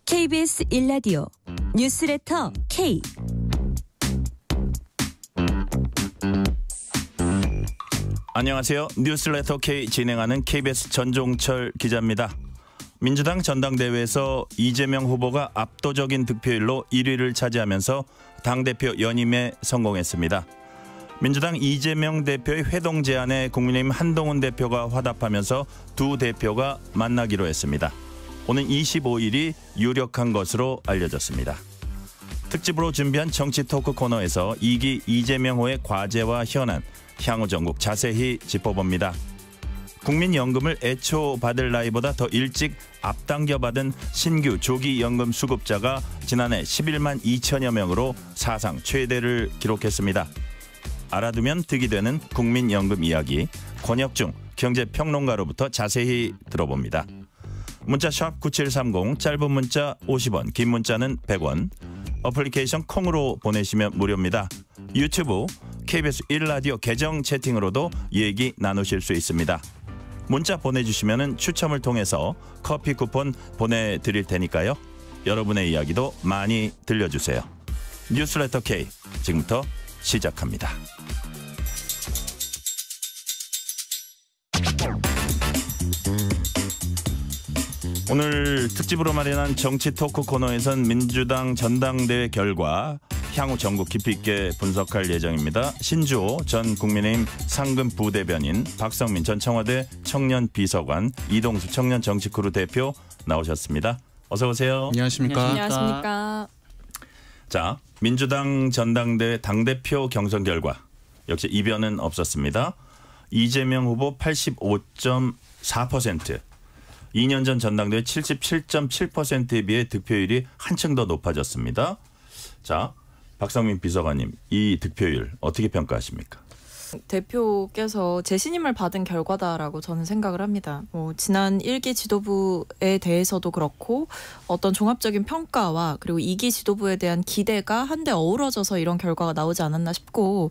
KBS 1라디오 뉴스레터 K. 안녕하세요. 뉴스레터 K 진행하는 KBS 전종철 기자입니다. 민주당 전당대회에서 이재명 후보가 압도적인 득표율로 1위를 차지하면서 당대표 연임에 성공했습니다. 민주당 이재명 대표의 회동 제안에 국민의힘 한동훈 대표가 화답하면서 두 대표가 만나기로 했습니다. 오는 25일이 유력한 것으로 알려졌습니다. 특집으로 준비한 정치 토크 코너에서 2기 이재명 후의 과제와 현안, 향후 전국 자세히 짚어봅니다. 국민연금을 애초 받을 나이보다 더 일찍 앞당겨 받은 신규 조기연금 수급자가 지난해 11만 2천여 명으로 사상 최대를 기록했습니다. 알아두면 득이 되는 국민연금 이야기, 권혁중 경제평론가로부터 자세히 들어봅니다. 문자 샵 9730, 짧은 문자 50원, 긴 문자는 100원. 어플리케이션 콩으로 보내시면 무료입니다. 유튜브 KBS 1라디오 계정 채팅으로도 얘기 나누실 수 있습니다. 문자 보내주시면 추첨을 통해서 커피 쿠폰 보내드릴 테니까요. 여러분의 이야기도 많이 들려주세요. 뉴스레터 K 지금부터 시작합니다. 오늘 특집으로 마련한 정치 토크 코너에선 민주당 전당대회 결과, 향후 전국 깊이 있게 분석할 예정입니다. 신주호 전 국민의힘 상금 부대변인, 박성민 전 청와대 청년비서관, 이동수 청년정치크루 대표 나오셨습니다. 어서 오세요. 안녕하십니까. 안녕하십니까. 자, 민주당 전당대회 당대표 경선 결과 역시 이변은 없었습니다. 이재명 후보 85.4%, 2년 전 전당대회 77.7%에 비해 득표율이 한층 더 높아졌습니다. 자, 박성민 비서관님, 이 득표율 어떻게 평가하십니까? 대표께서 재신임을 받은 결과다라고 저는 생각을 합니다. 지난 1기 지도부에 대해서도 그렇고 어떤 종합적인 평가와 그리고 2기 지도부에 대한 기대가 한데 어우러져서 이런 결과가 나오지 않았나 싶고,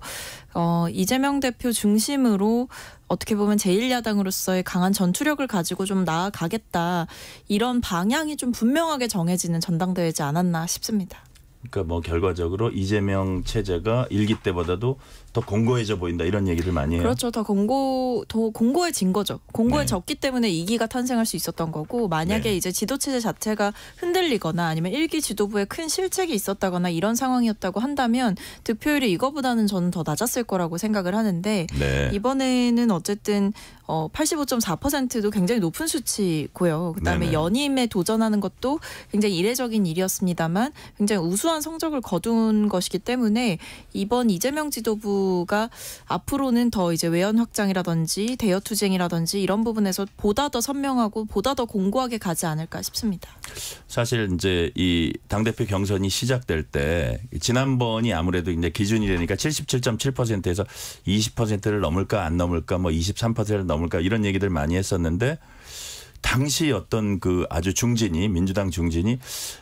이재명 대표 중심으로 어떻게 보면 제1야당으로서의 강한 전투력을 가지고 좀 나아가겠다, 이런 방향이 좀 분명하게 정해지는 전당대회지 않았나 싶습니다. 그러니까 뭐 결과적으로 이재명 체제가 1기 때보다도 더 공고해져 보인다, 이런 얘기를 많이 해요. 그렇죠. 더 공고해진 거죠. 공고해졌기 때문에 2기가 탄생할 수 있었던 거고, 만약에 이제 지도체제 자체가 흔들리거나 아니면 1기 지도부에 큰 실책이 있었다거나 이런 상황이었다고 한다면 득표율이 이거보다는 저는 더 낮았을 거라고 생각을 하는데, 이번에는 어쨌든 85.4%도 굉장히 높은 수치고요. 그다음에 연임에 도전하는 것도 굉장히 이례적인 일이었습니다만 굉장히 우수한 성적을 거둔 것이기 때문에 이번 이재명 지도부가 앞으로는 더 이제 외연 확장이라든지 대여 투쟁이라든지 이런 부분에서 보다 더 선명하고 보다 더 공고하게 가지 않을까 싶습니다. 사실 이제 이 당대표 경선이 시작될 때 지난번이 아무래도 이제 기준이 되니까 77.7%에서 20%를 넘을까 안 넘을까, 뭐 23%를 넘을까, 이런 얘기들 많이 했었는데, 당시 어떤 그 아주 중진이, 민주당 중진이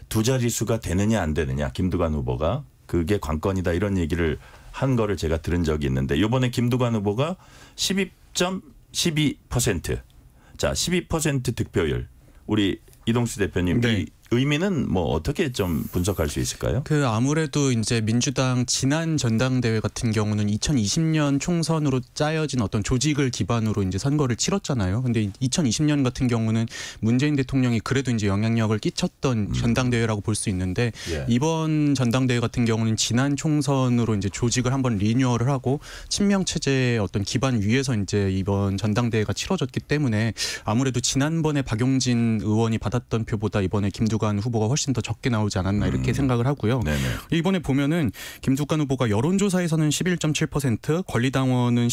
두 자릿수가 되느냐 안 되느냐, 김두관 후보가 그게 관건이다, 이런 얘기를 한 거를 제가 들은 적이 있는데, 이번에 김두관 후보가 12.12%. 자, 12% 득표율. 우리 이동수 대표님, 이 의미는 뭐 어떻게 좀 분석할 수 있을까요? 아무래도 이제 민주당 지난 전당대회 같은 경우는 2020년 총선으로 짜여진 어떤 조직을 기반으로 이제 선거를 치렀잖아요. 근데 2020년 같은 경우는 문재인 대통령이 그래도 이제 영향력을 끼쳤던 전당대회라고 볼 수 있는데, 이번 전당대회 같은 경우는 지난 총선으로 이제 조직을 한번 리뉴얼을 하고 친명 체제의 어떤 기반 위에서 이제 이번 전당대회가 치러졌기 때문에 아무래도 지난번에 박용진 의원이 받았던 표보다 이번에 김두관 후보가 훨씬 더 적게 나오지 않았나, 이렇게 생각을 하고요. 이번에 보면은 김두관 후보가 여론조사에서는 11.7%, 권리당원은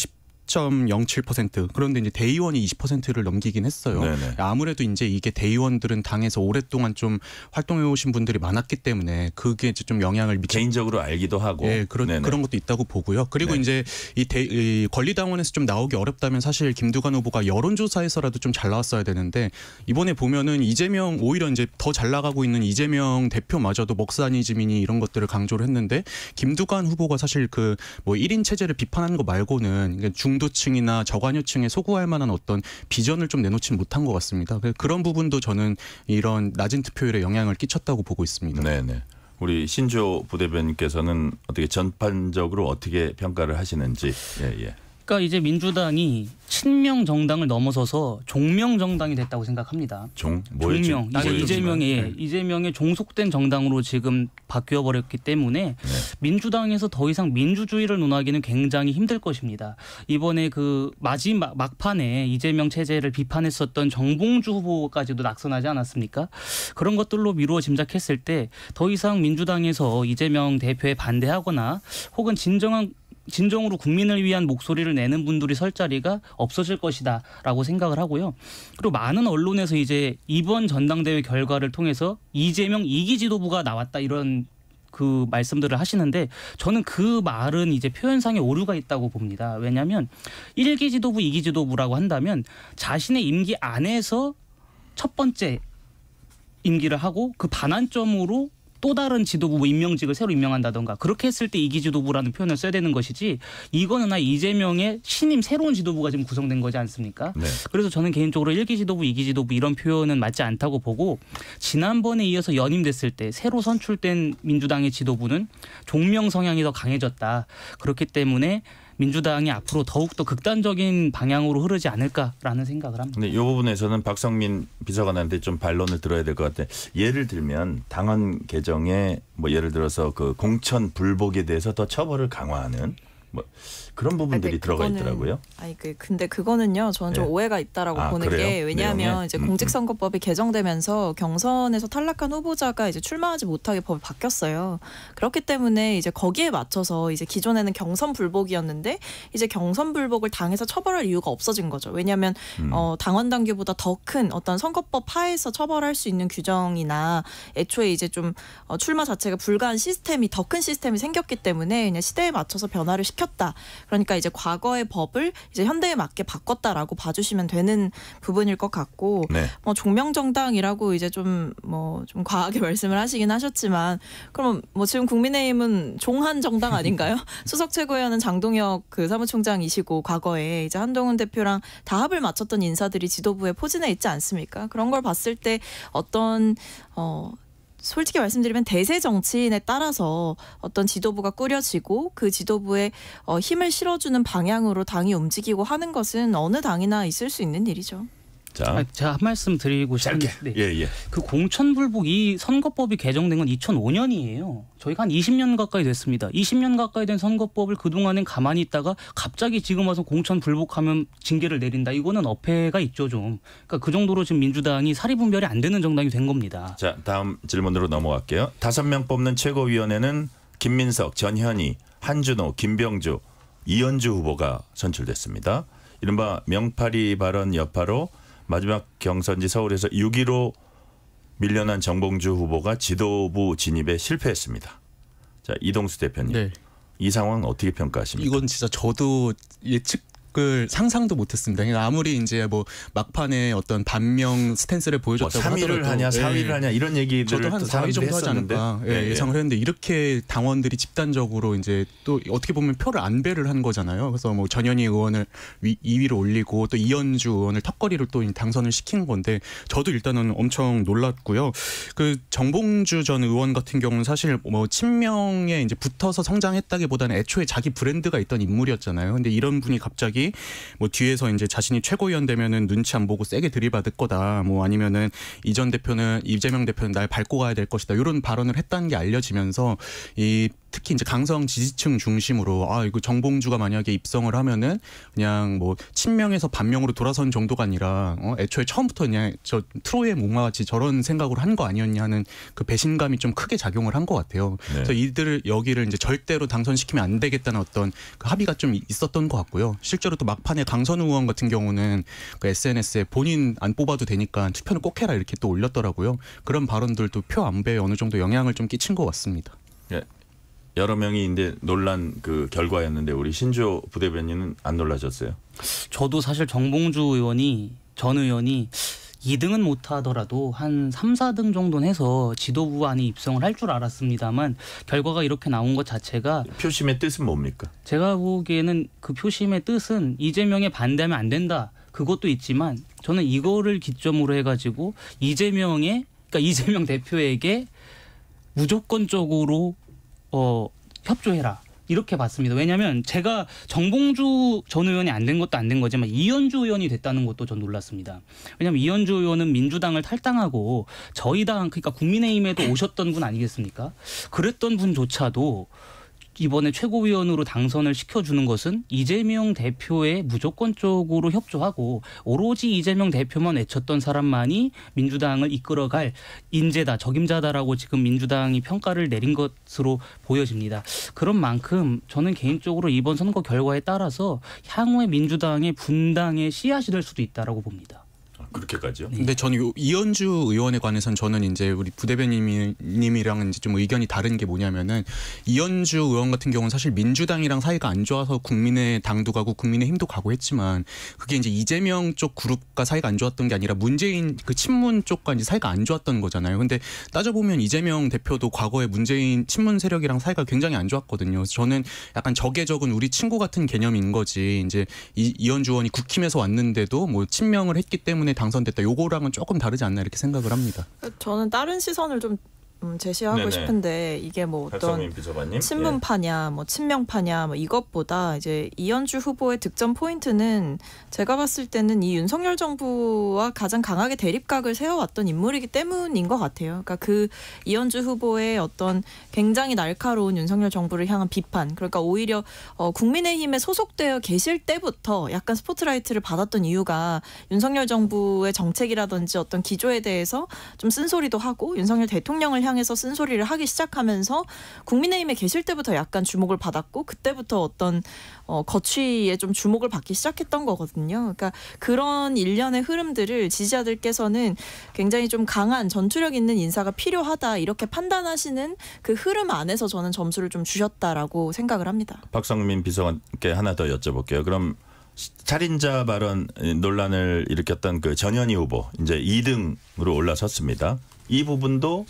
10.07%, 그런데 이제 대의원이 20%를 넘기긴 했어요. 아무래도 이제 이게 대의원들은 당에서 오랫동안 좀 활동해 오신 분들이 많았기 때문에 그게 이제 좀 영향을 개인적으로 알기도 하고, 그런 것도 있다고 보고요. 그리고 이제 이 권리당원에서 좀 나오기 어렵다면 사실 김두관 후보가 여론조사에서라도 좀 잘 나왔어야 되는데, 이번에 보면은 이재명, 오히려 이제 더 잘 나가고 있는 이재명 대표마저도 먹사니즘이니 이런 것들을 강조를 했는데, 김두관 후보가 사실 그 뭐 1인 체제를 비판하는 거 말고는 중도층이나 저관여층에 소구할 만한 어떤 비전을 좀 내놓지 못한 것 같습니다. 그런 부분도 저는 이런 낮은 투표율에 영향을 끼쳤다고 보고 있습니다. 네네. 우리 신조 부대변인께서는 어떻게 전반적으로 어떻게 평가를 하시는지. 예. 그러니까 이제 민주당이 친명 정당을 넘어서서 종명 정당이 됐다고 생각합니다. 종명. 이재명의 종속된 정당으로 지금 바뀌어 버렸기 때문에 민주당에서 더 이상 민주주의를 논하기는 굉장히 힘들 것입니다. 이번에 그 마지막 막판에 이재명 체제를 비판했었던 정봉주 후보까지도 낙선하지 않았습니까? 그런 것들로 미루어 짐작했을 때 더 이상 민주당에서 이재명 대표에 반대하거나 혹은 진정으로 국민을 위한 목소리를 내는 분들이 설 자리가 없어질 것이다라고 생각을 하고요. 그리고 많은 언론에서 이제 이번 전당대회 결과를 통해서 이재명 2기 지도부가 나왔다 이런 그 말씀들을 하시는데 저는 그 말은 이제 표현상의 오류가 있다고 봅니다. 왜냐하면 1기 지도부, 2기 지도부라고 한다면 자신의 임기 안에서 첫 번째 임기를 하고 그 반환점으로 또 다른 지도부 임명직을 새로 임명한다던가 그렇게 했을 때 2기 지도부라는 표현을 써야 되는 것이지 이거는 이재명의 신임 새로운 지도부가 지금 구성된 거지 않습니까? 네. 그래서 저는 개인적으로 1기 지도부, 2기 지도부 이런 표현은 맞지 않다고 보고 지난번에 이어서 연임됐을 때 새로 선출된 민주당의 지도부는 종명 성향이 더 강해졌다. 그렇기 때문에 민주당이 앞으로 더욱더 극단적인 방향으로 흐르지 않을까라는 생각을 합니다. 근데 이 부분에서는 박성민 비서관한테 좀 반론을 들어야 될 것 같아요. 예를 들면 당헌 개정에 뭐 예를 들어서 그 공천 불복에 대해서 더 처벌을 강화하는 뭐 그런 부분들이 들어가 있더라고요. 근데 그거는요. 저는 좀 오해가 있다라고 보는 그래요? 게 왜냐하면 내용에? 이제 공직선거법이 개정되면서 경선에서 탈락한 후보자가 이제 출마하지 못하게 법이 바뀌었어요. 그렇기 때문에 이제 거기에 맞춰서 이제 기존에는 경선 불복이었는데 이제 경선 불복을 당에서 처벌할 이유가 없어진 거죠. 왜냐하면 당원 당규보다 더 큰 어떤 선거법 하에서 처벌할 수 있는 규정이나 애초에 이제 좀 출마 자체가 불가한 시스템이 더 큰 시스템이 생겼기 때문에 그냥 시대에 맞춰서 변화를 시켰다. 그러니까 이제 과거의 법을 이제 현대에 맞게 바꿨다라고 봐주시면 되는 부분일 것 같고, 종명정당이라고 이제 좀 과하게 말씀을 하시긴 하셨지만, 그럼 지금 국민의힘은 종한 정당 아닌가요? 수석 최고위원은 장동혁 그 사무총장이시고 과거에 이제 한동훈 대표랑 다 합을 맞췄던 인사들이 지도부에 포진해 있지 않습니까? 그런 걸 봤을 때 어떤 솔직히 말씀드리면 대세 정치인에 따라서 어떤 지도부가 꾸려지고 그 지도부에 힘을 실어주는 방향으로 당이 움직이고 하는 것은 어느 당이나 있을 수 있는 일이죠. 자, 제가 한 말씀 드리고 싶은데 그 공천불복 이 선거법이 개정된 건 2005년이에요. 저희가 한 20년 가까이 됐습니다. 20년 가까이 된 선거법을 그동안은 가만히 있다가 갑자기 지금 와서 공천불복하면 징계를 내린다. 이거는 어폐가 있죠 좀. 그러니까 그 정도로 지금 민주당이 사리분별이 안 되는 정당이 된 겁니다. 자, 다음 질문으로 넘어갈게요. 5명 뽑는 최고위원회는 김민석, 전현희, 한준호, 김병주, 이현주 후보가 선출됐습니다. 이른바 명파리 발언 여파로 마지막 경선지 서울에서 6위로 밀려난 정봉주 후보가 지도부 진입에 실패했습니다. 자, 이동수 대표님. 이 상황은 어떻게 평가하십니까? 이건 진짜 저도 예측을 상상도 못했습니다. 그러니까 아무리 이제 막판에 어떤 반명 스탠스를 보여줬다고 3위를 하냐 4위를 하냐 이런 얘기들을 저도 한 4위 정도 하지 않을까 예상을 했는데 이렇게 당원들이 집단적으로 이제 또 어떻게 보면 표를 안배를 한 거잖아요. 그래서 전현희 의원을 2위로 올리고 또 이현주 의원을 턱걸이로 또 당선을 시킨 건데 저도 일단은 엄청 놀랐고요. 그 정봉주 전 의원 같은 경우는 사실 친명에 이제 붙어서 성장했다기보다는 애초에 자기 브랜드가 있던 인물이었잖아요. 근데 이런 분이 갑자기 뒤에서 이제 자신이 최고위원 되면은 눈치 안 보고 세게 들이받을 거다. 아니면은 이재명 대표는 날 밟고 가야 될 것이다. 이런 발언을 했다는 게 알려지면서 특히 이제 강성 지지층 중심으로 이거 정봉주가 만약에 입성을 하면은 그냥 친명에서 반명으로 돌아선 정도가 아니라 애초에 처음부터 그냥 저 트로이의 목마같이 저런 생각으로 한 거 아니었냐 하는 그 배신감이 좀 크게 작용을 한 것 같아요. 그래서 여기를 이제 절대로 당선시키면 안 되겠다는 어떤 그 합의가 좀 있었던 것 같고요. 실제로 또 막판에 강선우 의원 같은 경우는 그 SNS에 본인 안 뽑아도 되니까 투표는 꼭 해라 이렇게 또 올렸더라고요. 그런 발언들도 표 안배에 어느 정도 영향을 좀 끼친 것 같습니다. 여러 명이 이제 놀란 그 결과였는데 우리 신조 부대변인은 안 놀라셨어요? 저도 사실 정봉주 전 의원이 2등은 못하더라도 한 3, 4등 정도는 해서 지도부 안에 입성을 할 줄 알았습니다만 결과가 이렇게 나온 것 자체가 표심의 뜻은 뭡니까? 제가 보기에는 그 표심의 뜻은 이재명에 반대하면 안 된다. 그것도 있지만 저는 이거를 기점으로 해가지고 이재명 대표에게 무조건적으로 협조해라. 이렇게 봤습니다. 왜냐하면 제가 정봉주 전 의원이 안 된 것도 안 된 거지만 이현주 의원이 됐다는 것도 전 놀랐습니다. 왜냐하면 이현주 의원은 민주당을 탈당하고 저희 당 그러니까 국민의힘에도 오셨던 분 아니겠습니까? 그랬던 분조차도 이번에 최고위원으로 당선을 시켜주는 것은 이재명 대표의 무조건적으로 협조하고 오로지 이재명 대표만 외쳤던 사람만이 민주당을 이끌어갈 인재다, 적임자다라고 지금 민주당이 평가를 내린 것으로 보여집니다. 그런 만큼 저는 개인적으로 이번 선거 결과에 따라서 향후의 민주당의 분당의 씨앗이 될 수도 있다라고 봅니다. 그렇게까지요? 근데 저는 이현주 의원에 관해서는 저는 이제 우리 부대변인님이랑 이제 좀 의견이 다른 게 뭐냐면은 이현주 의원 같은 경우는 사실 민주당이랑 사이가 안 좋아서 국민의당도 가고 국민의힘도 가고 했지만 그게 이제 이재명 쪽 그룹과 사이가 안 좋았던 게 아니라 문재인 그 친문 쪽과 이제 사이가 안 좋았던 거잖아요. 근데 따져보면 이재명 대표도 과거에 문재인 친문 세력이랑 사이가 굉장히 안 좋았거든요. 그래서 저는 약간 적의 적은 우리 친구 같은 개념인 거지. 이제 이현주 의원이 국힘에서 왔는데도 뭐 친명을 했기 때문에 당선됐다. 요거랑은 조금 다르지 않나 이렇게 생각을 합니다. 저는 다른 시선을 좀 제시하고 네네. 싶은데 이게 뭐 어떤 친문파냐, 뭐 친명파냐, 뭐 이것보다 이제 이현주 후보의 득점 포인트는 제가 봤을 때는 이 윤석열 정부와 가장 강하게 대립각을 세워왔던 인물이기 때문인 것 같아요. 그러니까 그 이현주 후보의 어떤 굉장히 날카로운 윤석열 정부를 향한 비판, 그러니까 오히려 국민의힘에 소속되어 계실 때부터 약간 스포트라이트를 받았던 이유가 윤석열 정부의 정책이라든지 어떤 기조에 대해서 좀 쓴소리도 하고 윤석열 대통령을 향해서 쓴소리를 하기 시작하면서 국민의힘에 계실 때부터 약간 주목을 받았고 그때부터 어떤 거취에 좀 주목을 받기 시작했던 거거든요. 그러니까 그런 일련의 흐름들을 지지자들께서는 굉장히 좀 강한 전투력 있는 인사가 필요하다 이렇게 판단하시는 그 흐름 안에서 저는 점수를 좀 주셨다라고 생각을 합니다. 박상민 비서관께 하나 더 여쭤볼게요. 그럼 살인자 발언 논란을 일으켰던 그 전현희 후보 이제 2등으로 올라섰습니다. 이 부분도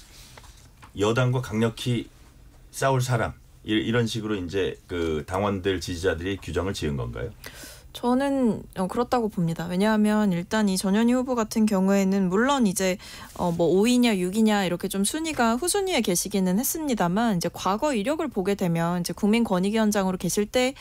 여당과 강력히 싸울 사람 이런 식으로 이제 그 당원들 지지자들이 규정을 지은 건가요? 저는 그렇다고 봅니다. 왜냐하면 일단 이 전현희 후보 같은 경우에는 물론 이제 뭐 5위냐 6위냐 이렇게 좀 순위가 후순위에 계시기는 했습니다만 이제 과거 이력을 보게 되면 이제 국민권익위원장으로 계실 때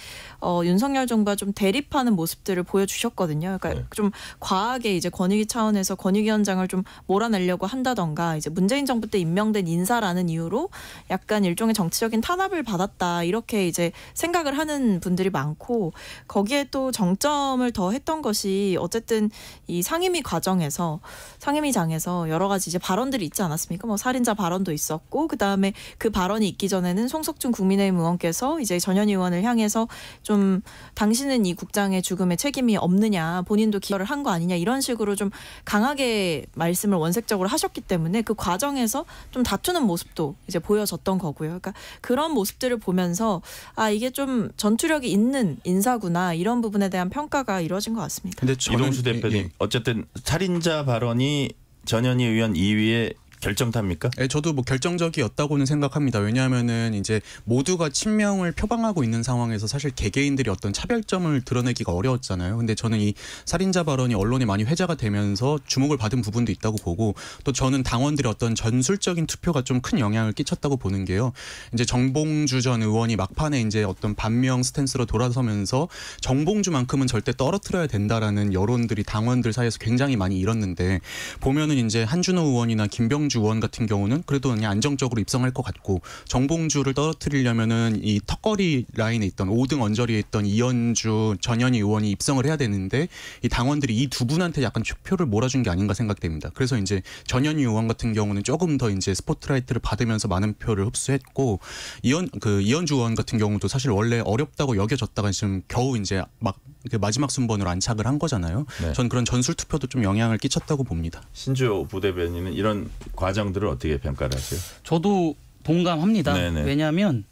윤석열 정부와 좀 대립하는 모습들을 보여주셨거든요. 그러니까 네. 좀 과하게 이제 권익위 차원에서 권익위원장을 좀 몰아내려고 한다던가 이제 문재인 정부 때 임명된 인사라는 이유로 약간 일종의 정치적인 탄압을 받았다 이렇게 이제 생각을 하는 분들이 많고 거기에 또 정점을 더 했던 것이 어쨌든 이 상임위 과정에서 상임위장에서 여러 가지 이제 발언들이 있지 않았습니까? 뭐 살인자 발언도 있었고 그다음에 그 발언이 있기 전에는 송석준 국민의힘 의원께서 이제 전현희 의원을 향해서 좀 당신은 이 국장의 죽음에 책임이 없느냐 본인도 기여를 한 거 아니냐 이런 식으로 좀 강하게 말씀을 원색적으로 하셨기 때문에 그 과정에서 좀 다투는 모습도 이제 보여졌던 거고요. 그러니까 그런 모습들을 보면서 아 이게 좀 전투력이 있는 인사구나 이런 부분에 대한 평가가 이루어진 것 같습니다. 근데 이동수 대표님 어쨌든 살인자 발언이 전현희 의원 2위에 결정탑니까? 네, 저도 뭐 결정적이었다고는 생각합니다. 왜냐하면은 이제 모두가 친명을 표방하고 있는 상황에서 사실 개개인들이 어떤 차별점을 드러내기가 어려웠잖아요. 근데 저는 이 살인자 발언이 언론에 많이 회자가 되면서 주목을 받은 부분도 있다고 보고 또 저는 당원들의 어떤 전술적인 투표가 좀 큰 영향을 끼쳤다고 보는 게요. 이제 정봉주 전 의원이 막판에 이제 어떤 반명 스탠스로 돌아서면서 정봉주만큼은 절대 떨어뜨려야 된다라는 여론들이 당원들 사이에서 굉장히 많이 일었는데 보면은 이제 한준호 의원이나 김병주 의원 같은 경우는 그래도 그냥 안정적으로 입성할 것 같고 정봉주를 떨어뜨리려면은 이 턱걸이 라인에 있던 5등 언저리에 있던 이현주 전현희 의원이 입성을 해야 되는데 이 당원들이 이 두 분한테 약간 표를 몰아준 게 아닌가 생각됩니다. 그래서 이제 전현희 의원 같은 경우는 조금 더 이제 스포트라이트를 받으면서 많은 표를 흡수했고 이현주 의원 같은 경우도 사실 원래 어렵다고 여겨졌다가 지금 겨우 이제 막 마지막 순번으로 안착을 한 거잖아요. 네. 전 그런 전술 투표도 좀 영향을 끼쳤다고 봅니다. 신주호 부대변인은 이런 과정들을 어떻게 평가를 하세요? 저도 동감합니다. 네네. 왜냐하면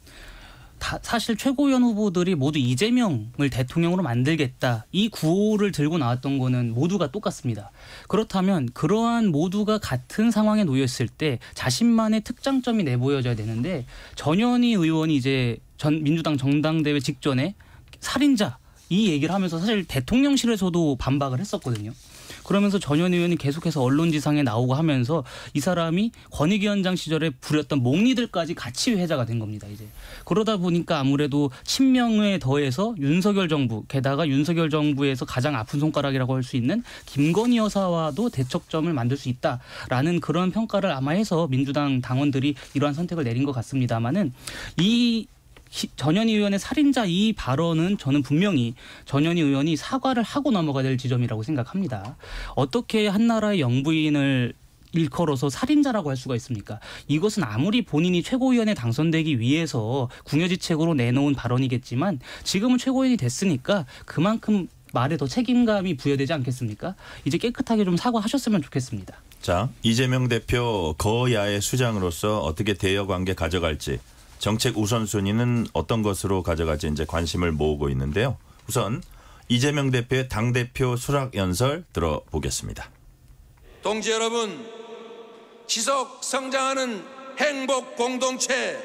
사실 최고위원 후보들이 모두 이재명을 대통령으로 만들겠다 이 구호를 들고 나왔던 거는 모두가 똑같습니다. 그렇다면 그러한 모두가 같은 상황에 놓였을 때 자신만의 특장점이 내보여져야 되는데 전현희 의원이 이제 민주당 정당대회 직전에 살인자 이 얘기를 하면서 사실 대통령실에서도 반박을 했었거든요. 그러면서 전현희 의원이 계속해서 언론지상에 나오고 하면서 이 사람이 권익위원장 시절에 부렸던 목리들까지 같이 회자가 된 겁니다. 이제 그러다 보니까 아무래도 친명에 더해서 윤석열 정부, 게다가 윤석열 정부에서 가장 아픈 손가락이라고 할 수 있는 김건희 여사와도 대척점을 만들 수 있다라는 그런 평가를 아마 해서 민주당 당원들이 이러한 선택을 내린 것 같습니다만은 이 전현희 의원의 살인자 이 발언은 저는 분명히 전현희 의원이 사과를 하고 넘어가야 될 지점이라고 생각합니다. 어떻게 한 나라의 영부인을 일컬어서 살인자라고 할 수가 있습니까? 이것은 아무리 본인이 최고위원에 당선되기 위해서 궁여지책으로 내놓은 발언이겠지만 지금은 최고위원이 됐으니까 그만큼 말에 더 책임감이 부여되지 않겠습니까? 이제 깨끗하게 좀 사과하셨으면 좋겠습니다. 자, 이재명 대표 거야의 수장으로서 어떻게 대여 관계 가져갈지 정책 우선순위는 어떤 것으로 가져갈지 이제 관심을 모으고 있는데요. 우선 이재명 대표의 당대표 수락 연설 들어보겠습니다. 동지 여러분, 지속 성장하는 행복 공동체,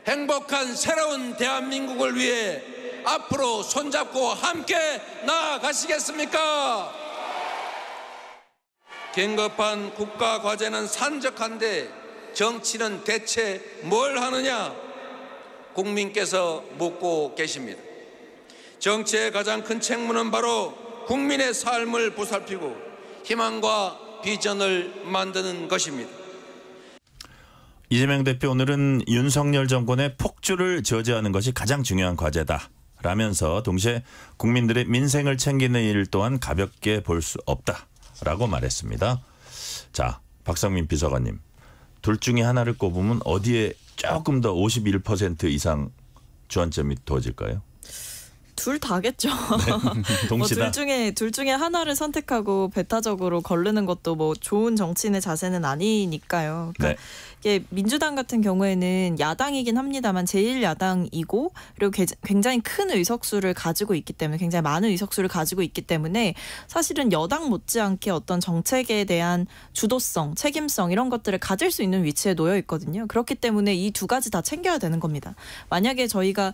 행복한 새로운 대한민국을 위해 앞으로 손잡고 함께 나아가시겠습니까? 긴급한 국가 과제는 산적한데 정치는 대체 뭘 하느냐? 국민께서 묻고 계십니다. 정치의 가장 큰 책무는 바로 국민의 삶을 보살피고 희망과 비전을 만드는 것입니다. 이재명 대표 오늘은 윤석열 정권의 폭주를 저지하는 것이 가장 중요한 과제다 라면서 동시에 국민들의 민생을 챙기는 일 또한 가볍게 볼 수 없다라고 말했습니다. 자, 박상민 비서관님. 둘 중에 하나를 꼽으면 어디에 조금 더 51% 이상 주안점이 두어질까요? 둘 다겠죠. 네. 동시다. 둘 중에 하나를 선택하고 배타적으로 거르는 것도 뭐 좋은 정치인의 자세는 아니니까요. 그러니까 네. 이게 민주당 같은 경우에는 야당이긴 합니다만 제1야당이고 그리고 굉장히 큰 의석수를 가지고 있기 때문에 굉장히 많은 의석수를 가지고 있기 때문에 사실은 여당 못지않게 어떤 정책에 대한 주도성, 책임성 이런 것들을 가질 수 있는 위치에 놓여 있거든요. 그렇기 때문에 이 두 가지 다 챙겨야 되는 겁니다. 만약에 저희가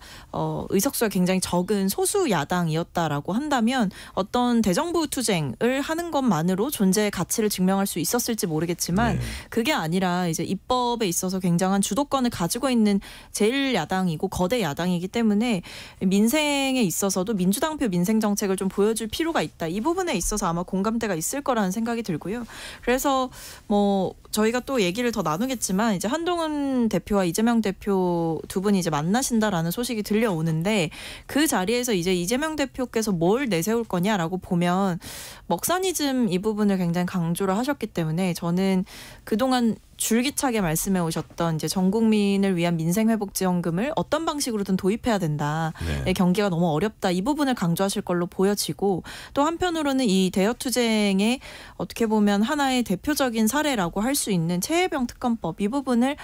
의석수가 굉장히 적은 소수 야당이었다라고 한다면 어떤 대정부 투쟁을 하는 것만으로 존재의 가치를 증명할 수 있었을지 모르겠지만 그게 아니라 이제 입법에 있어서 굉장한 주도권을 가지고 있는 제1야당이고 거대 야당이기 때문에 민생에 있어서도 민주당표 민생 정책을 좀 보여줄 필요가 있다. 이 부분에 있어서 아마 공감대가 있을 거라는 생각이 들고요. 그래서 뭐 저희가 또 얘기를 더 나누겠지만 이제 한동훈 대표와 이재명 대표 두 분이 이제 만나신다라는 소식이 들려오는데 그 자리에서 이제 이재명 대표께서 뭘 내세울 거냐라고 보면 먹사니즘 이 부분을 굉장히 강조를 하셨기 때문에 저는 그동안 줄기차게 말씀해 오셨던 이제 전 국민을 위한 민생회복지원금을 어떤 방식으로든 도입해야 된다. 네. 경기가 너무 어렵다. 이 부분을 강조하실 걸로 보여지고 또 한편으로는 이 대여투쟁의 어떻게 보면 하나의 대표적인 사례라고 할 수 있는 최혜병 특검법 이 부분을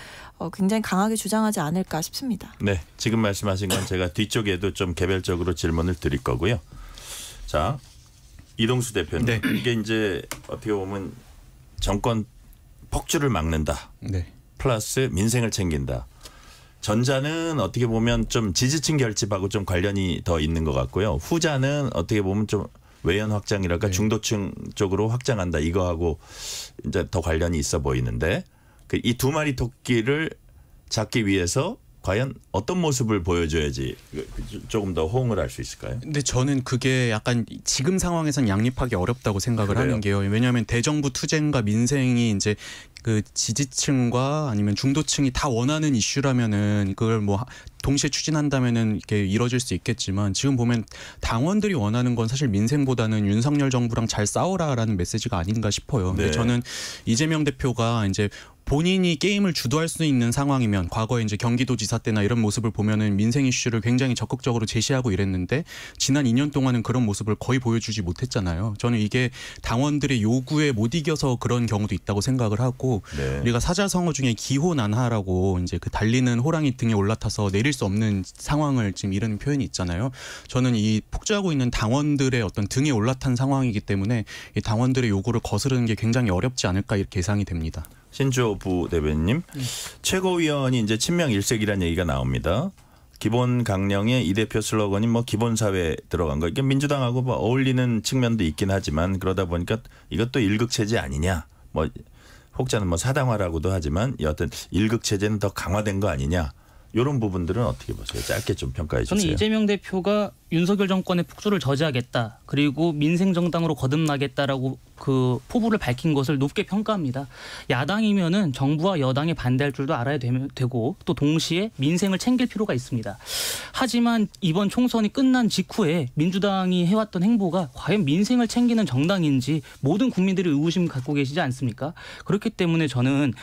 굉장히 강하게 주장하지 않을까 싶습니다. 네, 지금 말씀하신 건 제가 뒤쪽에도 좀 개별적으로 질문을 드릴 거고요. 자, 이동수 대표님. 네. 이게 이제 어떻게 보면 정권 폭주를 막는다. 네. 플러스 민생을 챙긴다. 전자는 어떻게 보면 좀 지지층 결집하고 좀 관련이 더 있는 것 같고요. 후자는 어떻게 보면 좀 외연 확장이랄까 중도층 쪽으로 확장한다. 이거하고 이제 더 관련이 있어 보이는데 이 두 마리 토끼를 잡기 위해서 과연 어떤 모습을 보여줘야지 조금 더 호응을 할 수 있을까요? 근데 저는 그게 약간 지금 상황에선 양립하기 어렵다고 생각을 하는 게요. 왜냐하면 대정부 투쟁과 민생이 이제 그 지지층과 아니면 중도층이 다 원하는 이슈라면은 그걸 뭐 동시에 추진한다면은 이렇게 이뤄질 수 있겠지만 지금 보면 당원들이 원하는 건 사실 민생보다는 윤석열 정부랑 잘 싸우라라는 메시지가 아닌가 싶어요. 근데 저는 이재명 대표가 이제 본인이 게임을 주도할 수 있는 상황이면 과거에 이제 경기도지사 때나 이런 모습을 보면은 민생 이슈를 굉장히 적극적으로 제시하고 이랬는데 지난 2년 동안은 그런 모습을 거의 보여주지 못했잖아요. 저는 이게 당원들의 요구에 못 이겨서 그런 경우도 있다고 생각을 하고 네. 우리가 사자성어 중에 기호난하라고 이제 그 달리는 호랑이 등에 올라타서 내릴 수 없는 상황을 지금 이런 표현이 있잖아요. 저는 이 폭주하고 있는 당원들의 어떤 등에 올라탄 상황이기 때문에 이 당원들의 요구를 거스르는 게 굉장히 어렵지 않을까 이렇게 예상이 됩니다. 신주호 부대변인님, 최고위원이 이제 친명 일색이라는 얘기가 나옵니다. 기본 강령의 이 대표 슬로건이 뭐 기본 사회에 들어간 거. 이게 민주당하고 뭐 어울리는 측면도 있긴 하지만 그러다 보니까 이것도 일극 체제 아니냐. 뭐 혹자는 뭐 사당화라고도 하지만 여하튼 일극 체제는 더 강화된 거 아니냐. 이런 부분들은 어떻게 보세요? 짧게 좀 평가해 주세요. 저는 이재명 대표가 윤석열 정권의 폭주를 저지하겠다. 그리고 민생 정당으로 거듭나겠다라고 그 포부를 밝힌 것을 높게 평가합니다. 야당이면은 정부와 여당에 반대할 줄도 알아야 되고 또 동시에 민생을 챙길 필요가 있습니다. 하지만 이번 총선이 끝난 직후에 민주당이 해왔던 행보가 과연 민생을 챙기는 정당인지 모든 국민들이 의구심 갖고 계시지 않습니까? 그렇기 때문에 저는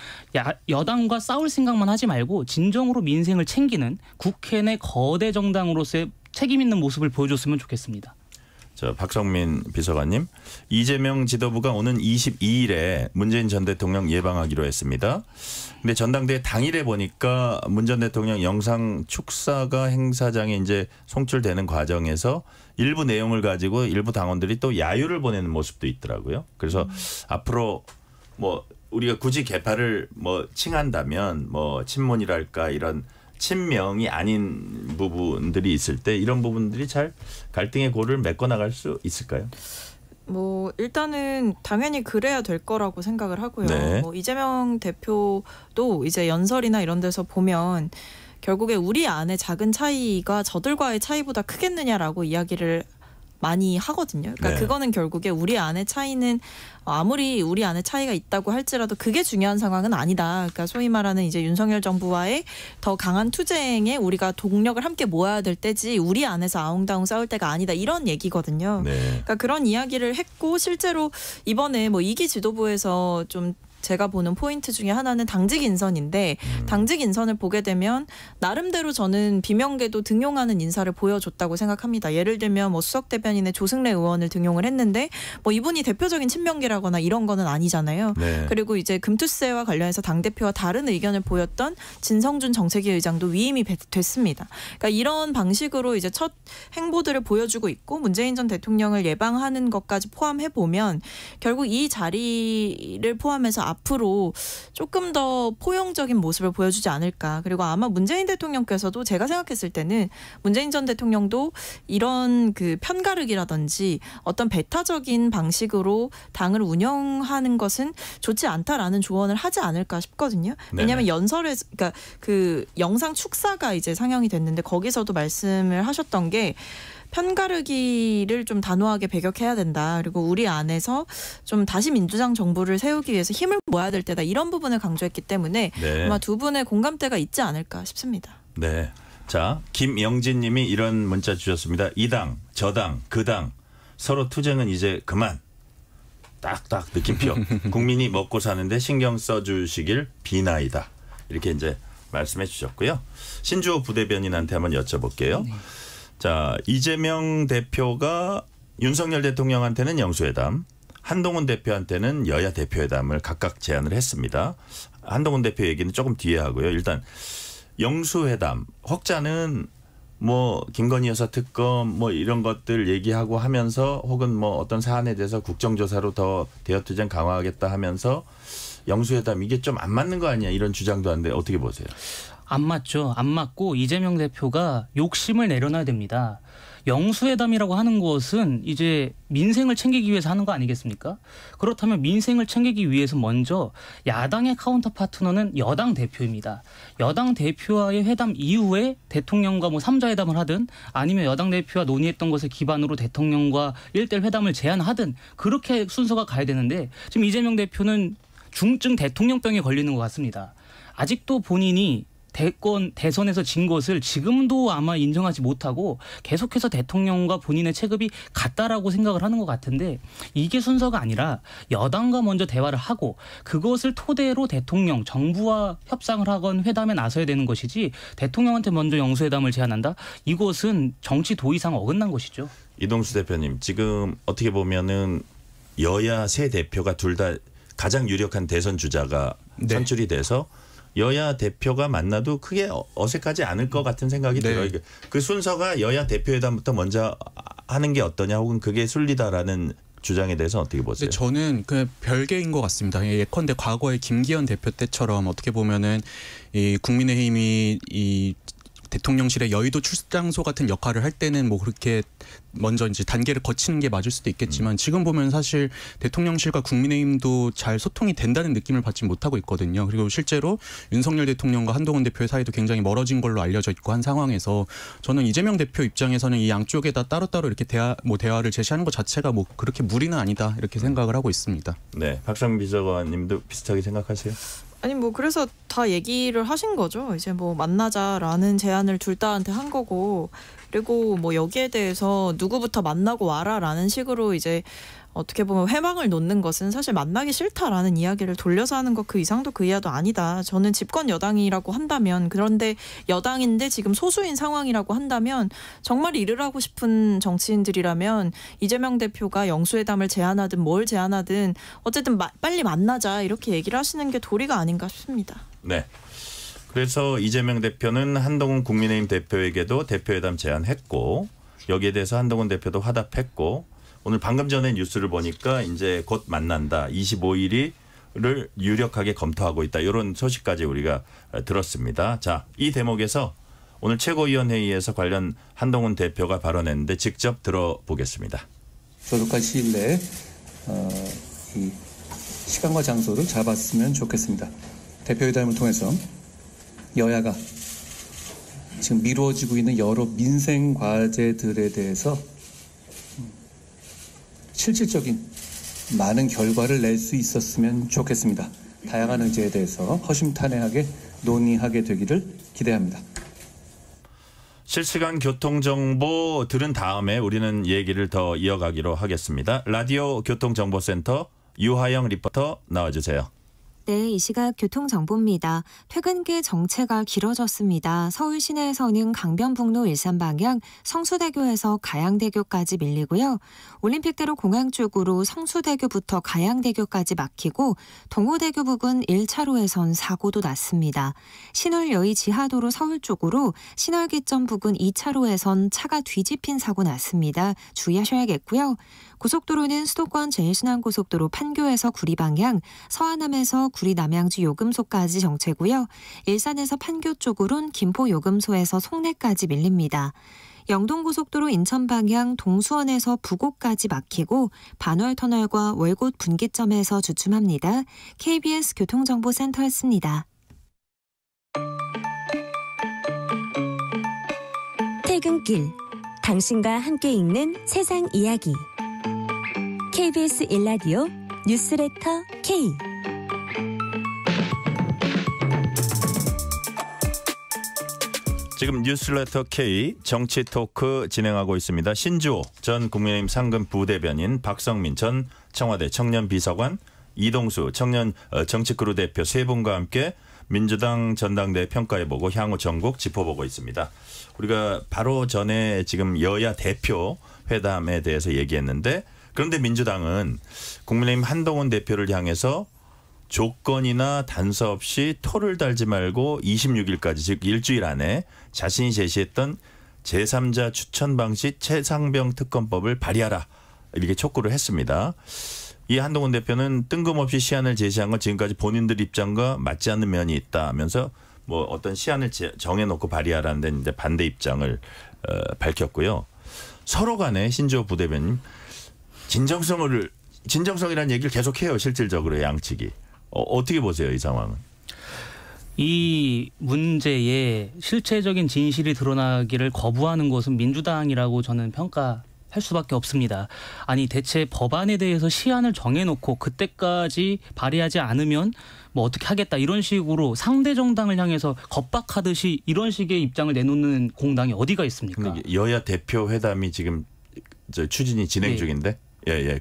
여당과 싸울 생각만 하지 말고 진정으로 민생을 챙기는 국회 내 거대 정당으로서의 책임 있는 모습을 보여줬으면 좋겠습니다. 자, 박성민 비서관님, 이재명 지도부가 오는 22일에 문재인 전 대통령 예방하기로 했습니다. 근데 전당대회 당일에 보니까 문 전 대통령 영상 축사가 행사장에 이제 송출되는 과정에서 일부 내용을 가지고 일부 당원들이 또 야유를 보내는 모습도 있더라고요. 그래서 앞으로 뭐 우리가 굳이 개파를 뭐 칭한다면 뭐 친문이랄까 이런 친명이 아닌 부분들이 있을 때 이런 부분들이 잘 갈등의 고를 메꿔 나갈 수 있을까요? 뭐 일단은 당연히 그래야 될 거라고 생각을 하고요. 네. 뭐 이재명 대표도 이제 연설이나 이런 데서 보면 결국에 우리 안에 작은 차이가 저들과의 차이보다 크겠느냐라고 이야기를 많이 하거든요. 그러니까 네. 그거는 결국에 우리 안에 차이는 아무리 우리 안에 차이가 있다고 할지라도 그게 중요한 상황은 아니다. 그러니까 소위 말하는 이제 윤석열 정부와의 더 강한 투쟁에 우리가 동력을 함께 모아야 될 때지 우리 안에서 아웅다웅 싸울 때가 아니다. 이런 얘기거든요. 네. 그러니까 그런 이야기를 했고 실제로 이번에 뭐 2기 지도부에서 좀 제가 보는 포인트 중에 하나는 당직 인선인데 당직 인선을 보게 되면 나름대로 저는 비명계도 등용하는 인사를 보여줬다고 생각합니다. 예를 들면 뭐 수석 대변인의 조승래 의원을 등용을 했는데 뭐 이분이 대표적인 친명계라거나 이런 거는 아니잖아요. 네. 그리고 이제 금투세와 관련해서 당대표와 다른 의견을 보였던 진성준 정책위 의장도 위임이 됐습니다. 그러니까 이런 방식으로 이제 첫 행보들을 보여주고 있고 문재인 전 대통령을 예방하는 것까지 포함해 보면 결국 이 자리를 포함해서 앞으로 조금 더 포용적인 모습을 보여주지 않을까. 그리고 아마 문재인 대통령께서도 제가 생각했을 때는 문재인 전 대통령도 이런 그 편가르기라든지 어떤 배타적인 방식으로 당을 운영하는 것은 좋지 않다라는 조언을 하지 않을까 싶거든요. 왜냐하면 연설에서 그러니까 그 영상 축사가 이제 상영이 됐는데 거기서도 말씀을 하셨던 게 편가르기를 좀 단호하게 배격해야 된다. 그리고 우리 안에서 좀 다시 민주당 정부를 세우기 위해서 힘을 모아야 될 때다. 이런 부분을 강조했기 때문에 네. 아마 두 분의 공감대가 있지 않을까 싶습니다. 네. 자, 김영진 님이 이런 문자 주셨습니다. 이 당, 저 당, 그 당 서로 투쟁은 이제 그만. 딱딱 느낌표. 국민이 먹고 사는데 신경 써주시길 비나이다. 이렇게 이제 말씀해 주셨고요. 신주호 부대변인한테 한번 여쭤볼게요. 네. 자, 이재명 대표가 윤석열 대통령한테는 영수회담, 한동훈 대표한테는 여야 대표회담을 각각 제안을 했습니다. 한동훈 대표 얘기는 조금 뒤에 하고요. 일단 영수회담, 혹자는 뭐 김건희 여사 특검 뭐 이런 것들 얘기하고 하면서 혹은 뭐 어떤 사안에 대해서 국정조사로 더 대여투쟁 강화하겠다 하면서 영수회담 이게 좀 안 맞는 거 아니야 이런 주장도 하는데 어떻게 보세요? 안 맞죠. 안 맞고 이재명 대표가 욕심을 내려놔야 됩니다. 영수회담이라고 하는 것은 이제 민생을 챙기기 위해서 하는 거 아니겠습니까? 그렇다면 민생을 챙기기 위해서 먼저 야당의 카운터 파트너는 여당 대표입니다. 여당 대표와의 회담 이후에 대통령과 뭐 3자 회담을 하든 아니면 여당 대표와 논의했던 것을 기반으로 대통령과 1대1 회담을 제안하든 그렇게 순서가 가야 되는데 지금 이재명 대표는 중증 대통령병에 걸리는 것 같습니다. 아직도 본인이 대선에서 진 것을 지금도 아마 인정하지 못하고 계속해서 대통령과 본인의 체급이 같다라고 생각을 하는 것 같은데 이게 순서가 아니라 여당과 먼저 대화를 하고 그것을 토대로 대통령, 정부와 협상을 하건 회담에 나서야 되는 것이지 대통령한테 먼저 영수회담을 제안한다? 이것은 정치 도의상 어긋난 것이죠. 이동수 대표님, 지금 어떻게 보면은 여야 세 대표가 둘 다 가장 유력한 대선 주자가 선출이 돼서 여야 대표가 만나도 크게 어색하지 않을 것 같은 생각이 들어요. 그 순서가 여야 대표회담부터 먼저 하는 게 어떠냐 혹은 그게 순리다라는 주장에 대해서 어떻게 보세요? 저는 그 별개인 것 같습니다. 예컨대 과거에 김기현 대표 때처럼 어떻게 보면은 이 국민의힘이 이 대통령실의 여의도 출장소 같은 역할을 할 때는 뭐 그렇게 먼저 이제 단계를 거치는 게 맞을 수도 있겠지만 지금 보면 사실 대통령실과 국민의힘도 잘 소통이 된다는 느낌을 받지 못하고 있거든요. 그리고 실제로 윤석열 대통령과 한동훈 대표의 사이도 굉장히 멀어진 걸로 알려져 있고 한 상황에서 저는 이재명 대표 입장에서는 이 양쪽에다 따로따로 이렇게 대화를 제시하는 것 자체가 뭐 그렇게 무리는 아니다 이렇게 생각을 하고 있습니다. 네, 박상민 비서관님도 비슷하게 생각하세요? 아니 뭐 그래서 다 얘기를 하신 거죠. 이제 뭐 만나자라는 제안을 둘 다한테 한 거고 그리고 뭐 여기에 대해서 누구부터 만나고 와라라는 식으로 이제 어떻게 보면 회방을 놓는 것은 사실 만나기 싫다라는 이야기를 돌려서 하는 것 그 이상도 그 이하도 아니다. 저는 집권 여당이라고 한다면 그런데 여당인데 지금 소수인 상황이라고 한다면 정말 일을 하고 싶은 정치인들이라면 이재명 대표가 영수회담을 제안하든 뭘 제안하든 어쨌든 빨리 만나자 이렇게 얘기를 하시는 게 도리가 아닌가 싶습니다. 네. 그래서 이재명 대표는 한동훈 국민의힘 대표에게도 대표회담 제안했고 여기에 대해서 한동훈 대표도 화답했고 오늘 방금 전에 뉴스를 보니까 이제 곧 만난다. 25일을 유력하게 검토하고 있다. 이런 소식까지 우리가 들었습니다. 자, 이 대목에서 오늘 최고위원회의에서 관련 한동훈 대표가 발언했는데 직접 들어보겠습니다. 조속한 시일 내에 이 시간과 장소를 잡았으면 좋겠습니다. 대표회담을 통해서 여야가 지금 미루어지고 있는 여러 민생 과제들에 대해서 실질적인 많은 결과를 낼 수 있었으면 좋겠습니다. 다양한 의제에 대해서 허심탄회하게 논의하게 되기를 기대합니다. 실시간 교통정보 들은 다음에 우리는 얘기를 더 이어가기로 하겠습니다. 라디오 교통정보센터 유하영 리포터 나와주세요. 네, 이 시각 교통정보입니다. 퇴근길 정체가 길어졌습니다. 서울 시내에서는 강변북로 일산 방향 성수대교에서 가양대교까지 밀리고요. 올림픽대로 공항 쪽으로 성수대교부터 가양대교까지 막히고 동호대교 부근 1차로에선 사고도 났습니다. 신월여의 지하도로 서울 쪽으로 신월기점 부근 2차로에선 차가 뒤집힌 사고 났습니다. 주의하셔야겠고요. 고속도로는 수도권 제일순환고속도로 판교에서 구리 방향, 서하남에서 구리 남양주 요금소까지 정체고요. 일산에서 판교 쪽으론 김포 요금소에서 송내까지 밀립니다. 영동고속도로 인천 방향 동수원에서 부곡까지 막히고 반월터널과 월곶 분기점에서 주춤합니다. KBS 교통정보센터였습니다. 퇴근길, 당신과 함께 읽는 세상 이야기. KBS 1라디오 뉴스레터 K. 지금 뉴스레터 K 정치 토크 진행하고 있습니다. 신주호 전 국민의힘 상근 부대변인, 박성민 전 청와대 청년 비서관, 이동수 청년 정치크루 대표 세 분과 함께 민주당 전당대회 평가해보고 향후 전국 짚어보고 있습니다. 우리가 바로 전에 지금 여야 대표 회담에 대해서 얘기했는데 그런데 민주당은 국민의힘 한동훈 대표를 향해서 조건이나 단서 없이 토를 달지 말고 26일까지 즉 일주일 안에 자신이 제시했던 제3자 추천 방식 최상병 특검법을 발의하라 이렇게 촉구를 했습니다. 이 한동훈 대표는 뜬금없이 시한을 제시한 건 지금까지 본인들 입장과 맞지 않는 면이 있다면서 뭐 어떤 시한을 정해놓고 발의하라는 데 이제 반대 입장을 밝혔고요. 서로 간에 신주호 부대변인 진정성이라는 얘기를 계속해요. 실질적으로 양측이. 어떻게 보세요, 이 상황은? 이 문제에 실체적인 진실이 드러나기를 거부하는 것은 민주당이라고 저는 평가를 할 수밖에 없습니다. 아니 대체 법안에 대해서 시한을 정해놓고 그때까지 발의하지 않으면 뭐 어떻게 하겠다 이런 식으로 상대 정당을 향해서 겁박하듯이 이런 식의 입장을 내놓는 공당이 어디가 있습니까? 여야 대표 회담이 지금 추진이 진행 중인데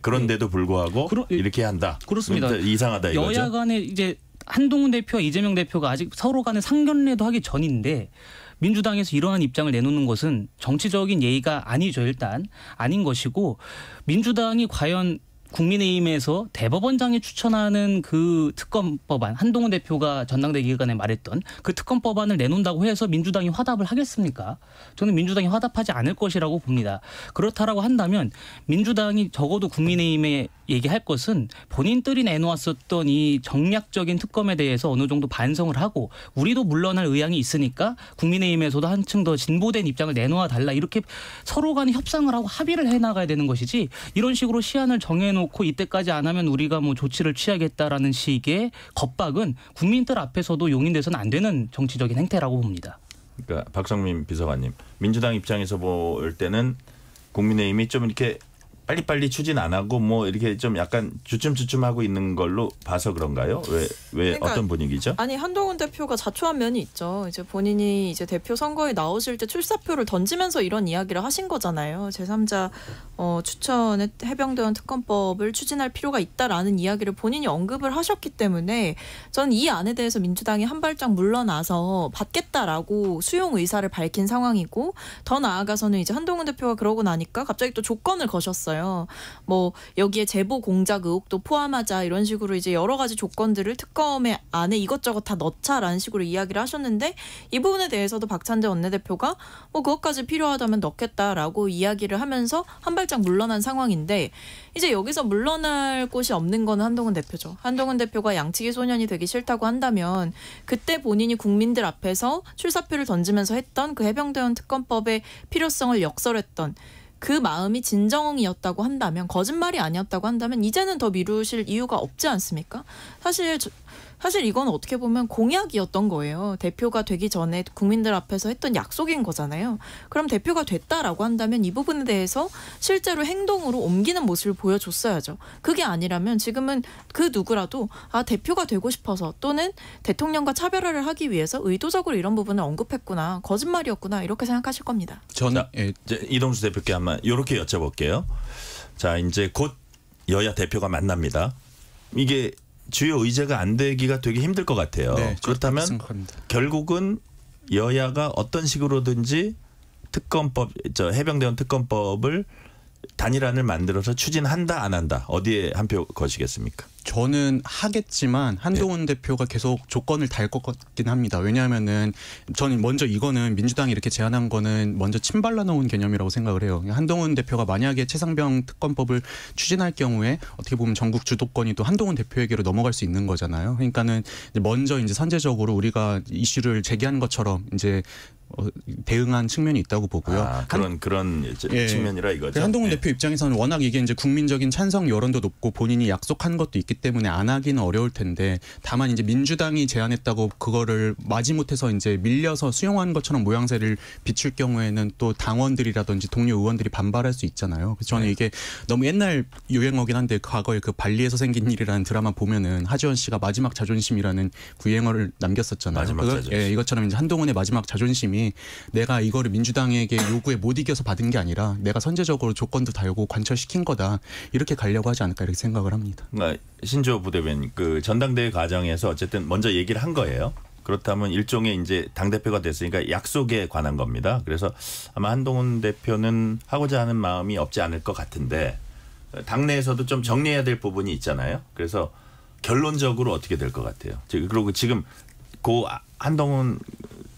그런데도 불구하고 이렇게 한다. 그렇습니다. 이상하다 이거죠. 여야 간에 이제 한동훈 대표와 이재명 대표가 아직 서로 간에 상견례도 하기 전인데 민주당에서 이러한 입장을 내놓는 것은 정치적인 예의가 아니죠. 일단 아닌 것이고 민주당이 과연 국민의힘에서 대법원장이 추천하는 그 특검법안 한동훈 대표가 전당대회 기간에 말했던 그 특검법안을 내놓는다고 해서 민주당이 화답을 하겠습니까? 저는 민주당이 화답하지 않을 것이라고 봅니다. 그렇다라고 한다면 민주당이 적어도 국민의힘에 얘기할 것은 본인들이 내놓았었던 이 정략적인 특검에 대해서 어느 정도 반성을 하고 우리도 물러날 의향이 있으니까 국민의힘에서도 한층 더 진보된 입장을 내놓아 달라 이렇게 서로 간에 협상을 하고 합의를 해나가야 되는 것이지 이런 식으로 시한을 정해놓고 이때까지 안 하면 우리가 뭐 조치를 취하겠다라는 식의 겁박은 국민들 앞에서도 용인돼서는 안 되는 정치적인 행태라고 봅니다. 그러니까 박성민 비서관님, 민주당 입장에서 볼 때는 국민의힘이 좀 이렇게 빨리빨리 추진 안 하고 뭐 이렇게 좀 약간 주춤주춤하고 있는 걸로 봐서 그런가요? 왜 그러니까, 어떤 분위기죠? 아니 한동훈 대표가 자초한 면이 있죠. 이제 본인이 이제 대표 선거에 나오실 때 출사표를 던지면서 이런 이야기를 하신 거잖아요. 제3자 추천의 해병대원 특검법을 추진할 필요가 있다라는 이야기를 본인이 언급을 하셨기 때문에 저는 이 안에 대해서 민주당이 한 발짝 물러나서 받겠다라고 수용 의사를 밝힌 상황이고 더 나아가서는 이제 한동훈 대표가 그러고 나니까 갑자기 또 조건을 거셨어요. 뭐 여기에 제보 공작 의혹도 포함하자 이런 식으로 이제 여러 가지 조건들을 특검에 안에 이것저것 다 넣자라는 식으로 이야기를 하셨는데 이 부분에 대해서도 박찬대 원내대표가 뭐 그것까지 필요하다면 넣겠다라고 이야기를 하면서 한 발짝 물러난 상황인데 이제 여기서 물러날 곳이 없는 건 한동훈 대표죠. 한동훈 대표가 양치기 소년이 되기 싫다고 한다면 그때 본인이 국민들 앞에서 출사표를 던지면서 했던 그 해병대원 특검법의 필요성을 역설했던 그 마음이 진정이었다고 한다면 거짓말이 아니었다고 한다면 이제는 더 미루실 이유가 없지 않습니까? 사실 이건 어떻게 보면 공약이었던 거예요. 대표가 되기 전에 국민들 앞에서 했던 약속인 거잖아요. 그럼 대표가 됐다라고 한다면 이 부분에 대해서 실제로 행동으로 옮기는 모습을 보여줬어야죠. 그게 아니라면 지금은 그 누구라도 대표가 되고 싶어서 또는 대통령과 차별화를 하기 위해서 의도적으로 이런 부분을 언급했구나. 거짓말이었구나. 이렇게 생각하실 겁니다. 저는 이제 이동수 대표께 한번 이렇게 여쭤볼게요. 자, 이제 곧 여야 대표가 만납니다. 이게 주요 의제가 안 되기가 되게 힘들 것 같아요. 네, 그렇다면 결국은 여야가 어떤 식으로든지 특검법, 해병대원 특검법을 단일안을 만들어서 추진한다 안 한다. 어디에 한 표 거시겠습니까? 저는 하겠지만 한동훈 대표가 계속 조건을 달 것 같긴 합니다. 왜냐하면은 저는 먼저 이거는 민주당이 이렇게 제안한 거는 먼저 침발라 놓은 개념이라고 생각을 해요. 한동훈 대표가 만약에 최상병 특검법을 추진할 경우에 어떻게 보면 전국 주도권이 또 한동훈 대표에게로 넘어갈 수 있는 거잖아요. 그러니까는 먼저 이제 선제적으로 우리가 이슈를 제기한 것처럼 이제 대응한 측면이 있다고 보고요. 그런 측면이라 이거죠. 한동훈 대표 입장에서는 워낙 이게 이제 국민적인 찬성 여론도 높고 본인이 약속한 것도 있기 때문에 안 하기는 어려울 텐데 다만 이제 민주당이 제안했다고 그거를 마지못해서 이제 밀려서 수용한 것처럼 모양새를 비출 경우에는 또 당원들이라든지 동료 의원들이 반발할 수 있잖아요. 그래서 저는 이게 너무 옛날 유행어긴 한데 과거에 그 발리에서 생긴 일이라는 드라마 보면은 하지원 씨가 마지막 자존심이라는 구행어를 남겼었잖아요. 마지막 자존심. 이것처럼 이제 한동훈의 마지막 자존심이 내가 이거를 민주당에게 요구에 못 이겨서 받은 게 아니라 내가 선제적으로 조건도 달고 관철시킨 거다. 이렇게 가려고 하지 않을까 이렇게 생각을 합니다. 신조 부대변인 그 전당대회 과정에서 어쨌든 먼저 얘기를 한 거예요. 그렇다면 일종의 이제 당대표가 됐으니까 약속에 관한 겁니다. 그래서 아마 한동훈 대표는 하고자 하는 마음이 없지 않을 것 같은데 당내에서도 좀 정리해야 될 부분이 있잖아요. 그래서 결론적으로 어떻게 될 것 같아요. 그리고 지금 그 한동훈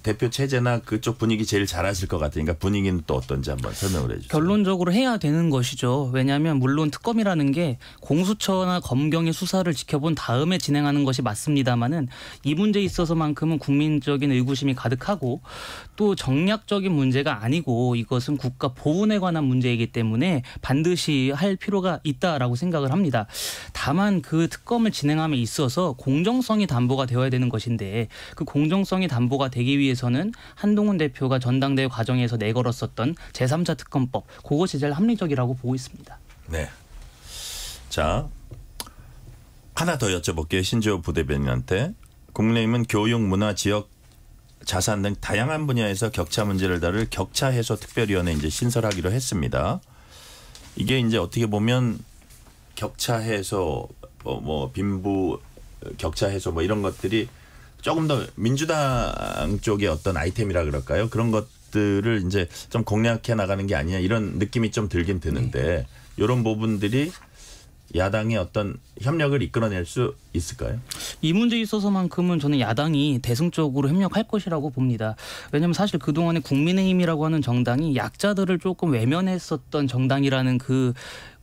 대표 체제나 그쪽 분위기 제일 잘 아실 것 같으니까 분위기는 또 어떤지 한번 설명을 해 주세요. 결론적으로 해야 되는 것이죠. 왜냐하면 물론 특검이라는 게 공수처나 검경의 수사를 지켜본 다음에 진행하는 것이 맞습니다마는 이 문제에 있어서만큼은 국민적인 의구심이 가득하고 또 정략적인 문제가 아니고 이것은 국가 보훈에 관한 문제이기 때문에 반드시 할 필요가 있다라고 생각을 합니다. 다만 그 특검을 진행함에 있어서 공정성이 담보가 되어야 되는 것인데 그 공정성이 담보가 되기 위해 위해서는 한동훈 대표가 전당대회 과정에서 내걸었었던 제3자 특검법 그것이 제일 합리적이라고 보고 있습니다. 네. 자, 하나 더 여쭤볼게요. 신지호 부대변인한테. 국민의힘은 교육, 문화, 지역, 자산 등 다양한 분야에서 격차 문제를 다룰 격차 해소 특별위원회 이제 신설하기로 했습니다. 이게 이제 어떻게 보면 격차 해소, 뭐 빈부 격차 해소 뭐 이런 것들이 조금 더 민주당 쪽의 어떤 아이템이라 그럴까요? 그런 것들을 이제 좀 공략해 나가는 게 아니냐 이런 느낌이 좀 들긴 드는데 이런 부분들이 야당의 어떤 협력을 이끌어낼 수 있을까요? 이 문제에 있어서만큼은 저는 야당이 대승적으로 협력할 것이라고 봅니다. 왜냐하면 사실 그동안에 국민의힘이라고 하는 정당이 약자들을 조금 외면했었던 정당이라는 그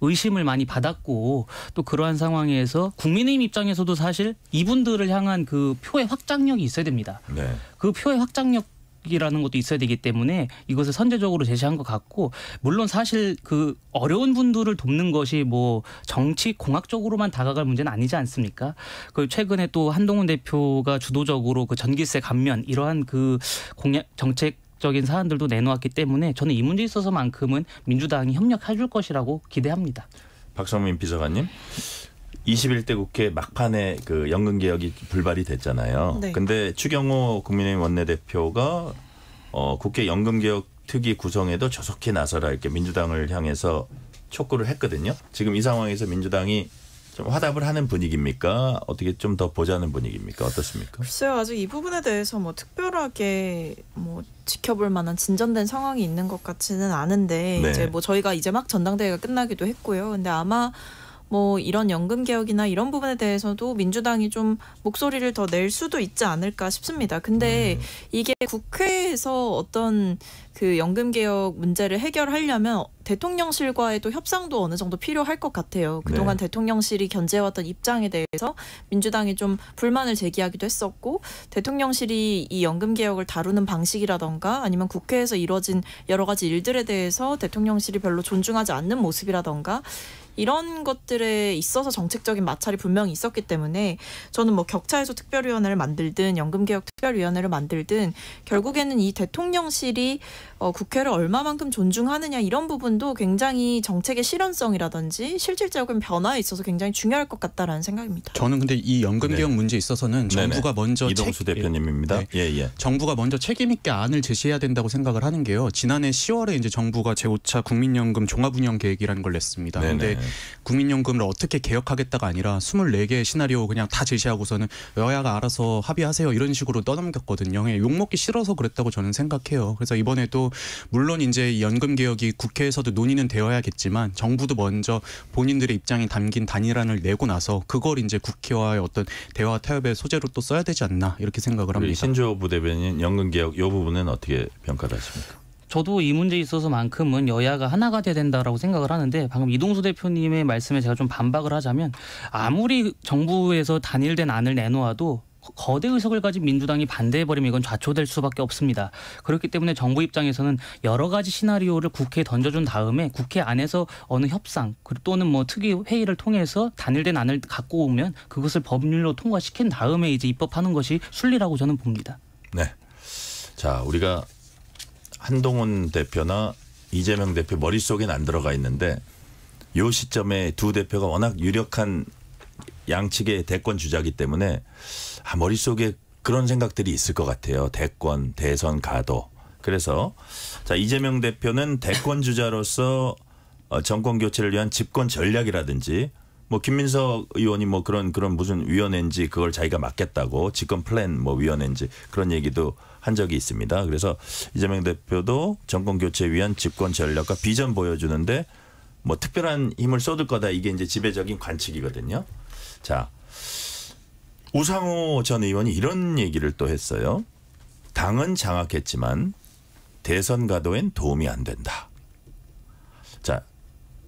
의심을 많이 받았고 또 그러한 상황에서 국민의힘 입장에서도 사실 이분들을 향한 그 표의 확장력이 있어야 됩니다. 네. 그 표의 확장력 이라는 것도 있어야 되기 때문에 이것을 선제적으로 제시한 것 같고 물론 사실 그 어려운 분들을 돕는 것이 뭐 정치 공학적으로만 다가갈 문제는 아니지 않습니까? 그 최근에 또 한동훈 대표가 주도적으로 그 전기세 감면 이러한 그 공약 정책적인 사안들도 내놓았기 때문에 저는 이 문제에 있어서만큼은 민주당이 협력해 줄 것이라고 기대합니다. 박성민 비서관님. 21대 국회 막판에 그 연금 개혁이 불발이 됐잖아요. 네. 근데 추경호 국민의힘 원내대표가 국회 연금 개혁 특위 구성에도 조속히 나서라 이렇게 민주당을 향해서 촉구를 했거든요. 지금 이 상황에서 민주당이 좀 화답을 하는 분위기입니까? 어떻게 좀 더 보자는 분위기입니까? 어떻습니까? 글쎄요, 아직 이 부분에 대해서 뭐 특별하게 뭐 지켜볼 만한 진전된 상황이 있는 것 같지는 않은데 네. 이제 뭐 저희가 이제 막 전당대회가 끝나기도 했고요. 근데 아마 뭐 이런 연금 개혁이나 이런 부분에 대해서도 민주당이 좀 목소리를 더 낼 수도 있지 않을까 싶습니다. 근데 이게 국회에서 어떤 그 연금 개혁 문제를 해결하려면 대통령실과의도 협상도 어느 정도 필요할 것 같아요. 그동안 대통령실이 견제해왔던 입장에 대해서 민주당이 좀 불만을 제기하기도 했었고 대통령실이 이 연금 개혁을 다루는 방식이라던가 아니면 국회에서 이루어진 여러 가지 일들에 대해서 대통령실이 별로 존중하지 않는 모습이라던가 이런 것들에 있어서 정책적인 마찰이 분명히 있었기 때문에 저는 뭐 격차 해소 특별위원회를 만들든 연금개혁 특별위원회를 만들든 결국에는 이 대통령실이 국회를 얼마만큼 존중하느냐 이런 부분도 굉장히 정책의 실현성이라든지 실질적인 변화에 있어서 굉장히 중요할 것 같다라는 생각입니다. 저는 근데 이 연금개혁 문제에 있어서는 정부가 먼저 이동수 대표님입니다. 예. 정부가 먼저 책임 있게 안을 제시해야 된다고 생각을 하는 게요. 지난해 10월에 이제 정부가 제5차 국민연금 종합운영계획이라는 걸 냈습니다. 그런데 국민연금을 어떻게 개혁하겠다가 아니라 24개의 시나리오 그냥 다 제시하고서는 여야가 알아서 합의하세요 이런 식으로 떠넘겼거든요. 욕먹기 싫어서 그랬다고 저는 생각해요. 그래서 이번에도 물론 이제 이 연금 개혁이 국회에서도 논의는 되어야겠지만 정부도 먼저 본인들의 입장이 담긴 단일안을 내고 나서 그걸 이제 국회와의 어떤 대화 타협의 소재로 또 써야 되지 않나 이렇게 생각을 합니다. 신조 부대변인 연금 개혁 이 부분은 어떻게 평가를 하십니까? 저도 이 문제에 있어서만큼은 여야가 하나가 돼야 된다라고 생각을 하는데 방금 이동수 대표님의 말씀에 제가 좀 반박을 하자면 아무리 정부에서 단일된 안을 내놓아도 거대 의석을 가진 민주당이 반대해버리면 이건 좌초될 수밖에 없습니다. 그렇기 때문에 정부 입장에서는 여러 가지 시나리오를 국회에 던져준 다음에 국회 안에서 어느 협상 또는 뭐 특위 회의를 통해서 단일된 안을 갖고 오면 그것을 법률로 통과시킨 다음에 이제 입법하는 것이 순리라고 저는 봅니다. 네. 자, 우리가 한동훈 대표나 이재명 대표 머릿속엔 안 들어가 있는데 이 시점에 두 대표가 워낙 유력한 양측의 대권 주자이기 때문에 머릿속에 그런 생각들이 있을 것 같아요. 대권, 대선 가도. 그래서 자 이재명 대표는 대권 주자로서 정권 교체를 위한 집권 전략이라든지 뭐 김민석 의원이 뭐 그런 무슨 위원회인지 그걸 자기가 맡겠다고 집권 플랜 뭐 위원회인지 그런 얘기도 한 적이 있습니다. 그래서 이재명 대표도 정권 교체 위한 집권 전략과 비전 보여주는데 뭐 특별한 힘을 쏟을 거다 이게 이제 지배적인 관측이거든요. 자 우상호 전 의원이 이런 얘기를 또 했어요. 당은 장악했지만 대선 가도엔 도움이 안 된다. 자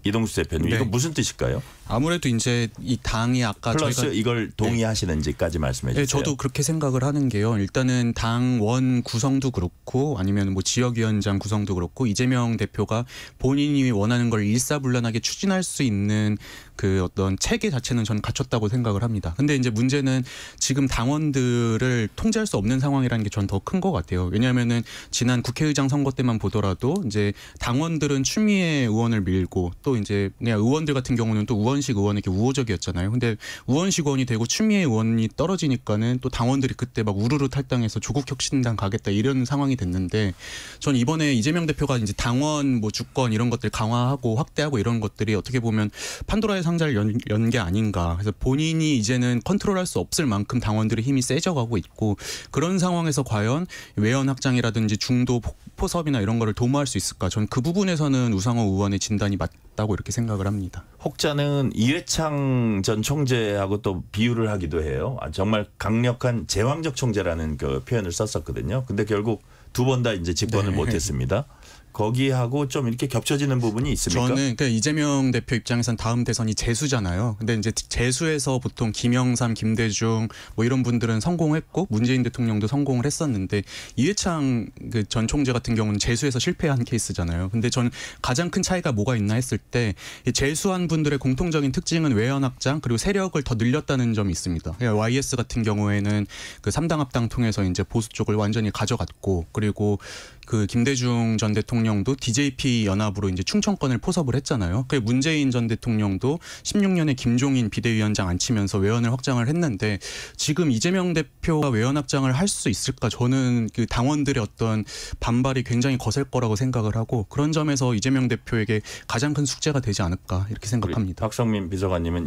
이동수 대표님 이거 무슨 뜻일까요? 아무래도 이제 이 당이 아까 플러스 저희가 이걸 동의하시는지까지 말씀해 주세요. 네, 저도 그렇게 생각을 하는 게요. 일단은 당원 구성도 그렇고 아니면 뭐 지역위원장 구성도 그렇고 이재명 대표가 본인이 원하는 걸 일사불란하게 추진할 수 있는 그 어떤 체계 자체는 저는 갖췄다고 생각을 합니다. 근데 이제 문제는 지금 당원들을 통제할 수 없는 상황이라는 게 전 더 큰 것 같아요. 왜냐하면은 지난 국회의장 선거 때만 보더라도 이제 당원들은 추미애 의원을 밀고 또 이제 그냥 의원들 같은 경우는 또 우원식 의원에게 우호적이었잖아요. 근데 우원식 의원이 되고 추미애 의원이 떨어지니까는 또 당원들이 그때 막 우르르 탈당해서 조국혁신당 가겠다 이런 상황이 됐는데 전 이번에 이재명 대표가 이제 당원 뭐 주권 이런 것들 강화하고 확대하고 이런 것들이 어떻게 보면 판도라의 상자를 연 게 아닌가. 그래서 본인이 이제는 컨트롤할 수 없을 만큼 당원들의 힘이 세져가고 있고 그런 상황에서 과연 외연 확장이라든지 중도 포섭이나 이런 거를 도모할 수 있을까? 전 그 부분에서는 우상호 의원의 진단이 맞다고 이렇게 생각을 합니다. 혹자는 이회창 전 총재하고 또 비유를 하기도 해요. 정말 강력한 제왕적 총재라는 그 표현을 썼었거든요. 근데 결국 두 번 다 이제 집권을 못했습니다. 거기하고 좀 이렇게 겹쳐지는 부분이 있습니까? 저는 그러니까 이재명 대표 입장에선 다음 대선이 재수잖아요. 근데 이제 재수에서 보통 김영삼, 김대중 뭐 이런 분들은 성공했고 문재인 대통령도 성공을 했었는데 이회창 그 전 총재 같은 경우는 재수에서 실패한 케이스잖아요. 근데 저는 가장 큰 차이가 뭐가 있나 했을 때 재수한 분들의 공통적인 특징은 외연 확장 그리고 세력을 더 늘렸다는 점이 있습니다. YS 같은 경우에는 그 3당 합당 통해서 이제 보수 쪽을 완전히 가져갔고 그리고 그 김대중 전 대통령도 DJP 연합으로 이제 충청권을 포섭을 했잖아요. 그 문재인 전 대통령도 16년에 김종인 비대위원장 앉히면서 외연을 확장을 했는데 지금 이재명 대표가 외연 확장을 할 수 있을까? 저는 그 당원들의 어떤 반발이 굉장히 거셀 거라고 생각을 하고 그런 점에서 이재명 대표에게 가장 큰 숙제가 되지 않을까 이렇게 생각합니다. 박성민 비서관님은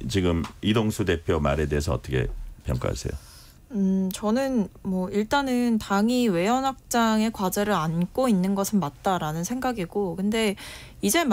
지금 이동수 대표 말에 대해서 어떻게 평가하세요? 저는 뭐 일단은 당이 외연 확장의 과제를 안고 있는 것은 맞다라는 생각이고 근데 이제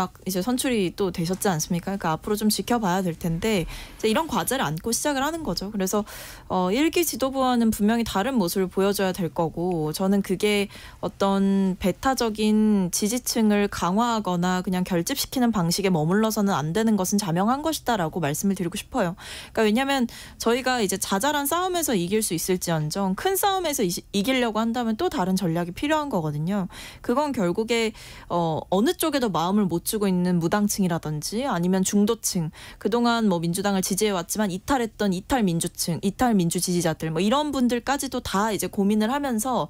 선출이 또 되셨지 않습니까? 그러니까 앞으로 좀 지켜봐야 될 텐데 이제 이런 과제를 안고 시작을 하는 거죠. 그래서 1기 지도부와는 분명히 다른 모습을 보여줘야 될 거고 저는 그게 어떤 배타적인 지지층을 강화하거나 그냥 결집시키는 방식에 머물러서는 안 되는 것은 자명한 것이다라고 말씀을 드리고 싶어요. 그러니까 왜냐하면 저희가 이제 자잘한 싸움에서 이길 수 있을지언정 큰 싸움에서 이기려고 한다면 또 다른 전략이 필요한 거거든요. 그건 결국에 어느 쪽에도 마음을 못 주고 있는 무당층이라든지 아니면 중도층 그동안 뭐 민주당을 지지해왔지만 이탈했던 이탈 민주층 이탈 민주 지지자들 뭐 이런 분들까지도 다 이제 고민을 하면서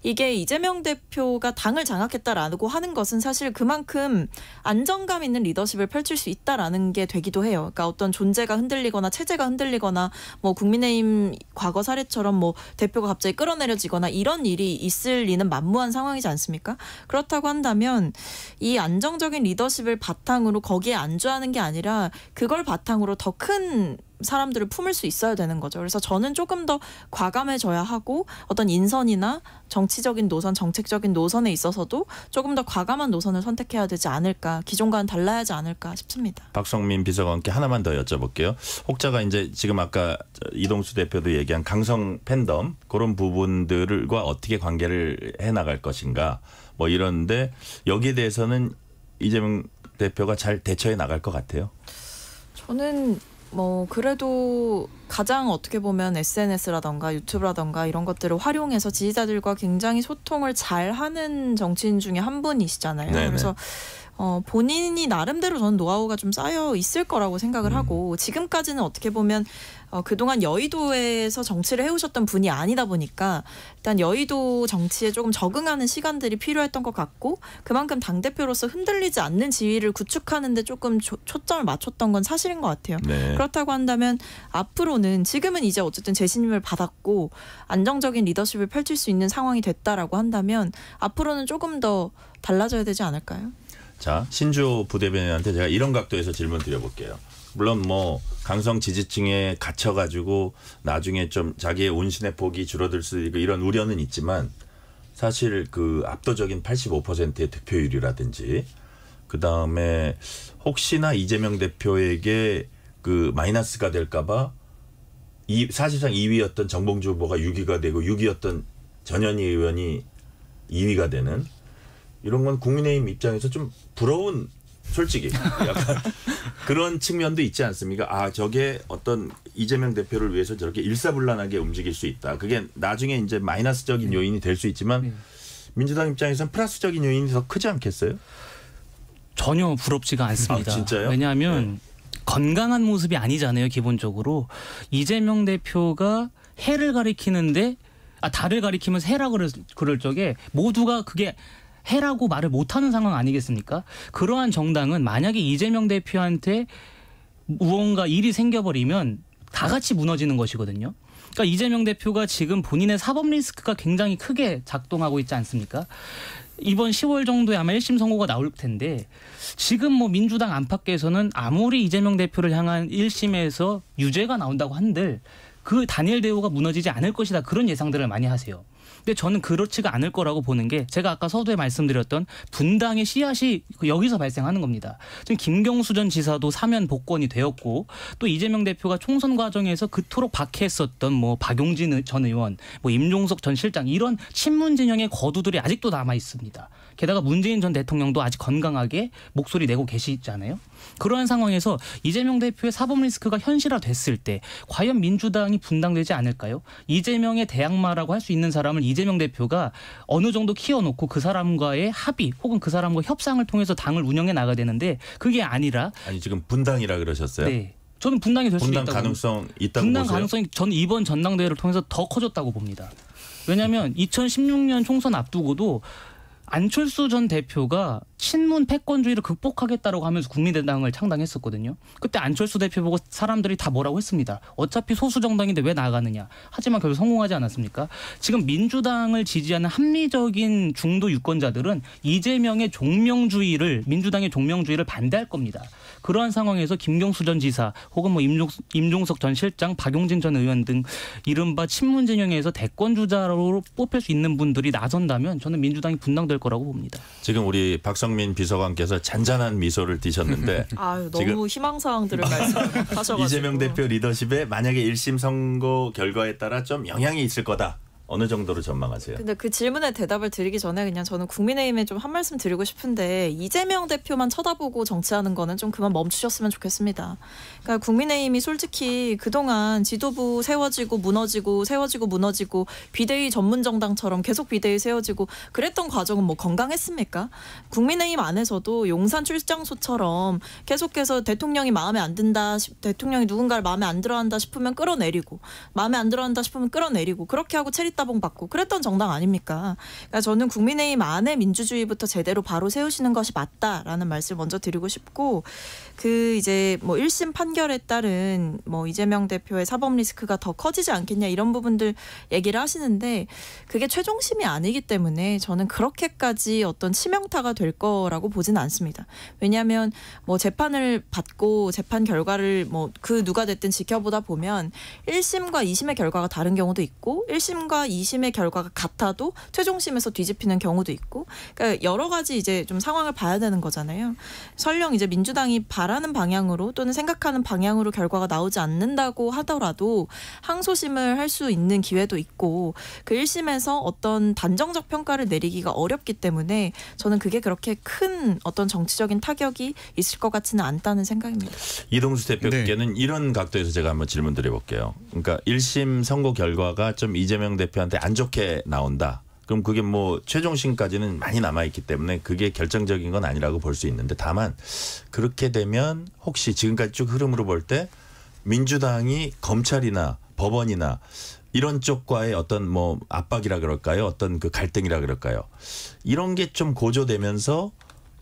이게 이재명 대표가 당을 장악했다라고 하는 것은 사실 그만큼 안정감 있는 리더십을 펼칠 수 있다라는 게 되기도 해요. 그러니까 어떤 존재가 흔들리거나 체제가 흔들리거나 뭐 국민의힘 과거 사례처럼 뭐 대표가 갑자기 끌어내려지거나 이런 일이 있을 리는 만무한 상황이지 않습니까? 그렇다고 한다면 이 안정적인 리더십을 바탕으로 거기에 안주하는 게 아니라 그걸 바탕으로 더 큰 사람들을 품을 수 있어야 되는 거죠. 그래서 저는 조금 더 과감해져야 하고 어떤 인선이나 정치적인 노선, 정책적인 노선에 있어서도 조금 더 과감한 노선을 선택해야 되지 않을까. 기존과는 달라야 하지 않을까 싶습니다. 박성민 비서관께 하나만 더 여쭤볼게요. 혹자가 이제 지금 아까 이동수 대표도 얘기한 강성 팬덤 그런 부분들과 어떻게 관계를 해나갈 것인가 뭐 이런데 여기에 대해서는 이재명 대표가 잘 대처해 나갈 것 같아요. 저는 뭐 그래도 가장 어떻게 보면 SNS라던가 유튜브라던가 이런 것들을 활용해서 지지자들과 굉장히 소통을 잘하는 정치인 중에 한 분이시잖아요. 네네. 그래서 본인이 나름대로 저는 노하우가 좀 쌓여 있을 거라고 생각을 하고 지금까지는 어떻게 보면 그동안 여의도에서 정치를 해오셨던 분이 아니다 보니까 일단 여의도 정치에 조금 적응하는 시간들이 필요했던 것 같고 그만큼 당대표로서 흔들리지 않는 지위를 구축하는 데 조금 초점을 맞췄던 건 사실인 것 같아요. 네. 그렇다고 한다면 앞으로는 지금은 이제 어쨌든 재신임을 받았고 안정적인 리더십을 펼칠 수 있는 상황이 됐다라고 한다면 앞으로는 조금 더 달라져야 되지 않을까요? 자, 신주호 부대변인한테 제가 이런 각도에서 질문 드려볼게요. 물론 뭐 강성 지지층에 갇혀가지고 나중에 좀 자기의 운신의 폭이 줄어들 수 있고 이런 우려는 있지만 사실 그 압도적인 85%의 득표율이라든지 그 다음에 혹시나 이재명 대표에게 그 마이너스가 될까봐 사실상 2위였던 정봉주 후보가 6위가 되고 6위였던 전현희 의원이 2위가 되는 이런 건 국민의힘 입장에서 좀 부러운 솔직히 약간 그런 측면도 있지 않습니까? 아, 저게 어떤 이재명 대표를 위해서 저렇게 일사불란하게 움직일 수 있다. 그게 나중에 이제 마이너스적인 요인이 될 수 있지만 민주당 입장에서는 플러스적인 요인이 더 크지 않겠어요? 전혀 부럽지가 않습니다. 아, 진짜요? 왜냐하면 건강한 모습이 아니잖아요. 기본적으로 이재명 대표가 해를 가리키는데 달을 가리키면서 해라고 그럴 적에 모두가 그게 해라고 말을 못하는 상황 아니겠습니까? 그러한 정당은 만약에 이재명 대표한테 무언가 일이 생겨버리면 다 같이 무너지는 것이거든요. 그러니까 이재명 대표가 지금 본인의 사법 리스크가 굉장히 크게 작동하고 있지 않습니까? 이번 10월 정도에 아마 1심 선고가 나올 텐데 지금 뭐 민주당 안팎에서는 아무리 이재명 대표를 향한 1심에서 유죄가 나온다고 한들 그 단일 대우가 무너지지 않을 것이다. 그런 예상들을 많이 하세요. 근데 저는 그렇지가 않을 거라고 보는 게 제가 아까 서두에 말씀드렸던 분당의 씨앗이 여기서 발생하는 겁니다. 지금 김경수 전 지사도 사면 복권이 되었고 또 이재명 대표가 총선 과정에서 그토록 박해했었던 뭐 박용진 전 의원, 뭐 임종석 전 실장 이런 친문 진영의 거두들이 아직도 남아 있습니다. 게다가 문재인 전 대통령도 아직 건강하게 목소리 내고 계시잖아요. 그러한 상황에서 이재명 대표의 사법 리스크가 현실화됐을 때 과연 민주당이 분당되지 않을까요? 이재명의 대항마라고 할 수 있는 사람을 이재명 대표가 어느 정도 키워놓고 그 사람과의 합의 혹은 그 사람과 협상을 통해서 당을 운영해 나가야 되는데 그게 아니라 아니 지금 분당이라 그러셨어요? 네. 저는 분당이 될 수 있다고. 분당 가능성 있다고 분당 보세요? 가능성이 저는 이번 전당대회를 통해서 더 커졌다고 봅니다. 왜냐하면 2016년 총선 앞두고도 안철수 전 대표가 친문 패권주의를 극복하겠다라고 하면서 국민의당을 창당했었거든요. 그때 안철수 대표 보고 사람들이 다 뭐라고 했습니다. 어차피 소수 정당인데 왜 나가느냐. 하지만 결국 성공하지 않았습니까? 지금 민주당을 지지하는 합리적인 중도 유권자들은 이재명의 종명주의를 민주당의 종명주의를 반대할 겁니다. 그러한 상황에서 김경수 전 지사 혹은 뭐 임종석 전 실장, 박용진 전 의원 등 이른바 친문 진영에서 대권 주자로 뽑힐 수 있는 분들이 나선다면 저는 민주당이 분당될 거라고 봅니다. 지금 우리 박성민 비서관께서 잔잔한 미소를 띠셨는데 아유, 너무 희망사항들을 말씀하셔가지고 이재명 대표 리더십에 만약에 1심 선고 결과에 따라 좀 영향이 있을 거다. 어느 정도로 전망하세요? 근데 그 질문에 대답을 드리기 전에 그냥 저는 국민의힘에 좀 한 말씀 드리고 싶은데 이재명 대표만 쳐다보고 정치하는 거는 좀 그만 멈추셨으면 좋겠습니다. 그러니까 국민의힘이 솔직히 그동안 지도부 세워지고 무너지고 세워지고 무너지고 비대위 전문 정당처럼 계속 비대위 세워지고 그랬던 과정은 뭐 건강했습니까? 국민의힘 안에서도 용산 출장소처럼 계속해서 대통령이 마음에 안 든다, 대통령이 누군가를 마음에 안 들어한다 싶으면 끌어내리고 마음에 안 들어한다 싶으면 끌어내리고 그렇게 하고 체리따봉 받고 그랬던 정당 아닙니까? 그러니까 저는 국민의힘 안에 민주주의부터 제대로 바로 세우시는 것이 맞다라는 말씀을 먼저 드리고 싶고 그 이제 뭐 1심 판결에 따른 뭐 이재명 대표의 사법 리스크가 더 커지지 않겠냐 이런 부분들 얘기를 하시는데 그게 최종심이 아니기 때문에 저는 그렇게까지 어떤 치명타가 될 거라고 보지는 않습니다. 왜냐하면 뭐 재판을 받고 재판 결과를 뭐 그 누가 됐든 지켜보다 보면 1심과 2심의 결과가 다른 경우도 있고 1심과 2심의 결과가 같아도 최종심에서 뒤집히는 경우도 있고 그러니까 여러 가지 이제 좀 상황을 봐야 되는 거잖아요. 설령 이제 민주당이 바라는 방향으로 또는 생각하는 방향으로 결과가 나오지 않는다고 하더라도 항소심을 할 수 있는 기회도 있고 그 1심에서 어떤 단정적 평가를 내리기가 어렵기 때문에 저는 그게 그렇게 큰 어떤 정치적인 타격이 있을 것 같지는 않다는 생각입니다. 이동수 대표께는 이런 각도에서 제가 한번 질문 드려볼게요. 그러니까 1심 선고 결과가 좀 이재명 대표한테 안 좋게 나온다. 그럼 그게 뭐 최종심까지는 많이 남아있기 때문에 그게 결정적인 건 아니라고 볼 수 있는데 다만 그렇게 되면 혹시 지금까지 쭉 흐름으로 볼 때 민주당이 검찰이나 법원이나 이런 쪽과의 어떤 뭐 압박이라 그럴까요? 어떤 그 갈등이라 그럴까요? 이런 게 좀 고조되면서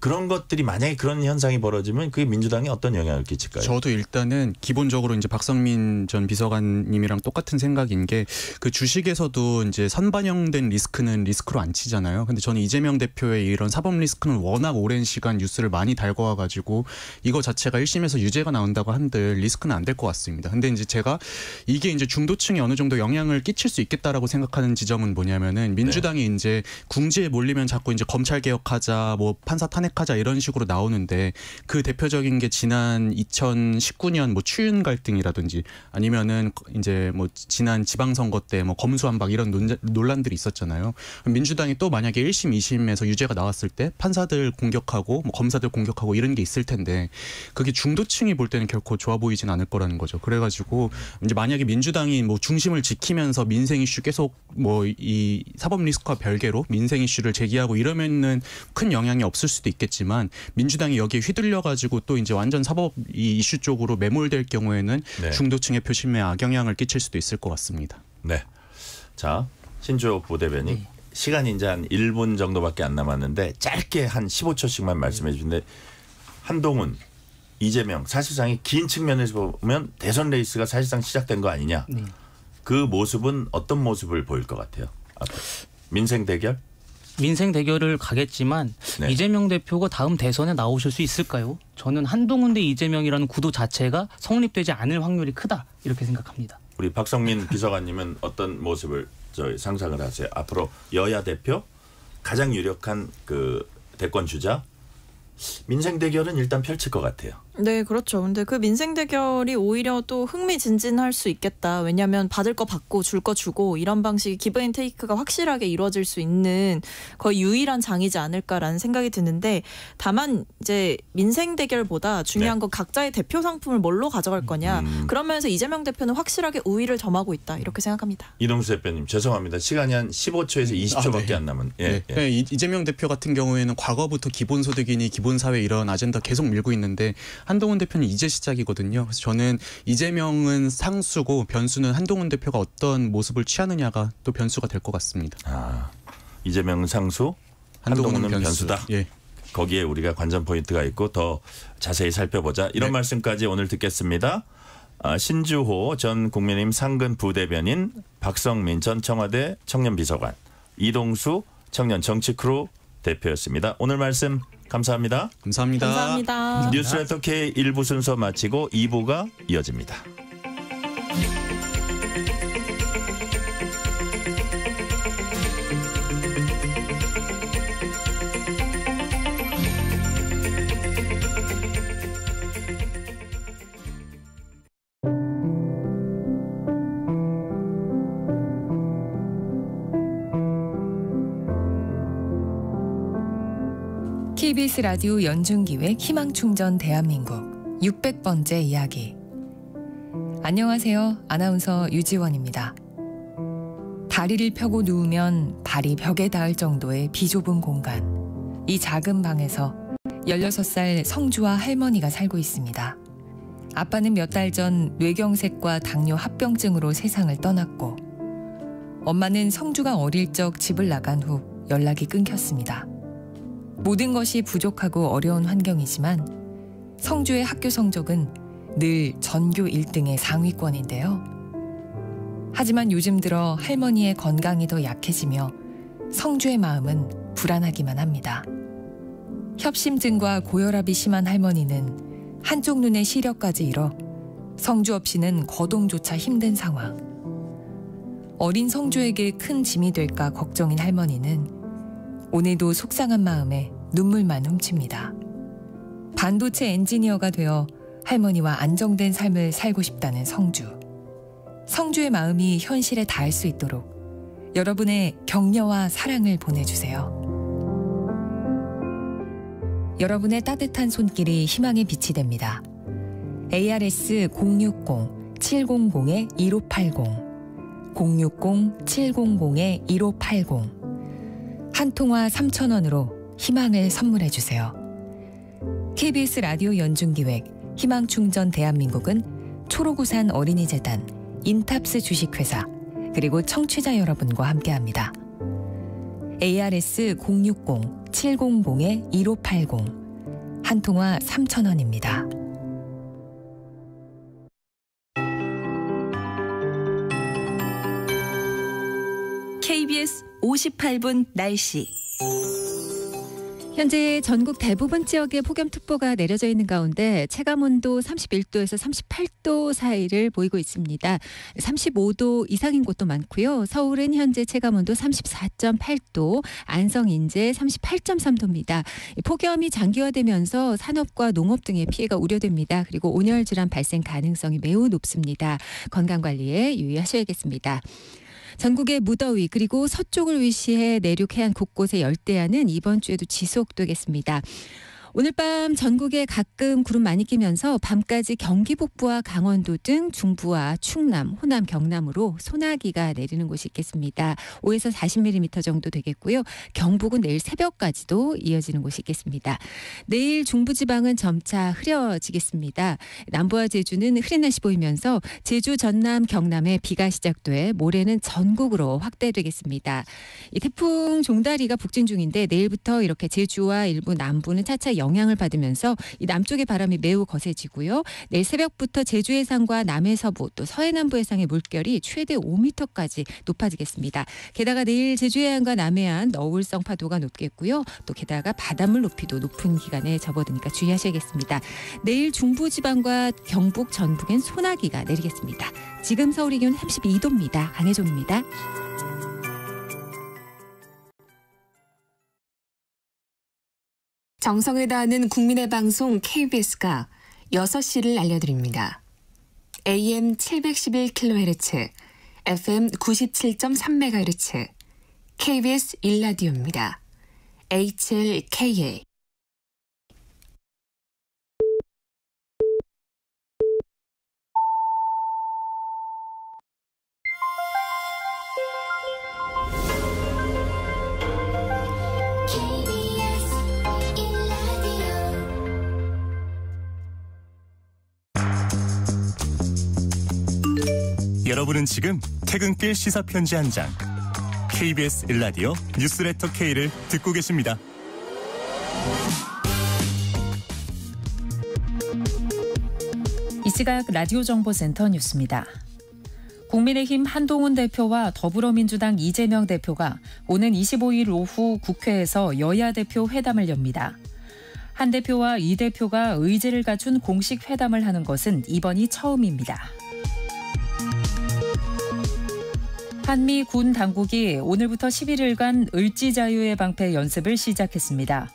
그런 것들이 만약에 그런 현상이 벌어지면 그게 민주당에 어떤 영향을 끼칠까요? 저도 일단은 기본적으로 이제 박성민 전 비서관님이랑 똑같은 생각인 게 그 주식에서도 이제 선반영된 리스크는 리스크로 안 치잖아요. 근데 저는 이재명 대표의 이런 사법 리스크는 워낙 오랜 시간 뉴스를 많이 달궈와 가지고 이거 자체가 1심에서 유죄가 나온다고 한들 리스크는 안 될 것 같습니다. 근데 이제 제가 이게 이제 중도층에 어느 정도 영향을 끼칠 수 있겠다라고 생각하는 지점은 뭐냐면은 민주당이 이제 궁지에 몰리면 자꾸 이제 검찰 개혁하자, 뭐 판사 탄핵 택하자 이런 식으로 나오는데 그 대표적인 게 지난 2019년 뭐 추윤 갈등이라든지 아니면은 이제 뭐 지난 지방선거 때 뭐 검수완박 이런 논란들이 있었잖아요. 민주당이 또 만약에 1심, 2심에서 유죄가 나왔을 때 판사들 공격하고 뭐 검사들 공격하고 이런 게 있을 텐데 그게 중도층이 볼 때는 결코 좋아 보이진 않을 거라는 거죠. 그래가지고 이제 만약에 민주당이 뭐 중심을 지키면서 민생 이슈 계속 뭐 이 사법 리스크와 별개로 민생 이슈를 제기하고 이러면은 큰 영향이 없을 수도 있겠지만 민주당이 여기에 휘둘려가지고 또 이제 완전 사법 이 이슈 쪽으로 매몰될 경우에는 네. 중도층의 표심에 악영향을 끼칠 수도 있을 것 같습니다. 네. 자, 신주호 부대변인 네. 시간이 이제 한 1분 정도밖에 안 남았는데 짧게 한 15초씩만 말씀해 주는데 한동훈, 이재명 사실상이 긴 측면에서 보면 대선 레이스가 사실상 시작된 거 아니냐. 네. 그 모습은 어떤 모습을 보일 것 같아요? 앞으로. 민생 대결? 민생 대결을 가겠지만 네. 이재명 대표가 다음 대선에 나오실 수 있을까요? 저는 한동훈 대 이재명이라는 구도 자체가 성립되지 않을 확률이 크다 이렇게 생각합니다. 우리 박성민 비서관님은 어떤 모습을 상상을 하세요? 앞으로 여야 대표 가장 유력한 그 대권 주자 민생 대결은 일단 펼칠 것 같아요. 네, 그렇죠. 근데 그 민생 대결이 오히려 또 흥미진진할 수 있겠다. 왜냐하면 받을 거 받고 줄 거 주고 이런 방식의 기브앤테이크가 확실하게 이루어질 수 있는 거의 유일한 장이지 않을까라는 생각이 드는데 다만 이제 민생 대결보다 중요한 건 각자의 대표 상품을 뭘로 가져갈 거냐. 그러면서 이재명 대표는 확실하게 우위를 점하고 있다. 이렇게 생각합니다. 이동수 대표님 죄송합니다. 시간이 한 15초에서 20초밖에 네. 안 남은. 예, 네. 예. 네. 이재명 대표 같은 경우에는 과거부터 기본소득이니 기본사회 이런 아젠다 계속 밀고 있는데 한동훈 대표는 이제 시작이거든요. 그래서 저는 이재명은 상수고 변수는 한동훈 대표가 어떤 모습을 취하느냐가 또 변수가 될 것 같습니다. 아, 이재명은 상수, 한동훈은 변수다. 예. 거기에 우리가 관전 포인트가 있고 더 자세히 살펴보자. 이런 네. 말씀까지 오늘 듣겠습니다. 신주호 전 국민의힘 상근 부대변인, 박성민 전 청와대 청년비서관, 이동수 청년 정치크루 대표였습니다. 오늘 말씀 감사합니다. 감사합니다. 감사합니다. 뉴스레터 K 1부 순서 마치고 2부가 이어집니다. KBS 라디오 연중기획 희망충전 대한민국 600번째 이야기. 안녕하세요. 아나운서 유지원입니다. 다리를 펴고 누우면 발이 벽에 닿을 정도의 비좁은 공간. 이 작은 방에서 16살 성주와 할머니가 살고 있습니다. 아빠는 몇 달 전 뇌경색과 당뇨 합병증으로 세상을 떠났고 엄마는 성주가 어릴 적 집을 나간 후 연락이 끊겼습니다. 모든 것이 부족하고 어려운 환경이지만 성주의 학교 성적은 늘 전교 1등의 상위권인데요. 하지만 요즘 들어 할머니의 건강이 더 약해지며 성주의 마음은 불안하기만 합니다. 협심증과 고혈압이 심한 할머니는 한쪽 눈의 시력까지 잃어 성주 없이는 거동조차 힘든 상황. 어린 성주에게 큰 짐이 될까 걱정인 할머니는 오늘도 속상한 마음에 눈물만 훔칩니다. 반도체 엔지니어가 되어 할머니와 안정된 삶을 살고 싶다는 성주. 성주의 마음이 현실에 닿을 수 있도록 여러분의 격려와 사랑을 보내주세요. 여러분의 따뜻한 손길이 희망의 빛이 됩니다. ARS 060-700-1580 060-700-1580 한 통화 3,000원으로 희망을 선물해 주세요. KBS 라디오 연중기획 희망충전 대한민국은 초록우산 어린이재단, 인탑스 주식회사, 그리고 청취자 여러분과 함께합니다. ARS 060-700-1580 한 통화 3,000원입니다. KBS 58분 날씨. 현재 전국 대부분 지역에 폭염특보가 내려져 있는 가운데 체감온도 31도에서 38도 사이를 보이고 있습니다. 35도 이상인 곳도 많고요. 서울은 현재 체감온도 34.8도, 안성, 인제 38.3도입니다. 폭염이 장기화되면서 산업과 농업 등의 피해가 우려됩니다. 그리고 온열 질환 발생 가능성이 매우 높습니다. 건강관리에 유의하셔야겠습니다. 전국의 무더위 그리고 서쪽을 위시해 내륙 해안 곳곳의 열대야는 이번 주에도 지속되겠습니다. 오늘 밤 전국에 가끔 구름 많이 끼면서 밤까지 경기 북부와 강원도 등 중부와 충남, 호남, 경남으로 소나기가 내리는 곳이 있겠습니다. 5에서 40mm 정도 되겠고요. 경북은 내일 새벽까지도 이어지는 곳이 있겠습니다. 내일 중부지방은 점차 흐려지겠습니다. 남부와 제주는 흐린 날씨 보이면서 제주, 전남, 경남에 비가 시작돼 모레는 전국으로 확대되겠습니다. 이 태풍 종다리가 북진 중인데 내일부터 이렇게 제주와 일부 남부는 차차 영향을 받으면서 이 남쪽의 바람이 매우 거세지고요. 내일 새벽부터 제주 해상과 남해 서부 또 서해 남부 해상의 물결이 최대 5m까지 높아지겠습니다. 게다가 내일 제주 해안과 남해안 너울성 파도가 높겠고요. 또 게다가 바닷물 높이도 높은 기간에 접어드니까 주의하셔야겠습니다. 내일 중부지방과 경북, 전북엔 소나기가 내리겠습니다. 지금 서울의 기온 32도입니다. 강혜종입니다. 정성을 다하는 국민의 방송 KBS가 6시를 알려드립니다. AM 711kHz, FM 97.3MHz, KBS 1라디오입니다. HLKA. 여러분은 지금 퇴근길 시사편지 한 장, KBS 1라디오 뉴스레터 K를 듣고 계십니다. 이 시각 라디오 정보센터 뉴스입니다. 국민의힘 한동훈 대표와 더불어민주당 이재명 대표가 오는 25일 오후 국회에서 여야 대표 회담을 엽니다. 한 대표와 이 대표가 의지를 갖춘 공식 회담을 하는 것은 이번이 처음입니다. 한미 군 당국이 오늘부터 11일간 을지 자유의 방패 연습을 시작했습니다.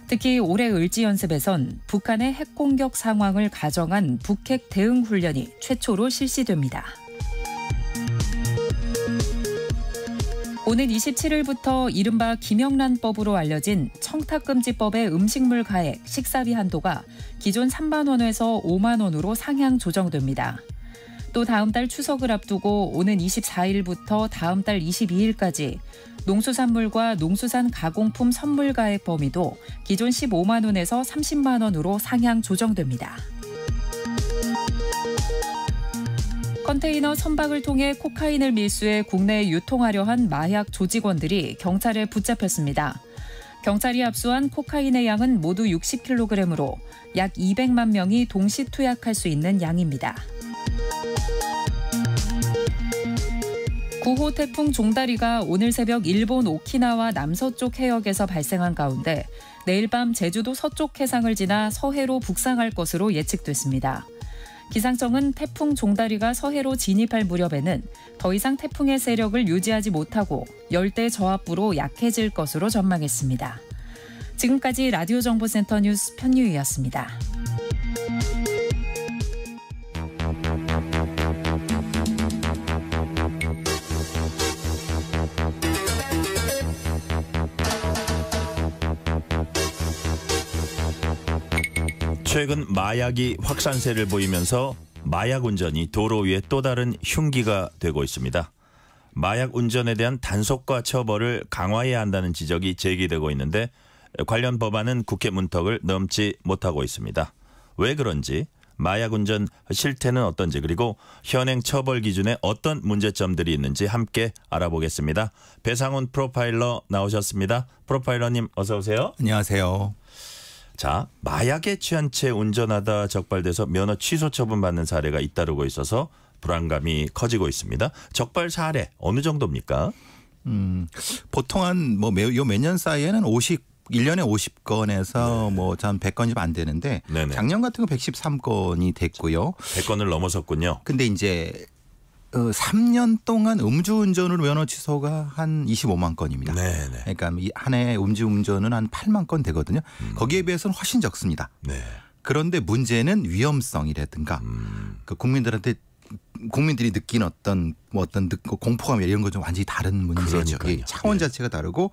특히 올해 을지 연습에선 북한의 핵 공격 상황을 가정한 북핵 대응 훈련이 최초로 실시됩니다. 오는 27일부터 이른바 김영란법으로 알려진 청탁금지법의 음식물 가액, 식사비 한도가 기존 3만 원에서 5만 원으로 상향 조정됩니다. 또 다음 달 추석을 앞두고 오는 24일부터 다음 달 22일까지 농수산물과 농수산 가공품 선물 가액 범위도 기존 15만 원에서 30만 원으로 상향 조정됩니다. 컨테이너 선박을 통해 코카인을 밀수해 국내에 유통하려 한 마약 조직원들이 경찰에 붙잡혔습니다. 경찰이 압수한 코카인의 양은 모두 60kg으로 약 200만 명이 동시 투약할 수 있는 양입니다. 9호 태풍 종다리가 오늘 새벽 일본 오키나와 남서쪽 해역에서 발생한 가운데 내일 밤 제주도 서쪽 해상을 지나 서해로 북상할 것으로 예측됐습니다. 기상청은 태풍 종다리가 서해로 진입할 무렵에는 더 이상 태풍의 세력을 유지하지 못하고 열대 저압부로 약해질 것으로 전망했습니다. 지금까지 라디오 정보센터 뉴스 편유희였습니다. 최근 마약이 확산세를 보이면서 마약 운전이 도로 위에 또 다른 흉기가 되고 있습니다. 마약 운전에 대한 단속과 처벌을 강화해야 한다는 지적이 제기되고 있는데 관련 법안은 국회 문턱을 넘지 못하고 있습니다. 왜 그런지, 마약 운전 실태는 어떤지, 그리고 현행 처벌 기준에 어떤 문제점들이 있는지 함께 알아보겠습니다. 배상훈 프로파일러 나오셨습니다. 프로파일러님 어서 오세요. 안녕하세요. 자, 마약에 취한 채 운전하다 적발돼서 면허 취소 처분받는 사례가 잇따르고 있어서 불안감이 커지고 있습니다. 적발 사례 어느 정도입니까? 보통 한 몇 년 사이에는 50 1년에 50건에서 뭐 한 100건이 좀 안 되는데 네네. 작년 같은 거 113건이 됐고요. 100건을 넘어섰군요. 근데 이제 3년 동안 음주운전으로 면허 취소가 한 25만 건입니다. 네네. 그러니까 한 해 음주운전은 한 8만 건 되거든요. 거기에 비해서는 훨씬 적습니다. 네. 그런데 문제는 위험성이라든가 그 국민들이 느낀 어떤 공포감 이런 건 좀 완전히 다른 문제죠. 차원 자체가 다르고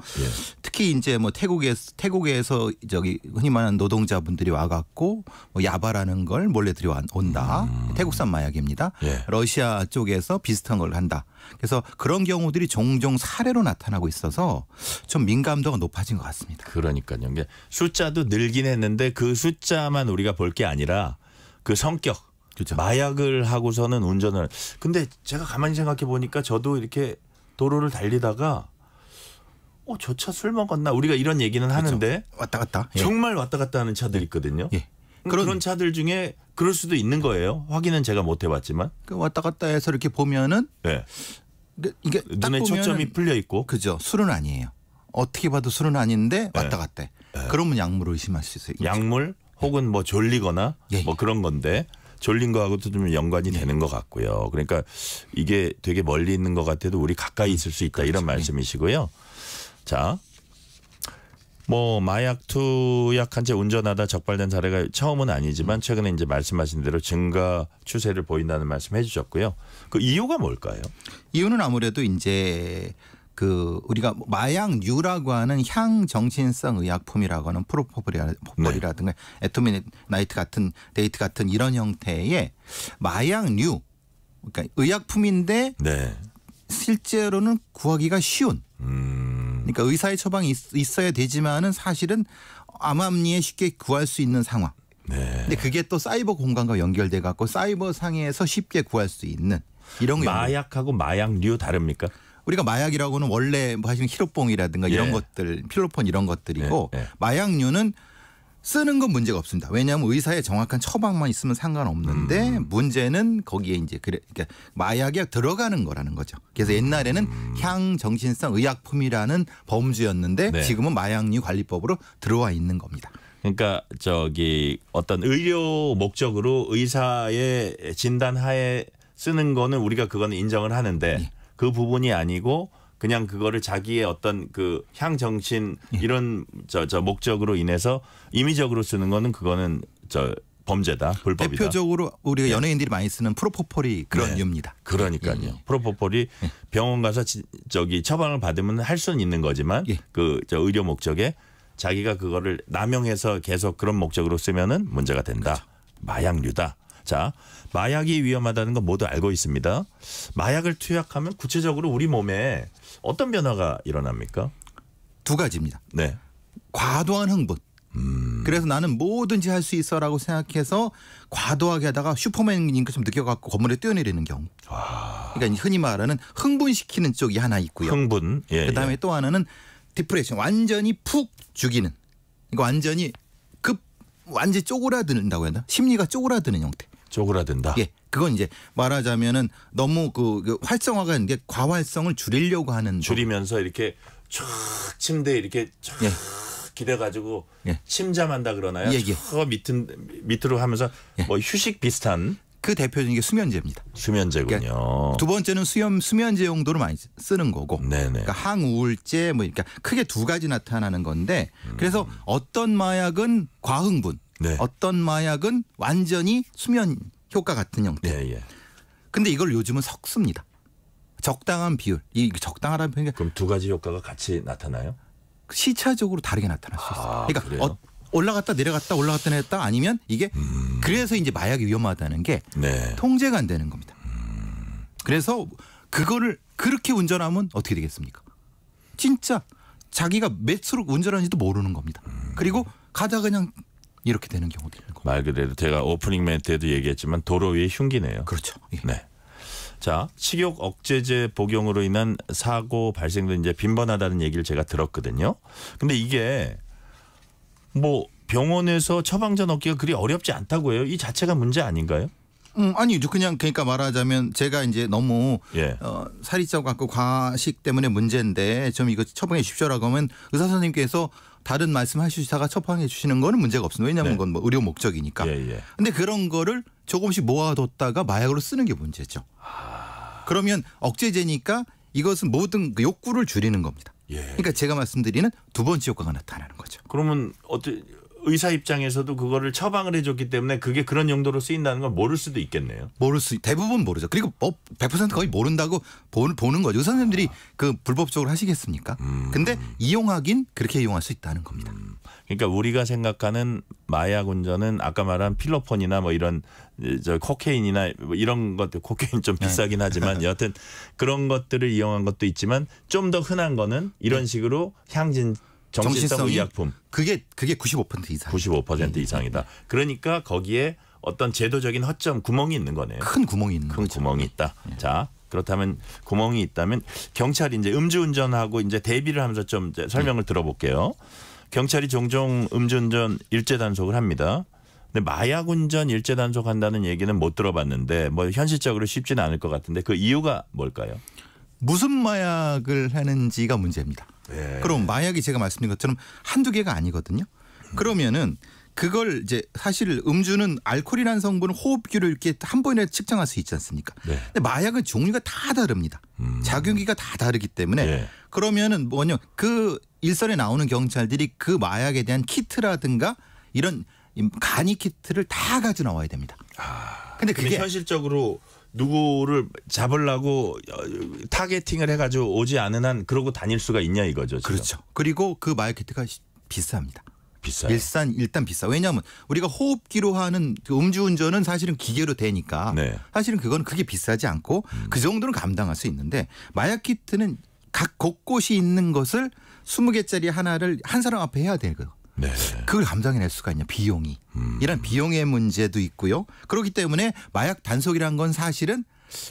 특히 이제 뭐 태국에서 저기 흔히 말하는 노동자분들이 와갖고 뭐 야바라는 걸 몰래 들여온다. 태국산 마약입니다. 러시아 쪽에서 비슷한 걸 한다. 그래서 그런 경우들이 종종 사례로 나타나고 있어서 좀 민감도가 높아진 것 같습니다. 그러니까요. 숫자도 늘긴 했는데 그 숫자만 우리가 볼 게 아니라 그 성격. 그렇죠. 마약을 하고서는 운전을. 근데 제가 가만히 생각해 보니까 저도 이렇게 도로를 달리다가 저 차 술 먹었나? 우리가 이런 얘기는 하는데 왔다 갔다. 정말 왔다 갔다 하는 차들이 있거든요. 그런 차들 중에 그럴 수도 있는 거예요. 확인은 제가 못 해봤지만. 왔다 갔다 해서 이렇게 보면은 이게 눈에 초점이 풀려 있고. 그죠. 술은 아니에요. 어떻게 봐도 술은 아닌데 왔다 갔다 해. 그러면 약물을 의심할 수 있어요. 약물 혹은 뭐 졸리거나 뭐 그런 건데. 졸린 거하고도 좀 연관이 되는 것 같고요. 그러니까 이게 되게 멀리 있는 것 같아도 우리 가까이 있을 수 있다 이런 말씀이시고요. 자, 뭐 마약 투약한 채 운전하다 적발된 사례가 처음은 아니지만 최근에 이제 말씀하신 대로 증가 추세를 보인다는 말씀 해주셨고요. 그 이유가 뭘까요? 이유는 아무래도 이제 우리가 마약류라고 하는 향정신성 의약품이라고 하는 프로포폴이라든가 에토미나이트 같은 데이트 같은 이런 형태의 마약류, 그러니까 의약품인데 실제로는 구하기가 쉬운. 그러니까 의사의 처방이 있어야 되지만은 사실은 암암리에 쉽게 구할 수 있는 상황. 근데 그게 또 사이버 공간과 연결돼 갖고 사이버 상에서 쉽게 구할 수 있는 이런 마약하고 마약류 다릅니까? 우리가 마약이라고는 원래 뭐 하시면 히로뽕이라든가 이런 것들, 필로폰 이런 것들이고 마약류는 쓰는 건 문제가 없습니다. 왜냐하면 의사의 정확한 처방만 있으면 상관없는데 문제는 거기에 이제 그러니까 마약이 들어가는 거라는 거죠. 그래서 옛날에는 향정신성 의약품이라는 범주였는데 지금은 마약류 관리법으로 들어와 있는 겁니다. 그러니까 어떤 의료 목적으로 의사의 진단하에 쓰는 거는 우리가 그거는 인정을 하는데 그 부분이 아니고 그냥 그거를 자기의 어떤 그 향정신 이런 목적으로 인해서 임의적으로 쓰는 거는 그거는 범죄다, 불법이다. 대표적으로 우리가 연예인들이 많이 쓰는 프로포폴이 그런 류입니다. 그러니까요. 프로포폴이 병원 가서 처방을 받으면 할 수는 있는 거지만 그 의료 목적에 자기가 그거를 남용해서 계속 그런 목적으로 쓰면은 문제가 된다. 마약류다. 자, 마약이 위험하다는 건 모두 알고 있습니다. 마약을 투약하면 구체적으로 우리 몸에 어떤 변화가 일어납니까? 두 가지입니다. 네. 과도한 흥분. 그래서 나는 뭐든지 할 수 있어라고 생각해서 과도하게 하다가 슈퍼맨인 것처럼 느껴갖고 건물에 뛰어내리는 경우. 그러니까 흔히 말하는 흥분시키는 쪽이 하나 있고요. 흥분. 그다음에 또 하나는 디프레션. 완전히 푹 죽이는. 이거 완전히 완전히 쪼그라든다고 해야 되나? 심리가 쪼그라드는 형태. 쪼그라든다. 그건 이제 말하자면은 너무 그 활성화가 있는데 과활성을 줄이려고 하는. 줄이면서 이렇게 쫙 침대에 이렇게 쫙 기대가지고 침잠한다 그러나요? 저 밑으로 하면서 뭐 휴식 비슷한. 그 대표적인 게 수면제입니다. 수면제군요. 그러니까 두 번째는 수면제 용도로 많이 쓰는 거고. 그러니까 항우울제 그러니까 크게 두 가지 나타나는 건데 그래서 어떤 마약은 과흥분. 어떤 마약은 완전히 수면 효과 같은 형태. 근데 이걸 요즘은 섞습니다. 적당한 비율. 이 적당하다는 표현이 그럼 두 가지 효과가 같이 나타나요? 시차적으로 다르게 나타날 수 있어요. 그러니까 올라갔다 내려갔다 올라갔다 내렸다 아니면 이게 그래서 이제 마약이 위험하다는 게 통제가 안 되는 겁니다. 그래서 그거를 그렇게 운전하면 어떻게 되겠습니까? 진짜 자기가 몇 수로 운전하는지도 모르는 겁니다. 그리고 가다 그냥 이렇게 되는 경우도 있는 겁니다. 말 그대로 제가 오프닝 멘트에도 얘기했지만 도로 위의 흉기네요. 그렇죠. 네. 자, 식욕 억제제 복용으로 인한 사고 발생도 이제 빈번하다는 얘기를 제가 들었거든요. 근데 이게 뭐 병원에서 처방전 얻기가 그리 어렵지 않다고 해요. 이 자체가 문제 아닌가요? 아니죠. 그러니까 말하자면 제가 이제 너무 살이 쪄 갖고 과식 때문에 문제인데 좀 이거 처방해 주십시오라고 하면 의사 선생님께서 다른 말씀하시다가 처방해 주시는 거는 문제가 없습니다. 왜냐하면 네. 그건 뭐 의료 목적이니까. 근데 그런 거를 조금씩 모아뒀다가 마약으로 쓰는 게 문제죠. 그러면 억제제니까 이것은 모든 그 욕구를 줄이는 겁니다. 그러니까 제가 말씀드리는 두 번째 효과가 나타나는 거죠. 그러면 의사 입장에서도 그거를 처방을 해줬기 때문에 그게 그런 용도로 쓰인다는 걸 모를 수도 있겠네요. 대부분 모르죠. 그리고 100% 거의 모른다고 보는 거죠. 의사 선생님들이 그 불법적으로 하시겠습니까? 근데 이용하긴 그렇게 이용할 수 있다는 겁니다. 그러니까 우리가 생각하는 마약 운전은 아까 말한 필로폰이나 뭐 이런 코케인이나 뭐 이런 것들, 코케인 좀 비싸긴 하지만 여하튼 그런 것들을 이용한 것도 있지만 좀 더 흔한 거는 이런 식으로 향진 정신성 의약품. 그게 95% 이상. 95% 이상이다. 그러니까 거기에 어떤 제도적인 허점, 구멍이 있는 거네요. 큰 구멍이 있는 큰 거죠. 구멍이 있다. 자, 그렇다면 구멍이 있다면 경찰이 이제 음주운전하고 이제 대비를 하면서 좀 이제 설명을 들어볼게요. 경찰이 종종 음주운전 일제 단속을 합니다. 근데 마약 운전 일제 단속한다는 얘기는 못 들어봤는데 뭐 현실적으로 쉽지는 않을 것 같은데 그 이유가 뭘까요? 무슨 마약을 하는지가 문제입니다. 그럼 마약이 제가 말씀드린 것처럼 한두 개가 아니거든요. 그러면은 그걸 이제 사실 음주는 알코올이라는 성분을 호흡기로 이렇게 한 번에 측정할 수 있지 않습니까? 근데 마약은 종류가 다 다릅니다. 작용기가 다 다르기 때문에 그러면은 뭐냐 그 일선에 나오는 경찰들이 그 마약에 대한 키트라든가 이런 간이 키트를 다 가져 나와야 됩니다. 근데 그게 현실적으로 누구를 잡으려고 타겟팅을 해가지고 오지 않은 한 그러고 다닐 수가 있냐 이거죠. 지금. 그렇죠. 그리고 그 마약 키트가 비쌉니다. 비싸요. 일단 비싸. 왜냐하면 우리가 호흡기로 하는 음주운전은 사실은 기계로 되니까 사실은 그건 그게 비싸지 않고 그 정도는 감당할 수 있는데 마약 키트는 각 곳곳이 있는 것을 20개짜리 하나를 한 사람 앞에 해야 되거든요. 그걸 감당해낼 수가 있냐 비용이. 이런 비용의 문제도 있고요. 그렇기 때문에 마약 단속이라는 건 사실은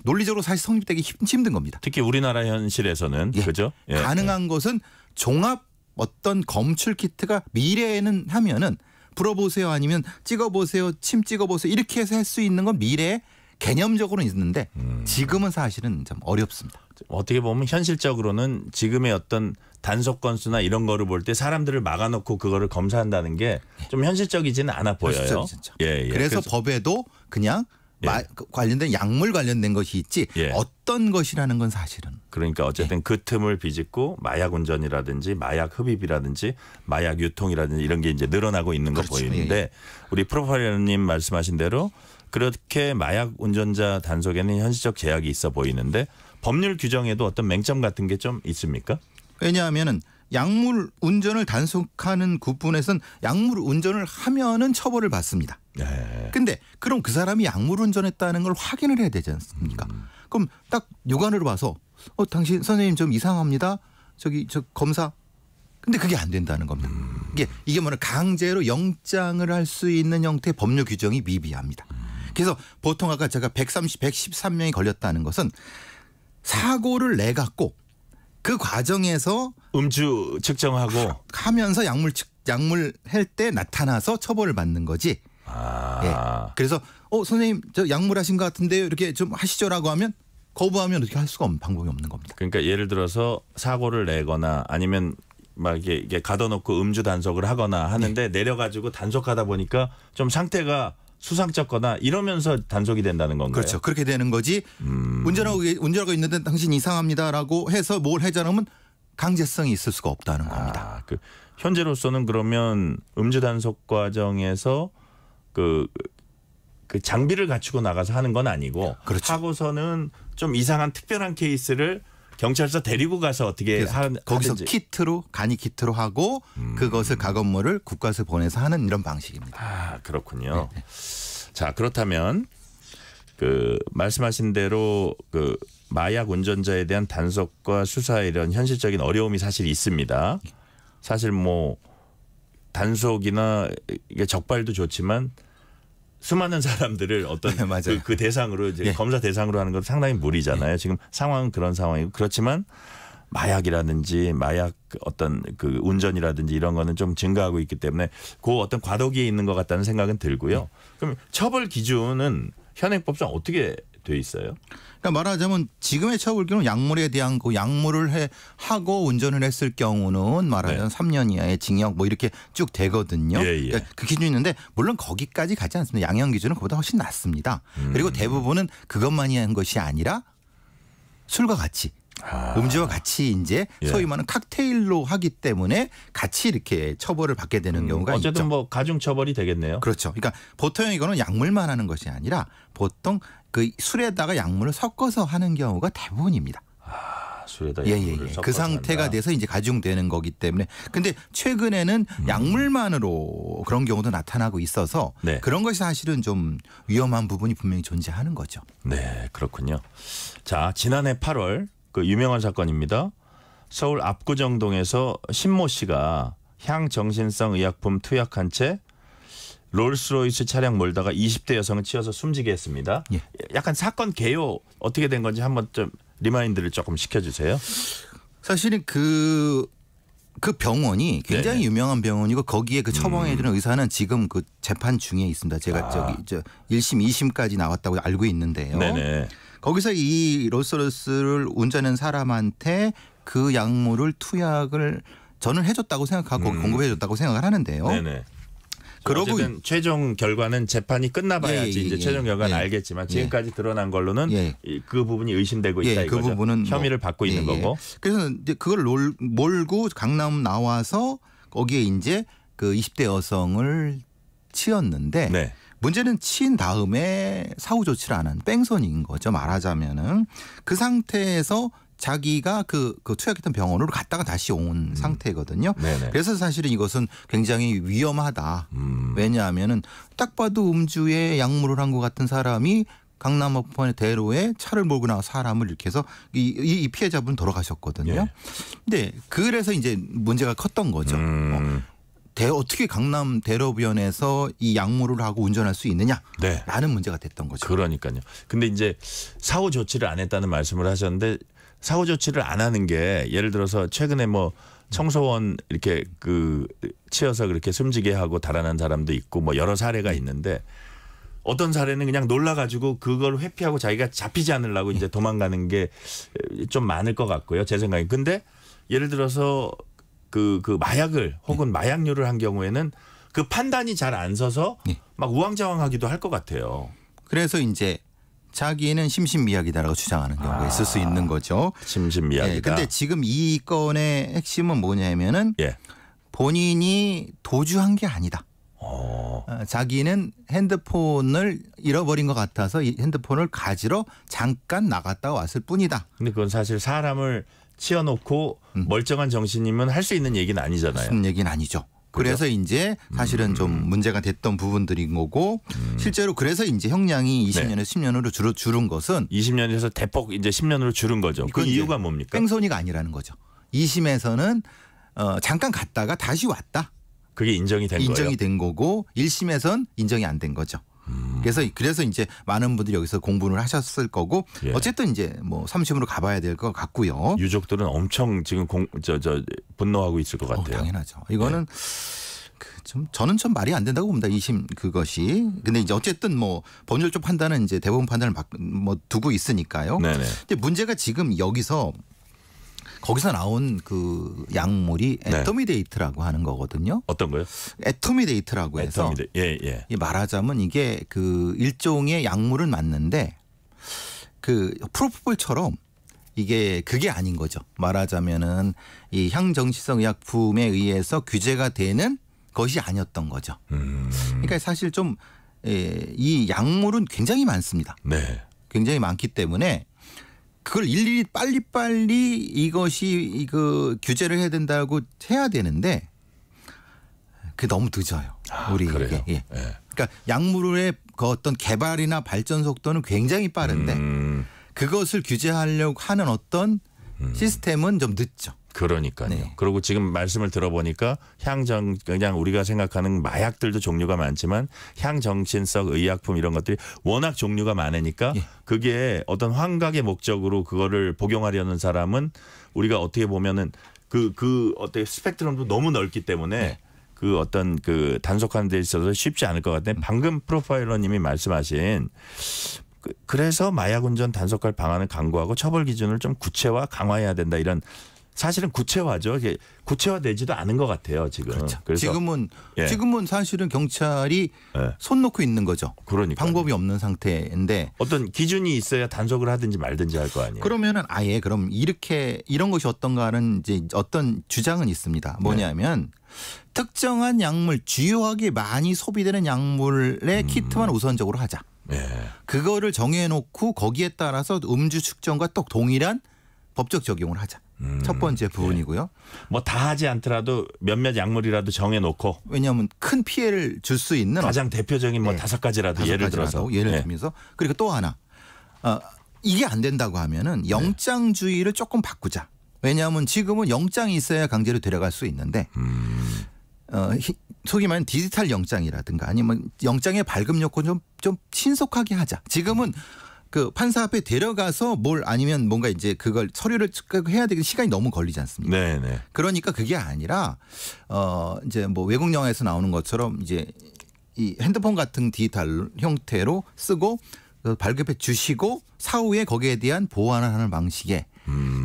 논리적으로 사실 성립되기 힘든 겁니다. 특히 우리나라 현실에서는 그죠? 가능한 것은 종합 어떤 검출 키트가 미래에는 하면은 불어보세요 아니면 찍어보세요 침 찍어보세요 이렇게 해서 할 수 있는 건 미래에 개념적으로는 있는데 지금은 사실은 좀 어렵습니다. 어떻게 보면 현실적으로는 지금의 어떤 단속 건수나 이런 거를 볼 때 사람들을 막아놓고 그거를 검사한다는 게 좀 현실적이지는 않아 보여요. 그래서 법에도 그냥 관련된 약물 관련된 것이 있지 어떤 것이라는 건 사실은. 그러니까 어쨌든 그 틈을 비집고 마약 운전이라든지 마약 흡입이라든지 마약 유통이라든지 이런 게 이제 늘어나고 있는 거 보이는데 우리 프로파일러님 말씀하신 대로 그렇게 마약 운전자 단속에는 현실적 제약이 있어 보이는데 법률 규정에도 어떤 맹점 같은 게 좀 있습니까? 왜냐하면은 약물 운전을 단속하는 부분에서는 약물 운전을 하면은 처벌을 받습니다. 근데 그럼 그 사람이 약물 운전했다는 걸 확인을 해야 되지 않습니까? 그럼 딱 육안으로 봐서 당신 선생님 좀 이상합니다. 저 검사. 근데 그게 안 된다는 겁니다. 이게 뭐냐 강제로 영장을 할 수 있는 형태의 법률 규정이 미비합니다. 그래서 보통 아까 제가 113명이 걸렸다는 것은 사고를 내 갖고 그 과정에서 음주 측정하고 하면서 약물 할 때 나타나서 처벌을 받는 거지. 그래서 선생님 저 약물 하신 것 같은데요. 이렇게 좀 하시죠라고 하면 거부하면 어떻게 할 수가 없는 방법이 없는 겁니다. 그러니까 예를 들어서 사고를 내거나 아니면 막 이게 가둬놓고 음주 단속을 하거나 하는데 내려가지고 단속하다 보니까 좀 상태가 수상쩍거나 이러면서 단속이 된다는 건가요? 그렇죠. 그렇게 되는 거지. 운전하고 있는데 당신 이상합니다라고 해서 뭘 해자하면 강제성이 있을 수가 없다는 겁니다. 현재로서는 그러면 음주 단속 과정에서 그 장비를 갖추고 나가서 하는 건 아니고 하고서는 좀 이상한 특별한 케이스를 경찰서 데리고 가서 어떻게 거기서 키트로 간이 키트로 하고 그것을 가건물을 국가에서 보내서 하는 이런 방식입니다. 그렇군요. 자 그렇다면 그 말씀하신 대로 그 마약 운전자에 대한 단속과 수사에 이런 현실적인 어려움이 사실 있습니다. 사실 뭐 단속이나 이게 적발도 좋지만 수많은 사람들을 어떤 그 대상으로 이제 검사 대상으로 하는 건 상당히 무리잖아요. 지금 상황은 그런 상황이고 그렇지만 마약이라든지 마약 어떤 그 운전이라든지 이런 거는 좀 증가하고 있기 때문에 그 어떤 과도기에 있는 것 같다는 생각은 들고요. 그럼 처벌 기준은 현행법상 어떻게 돼 있어요? 그러니까 말하자면 지금의 처벌규는 약물에 대한 그 약물을 하고 운전을 했을 경우는 말하자면 3년 이하의 징역 뭐 이렇게 쭉 되거든요. 그러니까 그 기준이 있는데 물론 거기까지 가지 않습니다. 양형 기준은 그보다 훨씬 낮습니다. 그리고 대부분은 그것만이 한 것이 아니라 술과 같이 음주와 같이 이제 소위 말하는 칵테일로 하기 때문에 같이 이렇게 처벌을 받게 되는 경우가 어쨌든 있죠. 뭐 가중 처벌이 되겠네요. 그렇죠. 그러니까 보통 이거는 약물만 하는 것이 아니라 보통 그 술에다가 약물을 섞어서 하는 경우가 대부분입니다. 술에다 약물을 섞어서 그 상태가 한다. 돼서 이제 가중되는 거기 때문에. 근데 최근에는 약물만으로 그런 경우도 나타나고 있어서 그런 것이 사실은 좀 위험한 부분이 분명히 존재하는 거죠. 네, 그렇군요. 자, 지난해 8월 그 유명한 사건입니다. 서울 압구정동에서 신모 씨가 향정신성 의약품 투약한 채 롤스로이스 차량 몰다가 20대 여성을 치어서 숨지게 했습니다. 약간 사건 개요 어떻게 된 건지 한번 좀 리마인드를 조금 시켜주세요. 사실은 그 병원이 굉장히 유명한 병원이고 거기에 그 처방해주는 의사는 지금 그 재판 중에 있습니다. 제가 저기 1심, 2심까지 나왔다고 알고 있는데요. 네네. 거기서 이 롤스로이스를 운전한 사람한테 그 약물을 투약을 저는 해줬다고 생각하고 공급해줬다고 생각을 하는데요. 네네. 그러고 최종 결과는 재판이 끝나봐야지 이제 최종 결과는 알겠지만 지금까지 드러난 걸로는 그 부분이 의심되고 있다 이거죠. 그 부분은 혐의를 받고 있는 거고. 그래서 이제 그걸 몰고 강남 나와서 거기에 이제 그 20대 여성을 치었는데 문제는 치인 다음에 사후 조치를 안 한 뺑소니인 거죠. 말하자면은 그 상태에서 자기가 그 투약했던 병원으로 갔다가 다시 온 상태거든요. 그래서 사실은 이것은 굉장히 위험하다. 왜냐하면은 딱 봐도 음주에 약물을 한 것 같은 사람이 강남 앞판의 대로에 차를 몰고 나와 사람을 이렇게 해서 이 피해자분 돌아가셨거든요. 근데 그래서 이제 문제가 컸던 거죠. 어떻게 강남 대로변에서 이 약물을 하고 운전할 수 있느냐라는 문제가 됐던 거죠. 그러니까요. 근데 이제 사후 조치를 안 했다는 말씀을 하셨는데 사후 조치를 안 하는 게 예를 들어서 최근에 뭐 청소원 이렇게 그 치여서 그렇게 숨지게 하고 달아난 사람도 있고 뭐 여러 사례가 있는데 어떤 사례는 그냥 놀라가지고 그걸 회피하고 자기가 잡히지 않으려고 이제 도망가는 게 좀 많을 것 같고요. 제 생각에. 근데 예를 들어서 그 마약을 혹은 마약류를 한 경우에는 그 판단이 잘 안 서서 막 우왕좌왕하기도 할 것 같아요. 그래서 이제 자기는 심신미약이다라고 주장하는 경우가 있을 수 있는 거죠. 심신미약이다. 근데 지금 이 건의 핵심은 뭐냐면은 본인이 도주한 게 아니다. 자기는 핸드폰을 잃어버린 것 같아서 이 핸드폰을 가지러 잠깐 나갔다 왔을 뿐이다. 근데 그건 사실 사람을 치워놓고 멀쩡한 정신이면 할 수 있는 얘기는 아니잖아요. 무슨 얘기는 아니죠. 그래서 이제 사실은 좀 문제가 됐던 부분들인 거고 실제로 그래서 이제 형량이 20년에서 10년으로 줄은 것은 20년에서 대폭 이제 10년으로 줄은 거죠. 그 이유가 뭡니까? 뺑소니가 아니라는 거죠. 2심에서는 잠깐 갔다가 다시 왔다. 그게 인정이 된 거예요. 인정이 된 거고 1심에선 인정이 안 된 거죠. 그래서 이제 많은 분들이 여기서 공부를 하셨을 거고 어쨌든 이제 뭐 3심으로 가봐야 될 것 같고요. 유족들은 엄청 지금 분노하고 있을 것 같아요. 당연하죠. 이거는 저는 좀 말이 안 된다고 봅니다. 2심 그것이. 근데 이제 어쨌든 뭐 법률적 판단은 이제 대법원 판단을 뭐 두고 있으니까요. 근데 문제가 지금 거기서 나온 그 약물이 에토미데이트라고 하는 거거든요. 어떤 거요? 에토미데이트라고 해서 말하자면 이게 그 일종의 약물은 맞는데 그 프로포폴처럼 이게 그게 아닌 거죠. 말하자면은 이 향정신성 의약품에 의해서 규제가 되는 것이 아니었던 거죠. 그러니까 사실 좀 이 약물은 굉장히 많습니다. 굉장히 많기 때문에 그걸 일일이 빨리빨리 이것이 규제를 해야 된다고 해야 되는데 그게 너무 늦어요. 우리에게. 그러니까 약물의 그 어떤 개발이나 발전 속도는 굉장히 빠른데 그것을 규제하려고 하는 어떤 시스템은 좀 늦죠. 그러니까요. 그리고 지금 말씀을 들어보니까 그냥 우리가 생각하는 마약들도 종류가 많지만 향정신성 의약품 이런 것들이 워낙 종류가 많으니까 그게 어떤 환각의 목적으로 그거를 복용하려는 사람은 우리가 어떻게 보면은 그 어떻게 스펙트럼도 너무 넓기 때문에 그 어떤 그 단속하는 데 있어서 쉽지 않을 것 같은데 방금 프로파일러님이 말씀하신 그래서 마약 운전 단속할 방안을 강구하고 처벌 기준을 좀 구체화 강화해야 된다 이런 사실은 구체화죠. 이게 구체화되지도 않은 것 같아요 지금. 그렇죠. 그래서 지금은 사실은 경찰이 손 놓고 있는 거죠. 그러니까 방법이 없는 상태인데 어떤 기준이 있어야 단속을 하든지 말든지 할 거 아니에요. 그러면은 아예 그럼 이런 것이 어떤가 하는 이제 어떤 주장은 있습니다. 뭐냐면 특정한 약물 주요하게 많이 소비되는 약물의 키트만 우선적으로 하자. 그거를 정해놓고 거기에 따라서 음주 측정과 또 동일한 법적 적용을 하자. 첫 번째 부분이고요. 뭐 다 하지 않더라도 몇몇 약물이라도 정해놓고. 왜냐하면 큰 피해를 줄 수 있는 가장 대표적인 뭐 5가지라도 예를 들어서. 예를 들면서 그리고 또 하나 이게 안 된다고 하면은 영장주의를 조금 바꾸자. 왜냐하면 지금은 영장이 있어야 강제로 데려갈 수 있는데 소위 말하는 디지털 영장이라든가 아니면 영장의 발급 요건 좀 신속하게 하자. 지금은 그 판사 앞에 데려가서 아니면 뭔가 이제 그걸 서류를 해야 되는 시간이 너무 걸리지 않습니까? 네네. 그러니까 그게 아니라 이제 뭐 외국 영화에서 나오는 것처럼 이제 이 핸드폰 같은 디지털 형태로 쓰고 발급해 주시고 사후에 거기에 대한 보완을 하는 방식의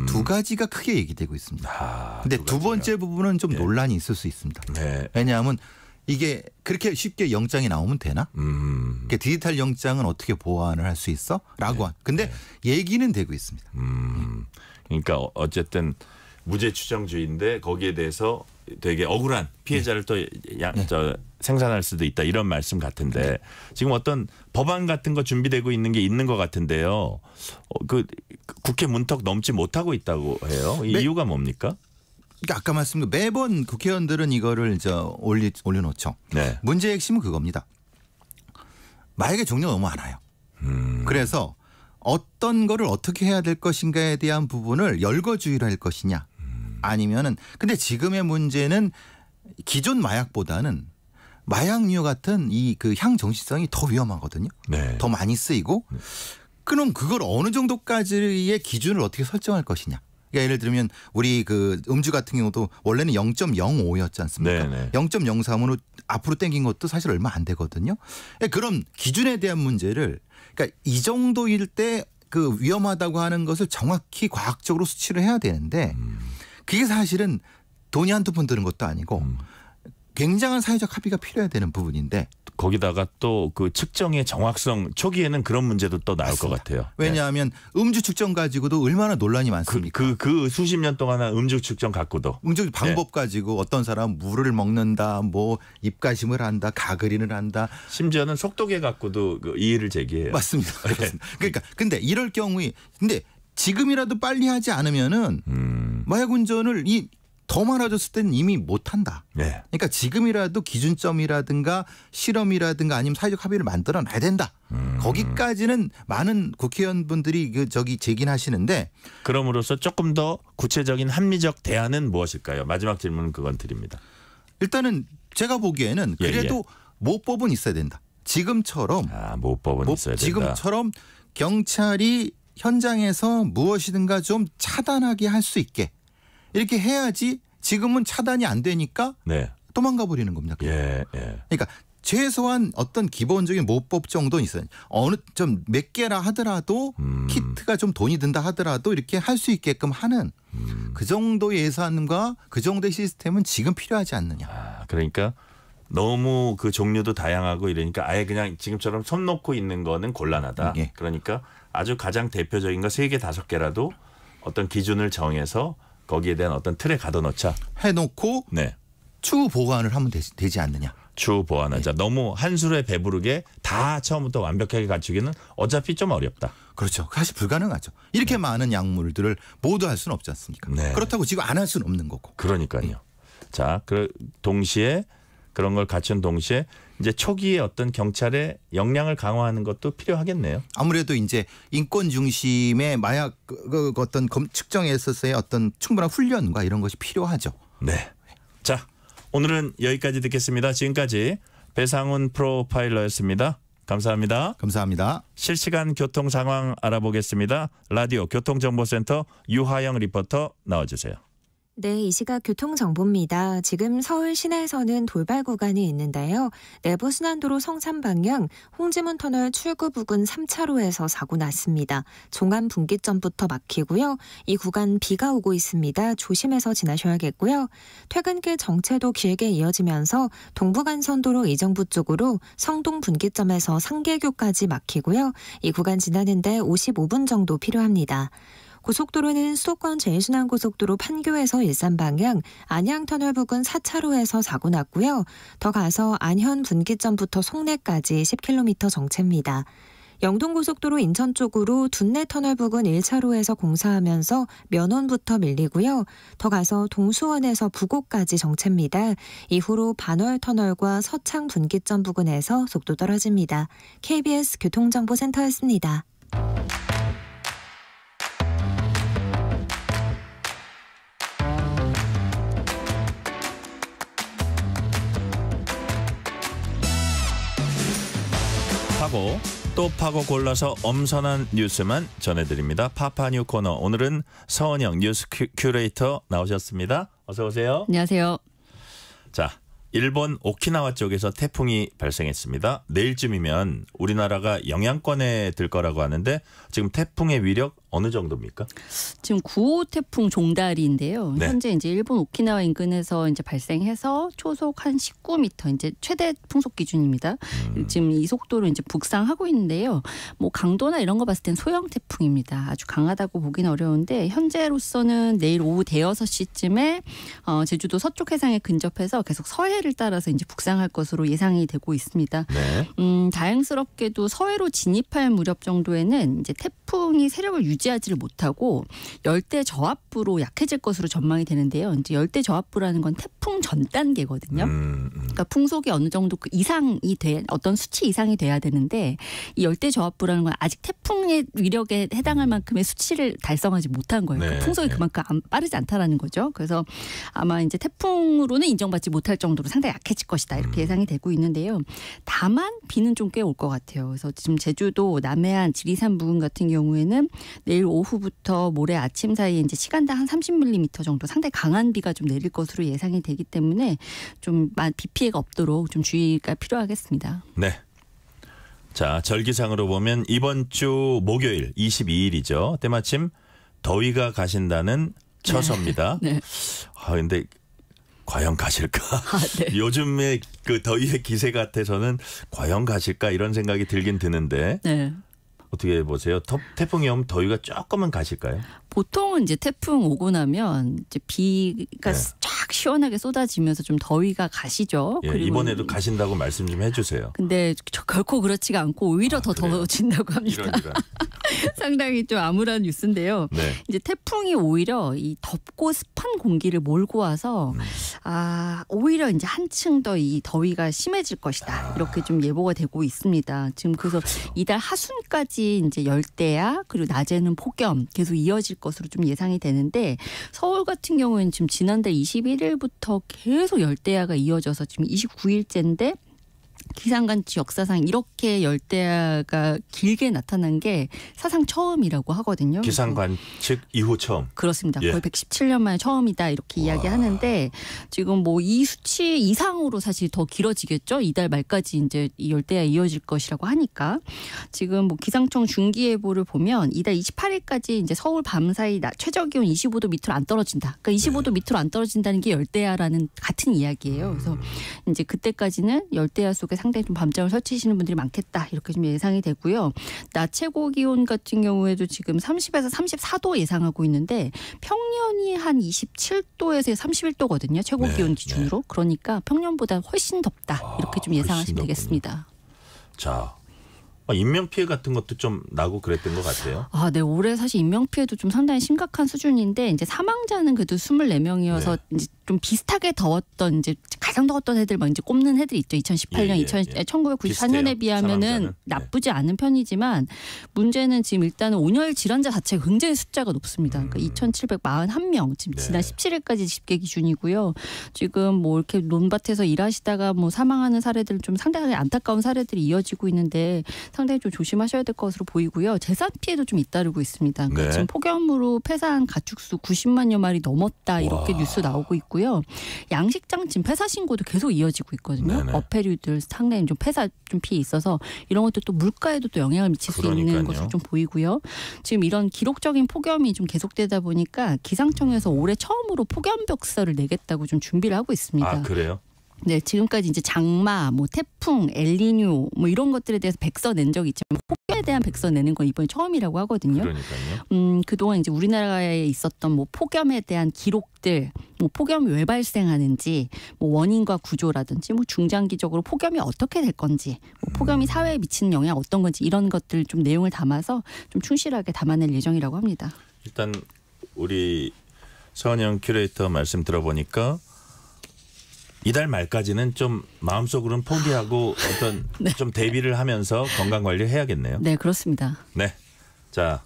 두 가지가 크게 얘기되고 있습니다. 근데 두 번째 부분은 좀 논란이 있을 수 있습니다. 왜냐하면 이게 그렇게 쉽게 영장이 나오면 되나? 그러니까 디지털 영장은 어떻게 보완을 할 수 있어? 라고 근데 얘기는 되고 있습니다. 그러니까 어쨌든 무죄 추정주의인데 거기에 대해서 되게 억울한 피해자를 또 생산할 수도 있다 이런 말씀 같은데 지금 어떤 법안 같은 거 준비되고 있는 게 있는 것 같은데요. 그 국회 문턱 넘지 못하고 있다고 해요. 이 이유가 뭡니까? 그러니까 아까 말씀드린 매번 국회의원들은 이거를 올려놓죠. 문제의 핵심은 그겁니다. 마약의 종류가 너무 많아요. 그래서 어떤 거를 어떻게 해야 될 것인가에 대한 부분을 열거주의를 할 것이냐 아니면은 근데 지금의 문제는 기존 마약보다는 마약류 같은 이 그 향정신성이 더 위험하거든요. 더 많이 쓰이고 그럼 그걸 어느 정도까지의 기준을 어떻게 설정할 것이냐. 그러니까 예를 들면 우리 그 음주 같은 경우도 원래는 0.05였지 않습니까? 0.03으로 앞으로 땡긴 것도 사실 얼마 안 되거든요. 그런 기준에 대한 문제를 그러니까 이 정도일 때 그 위험하다고 하는 것을 정확히 과학적으로 수치를 해야 되는데 그게 사실은 돈이 한두 푼 드는 것도 아니고 굉장한 사회적 합의가 필요해야 되는 부분인데 거기다가 또 그 측정의 정확성 초기에는 그런 문제도 또 나올 것 같아요. 왜냐하면 음주 측정 가지고도 얼마나 논란이 많습니까? 그 수십 년 동안 음주 측정 갖고도 음주 방법 가지고 어떤 사람 물을 먹는다, 뭐 입가심을 한다, 가그린을 한다, 심지어는 속도계 갖고도 그 이의를 제기해요. 맞습니다. 그러니까 근데 이럴 경우에 근데 지금이라도 빨리 하지 않으면은 마약 운전을 더 많아졌을 때는 이미 못한다. 그러니까 지금이라도 기준점이라든가 실험이라든가 아니면 사회적 합의를 만들어놔야 된다. 거기까지는 많은 국회의원분들이 제기는 하시는데 그럼으로써 조금 더 구체적인 합리적 대안은 무엇일까요? 마지막 질문은 그건 드립니다. 일단은 제가 보기에는 그래도 모법은 있어야 된다. 지금처럼 모법은 있어야 된다. 지금처럼 경찰이 현장에서 무엇이든가 좀 차단하게 할 수 있게 이렇게 해야지 지금은 차단이 안 되니까 도망가 버리는 겁니다. 그러니까 최소한 어떤 기본적인 모법 정도는 있어요. 어느 좀 몇 개라 하더라도 키트가 좀 돈이 든다 하더라도 이렇게 할 수 있게끔 하는 그 정도 예산과 그 정도의 시스템은 지금 필요하지 않느냐. 그러니까 너무 그 종류도 다양하고 이러니까 아예 그냥 지금처럼 손 놓고 있는 거는 곤란하다. 그러니까 아주 가장 대표적인 거 3개 5개라도 어떤 기준을 정해서 거기에 대한 어떤 틀에 가둬놓자. 해놓고 추후 보완을 하면 되지 않느냐. 추후 보완하자. 너무 한술에 배부르게 다 처음부터 완벽하게 갖추기는 어차피 좀 어렵다. 그렇죠. 사실 불가능하죠. 이렇게 많은 약물들을 모두 할 수는 없지 않습니까? 그렇다고 지금 안 할 수는 없는 거고. 그러니까요. 자, 동시에 그런 걸 갖춘 동시에 이제 초기에 어떤 경찰의 역량을 강화하는 것도 필요하겠네요. 아무래도 이제 인권 중심의 마약 어떤 측정에 있어서의 어떤 충분한 훈련과 이런 것이 필요하죠. 자, 오늘은 여기까지 듣겠습니다. 지금까지 배상훈 프로파일러였습니다. 감사합니다. 감사합니다. 실시간 교통 상황 알아보겠습니다. 라디오 교통정보센터 유하영 리포터 나와주세요. 네, 이 시각 교통정보입니다. 지금 서울 시내에서는 돌발 구간이 있는데요. 내부순환도로 성산 방향 홍지문 터널 출구 부근 3차로에서 사고 났습니다. 종암 분기점부터 막히고요. 이 구간 비가 오고 있습니다. 조심해서 지나셔야겠고요. 퇴근길 정체도 길게 이어지면서 동부간선도로 의정부 쪽으로 성동 분기점에서 상계교까지 막히고요. 이 구간 지나는데 55분 정도 필요합니다. 고속도로는 수도권 제일순환고속도로 판교에서 일산 방향 안양터널 부근 4차로에서 사고 났고요. 더 가서 안현 분기점부터 송내까지 10km 정체입니다. 영동고속도로 인천 쪽으로 둔내터널 부근 1차로에서 공사하면서 면원부터 밀리고요. 더 가서 동수원에서 부곡까지 정체입니다. 이후로 반월터널과 서창 분기점 부근에서 속도 떨어집니다. KBS 교통정보센터였습니다. 파고 또 파고 골라서 엄선한 뉴스만 전해드립니다. 파파뉴 코너. 오늘은 서은영 뉴스 큐레이터 나오셨습니다. 어서 오세요. 안녕하세요. 자, 일본 오키나와 쪽에서 태풍이 발생했습니다. 내일쯤이면 우리나라가 영향권에 들 거라고 하는데 지금 태풍의 위력 어느 정도입니까? 지금 9호 태풍 종다리인데요. 네. 현재 이제 일본 오키나와 인근에서 이제 발생해서 초속 한 19m 이제 최대 풍속 기준입니다. 지금 이 속도로 이제 북상하고 있는데요. 뭐 강도나 이런 거 봤을 땐 소형 태풍입니다. 아주 강하다고 보기는 어려운데 현재로서는 내일 오후 대여섯 시쯤에 제주도 서쪽 해상에 근접해서 계속 서해를 따라서 이제 북상할 것으로 예상이 되고 있습니다. 네. 다행스럽게도 서해로 진입할 무렵 정도에는 이제 태풍이 세력을 유지하지를 못하고 열대 저압부로 약해질 것으로 전망이 되는데요. 이제 열대 저압부라는 건 태풍 전 단계거든요. 그러니까 풍속이 어느 정도 그 이상이 어떤 수치 이상이 돼야 되는데 이 열대 저압부라는 건 아직 태풍의 위력에 해당할 만큼의 수치를 달성하지 못한 거예요. 네. 그 풍속이 그만큼 빠르지 않다라는 거죠. 그래서 아마 이제 태풍으로는 인정받지 못할 정도로 상당히 약해질 것이다 이렇게 예상이 되고 있는데요. 다만 비는 좀 꽤 올 것 같아요. 그래서 지금 제주도 남해안 지리산 부근 같은 경우에는 내일 오후부터 모레 아침 사이에 이제 시간당 한 30mm 정도 상당히 강한 비가 좀 내릴 것으로 예상이 되기 때문에 좀 비 피해가 없도록 좀 주의가 필요하겠습니다. 네. 자, 절기상으로 보면 이번 주 목요일 22일이죠. 때마침 더위가 가신다는 처서입니다. 네. 근데 과연 가실까? 네. 요즘에 그 더위의 기세 같아서는 과연 가실까 이런 생각이 들긴 드는데 네. 어떻게 보세요? 태풍이 오면 더위가 조금은 가실까요? 보통은 이제 태풍 오고 나면 이제 비가 쫙 시원하게 쏟아지면서 좀 더위가 가시죠. 예, 그리고 이번에도 가신다고 말씀 좀 해주세요. 근데 결코 그렇지가 않고 오히려 더 더워진다고 합니다. 이런. 상당히 좀 암울한 뉴스인데요. 네. 이제 태풍이 오히려 이 덥고 습한 공기를 몰고 와서 오히려 이제 한층 더 이 더위가 심해질 것이다. 이렇게 좀 예보가 되고 있습니다. 지금 그래서 이달 하순까지 이제 열대야 그리고 낮에는 폭염 계속 이어질 것으로 좀 예상이 되는데 서울 같은 경우에는 지금 지난달 21일부터 계속 열대야가 이어져서 지금 29일째인데 기상관측 역사상 이렇게 열대야가 길게 나타난 게 사상 처음이라고 하거든요. 기상관측 이후 처음. 그렇습니다. 예. 거의 117년 만에 처음이다 이렇게 이야기하는데 지금 뭐 이 수치 이상으로 사실 더 길어지겠죠. 이달 말까지 이제 이 열대야 이어질 것이라고 하니까 지금 뭐 기상청 중기예보를 보면 이달 28일까지 이제 서울 밤사이 최저 기온 25도 밑으로 안 떨어진다. 그러니까 25도 밑으로 안 떨어진다는 게 열대야라는 같은 이야기예요. 그래서 이제 그때까지는 열대야 속에 상당히 좀 밤잠을 설치시는 분들이 많겠다 이렇게 좀 예상이 되고요. 낮 최고 기온 같은 경우에도 지금 30에서 34도 예상하고 있는데 평년이 한 27도에서 31도거든요. 최고 기온 기준으로. 그러니까 평년보다 훨씬 덥다 이렇게 좀 예상하시면 되겠습니다. 자. 인명피해 같은 것도 좀 나고 그랬던 것 같아요. 네. 올해 사실 인명피해도 좀 상당히 심각한 수준인데 이제 사망자는 그래도 24명이어서 이제 좀 비슷하게 더웠던 이제 가장 더웠던 해들 막 이제 꼽는 해들 있죠. 2018년, 1994년에 비하면은 사망자는. 나쁘지 않은 편이지만 문제는 지금 일단은 온열 질환자 자체가 굉장히 숫자가 높습니다. 그러니까 2,741명 지금 지난 17일까지 집계 기준이고요. 지금 뭐 이렇게 논밭에서 일하시다가 뭐 사망하는 사례들 좀 상당히 안타까운 사례들이 이어지고 있는데 상당히 좀 조심하셔야 될 것으로 보이고요. 재산 피해도 좀 잇따르고 있습니다. 그러니까 네. 지금 폭염으로 폐사한 가축수 90만여 마리 넘었다 이렇게 뉴스 나오고 있고요. 양식장 지금 폐사 신고도 계속 이어지고 있거든요. 네네. 어패류들 상당히 좀 폐사 좀 피해 있어서 이런 것도 또 물가에도 또 영향을 미칠 수 있는 것으로 좀 보이고요. 지금 이런 기록적인 폭염이 좀 계속되다 보니까 기상청에서 올해 처음으로 폭염벽서를 내겠다고 좀 준비를 하고 있습니다. 아, 그래요? 네, 지금까지 이제 장마, 뭐 태풍, 엘니뇨 뭐 이런 것들에 대해서 백서 낸 적이 있지만 폭염에 대한 백서 내는 건 이번이 처음이라고 하거든요. 그러니까요. 그동안 이제 우리나라에 있었던 뭐 폭염에 대한 기록들, 뭐 폭염이 왜 발생하는지, 뭐 원인과 구조라든지, 뭐 중장기적으로 폭염이 어떻게 될 건지, 뭐 폭염이 사회에 미치는 영향 어떤 건지 이런 것들 좀 내용을 담아서 좀 충실하게 담아낼 예정이라고 합니다. 일단 우리 서은영 큐레이터 말씀 들어보니까 이달 말까지는 좀 마음속으로는 포기하고 어떤 네. 좀 대비를 하면서 건강 관리를 해야겠네요. 네, 그렇습니다. 네. 자,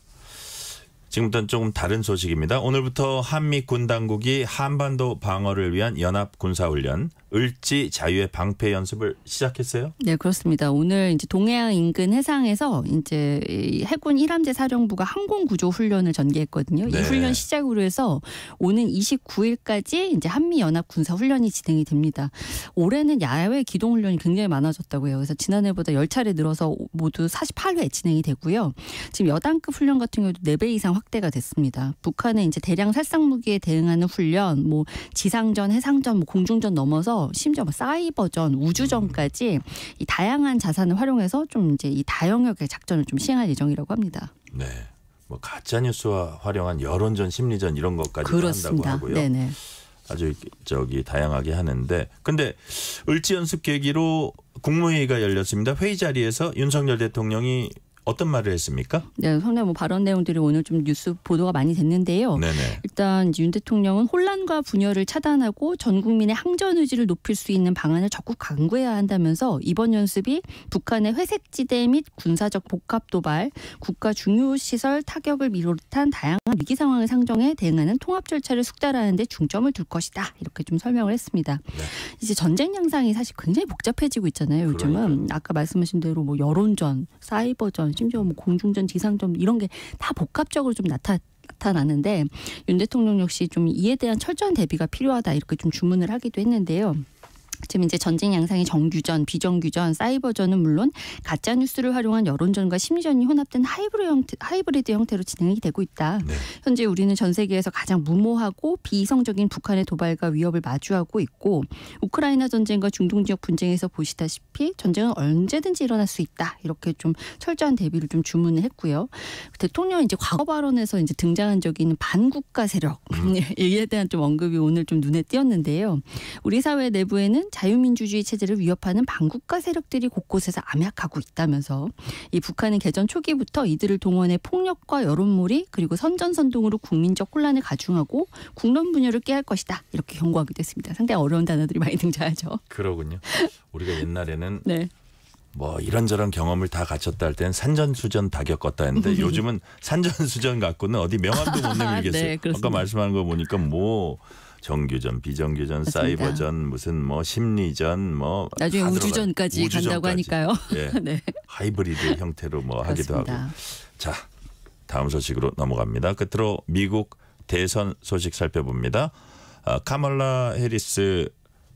지금부터는 조금 다른 소식입니다. 오늘부터 한미 군 당국이 한반도 방어를 위한 연합 군사훈련 을지 자유의 방패 연습을 시작했어요? 네, 그렇습니다. 오늘 이제 동해안 인근 해상에서 이제 해군 1함재 사령부가 항공 구조 훈련을 전개했거든요. 네. 이 훈련 시작으로 해서 오는 29일까지 이제 한미 연합 군사 훈련이 진행이 됩니다. 올해는 야외 기동 훈련이 굉장히 많아졌다고 해요. 그래서 지난해보다 10차례 늘어서 모두 48회 진행이 되고요. 지금 여단급 훈련 같은 경우도 4배 이상 확대가 됐습니다. 북한은 이제 대량 살상 무기에 대응하는 훈련, 뭐 지상전, 해상전, 뭐 공중전 넘어서 심지어 뭐 사이버전, 우주전까지 이 다양한 자산을 활용해서 좀 이제 이 다영역의 작전을 좀 시행할 예정이라고 합니다. 네. 뭐 가짜 뉴스와 활용한 여론전, 심리전 이런 것까지 한다고 하고요. 네네. 아주 다양하게 하는데, 근데 을지 연습 계기로 국무회의가 열렸습니다. 회의 자리에서 윤석열 대통령이 어떤 말을 했습니까? 네, 상당히 뭐 발언 내용들이 오늘 좀 뉴스 보도가 많이 됐는데요. 네네. 일단 윤 대통령은 혼란과 분열을 차단하고 전 국민의 항전 의지를 높일 수 있는 방안을 적극 강구해야 한다면서 이번 연습이 북한의 회색지대 및 군사적 복합 도발, 국가 중요 시설 타격을 비롯한 다양한 위기 상황을 상정해 대응하는 통합 절차를 숙달하는 데 중점을 둘 것이다. 이렇게 좀 설명을 했습니다. 네. 이제 전쟁 양상이 사실 굉장히 복잡해지고 있잖아요. 요즘은. 그러니까요. 아까 말씀하신 대로 뭐 여론전, 사이버전, 심지어 뭐 공중전, 지상전 이런 게 다 복합적으로 좀 나타나는데 윤 대통령 역시 좀 이에 대한 철저한 대비가 필요하다 이렇게 좀 주문을 하기도 했는데요. 지금 이제 전쟁 양상이 정규전, 비정규전, 사이버전은 물론 가짜 뉴스를 활용한 여론전과 심리전이 혼합된 하이브리드 형태로 진행이 되고 있다. 네. 현재 우리는 전 세계에서 가장 무모하고 비이성적인 북한의 도발과 위협을 마주하고 있고 우크라이나 전쟁과 중동 지역 분쟁에서 보시다시피 전쟁은 언제든지 일어날 수 있다. 이렇게 좀 철저한 대비를 좀 주문을 했고요. 대통령 이제 과거 발언에서 이제 등장한 적이 있는 반국가 세력 이에 대한 좀 언급이 오늘 좀 눈에 띄었는데요. 우리 사회 내부에는 자유민주주의 체제를 위협하는 반국가 세력들이 곳곳에서 암약하고 있다면서 이 북한은 개전 초기부터 이들을 동원해 폭력과 여론몰이 그리고 선전선동으로 국민적 혼란을 가중하고 국론 분열을 깨할 것이다. 이렇게 경고하기도 했습니다. 상당히 어려운 단어들이 많이 등장하죠. 그러군요. 우리가 옛날에는 네. 뭐 이런저런 경험을 다 갖췄다 할 때는 산전수전 다 겪었다 했는데 요즘은 산전수전 갖고는 어디 명함도 못 내밀겠어요. 네, 아까 말씀하는 거 보니까 뭐 정규전, 비정규전, 맞습니다. 사이버전, 무슨 뭐 심리전, 뭐 나중에 우주전까지 간다고 하니까요. 예, 네. 하이브리드 형태로 뭐 하기도 그렇습니다. 하고. 자, 다음 소식으로 넘어갑니다. 끝으로 미국 대선 소식 살펴봅니다. 카멀라 해리스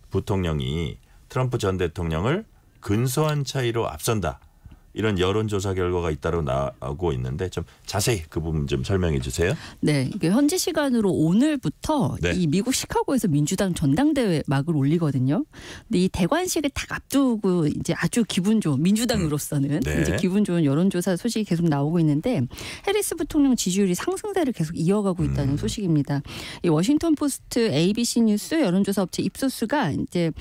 부통령이 트럼프 전 대통령을 근소한 차이로 앞선다. 이런 여론조사 결과가 잇따라 나오고 있는데 좀 자세히 그 부분 좀 설명해 주세요. 네, 이게 현지 시간으로 오늘부터 네. 이 미국 시카고에서 민주당 전당대회 막을 올리거든요. 근데 이 대관식을 딱 앞두고 이제 아주 기분 좋은 민주당으로서는 네. 이제 기분 좋은 여론조사 소식이 계속 나오고 있는데 해리스 부통령 지지율이 상승세를 계속 이어가고 있다는 소식입니다. 이 워싱턴 포스트, ABC 뉴스 여론조사 업체 입소수가 이제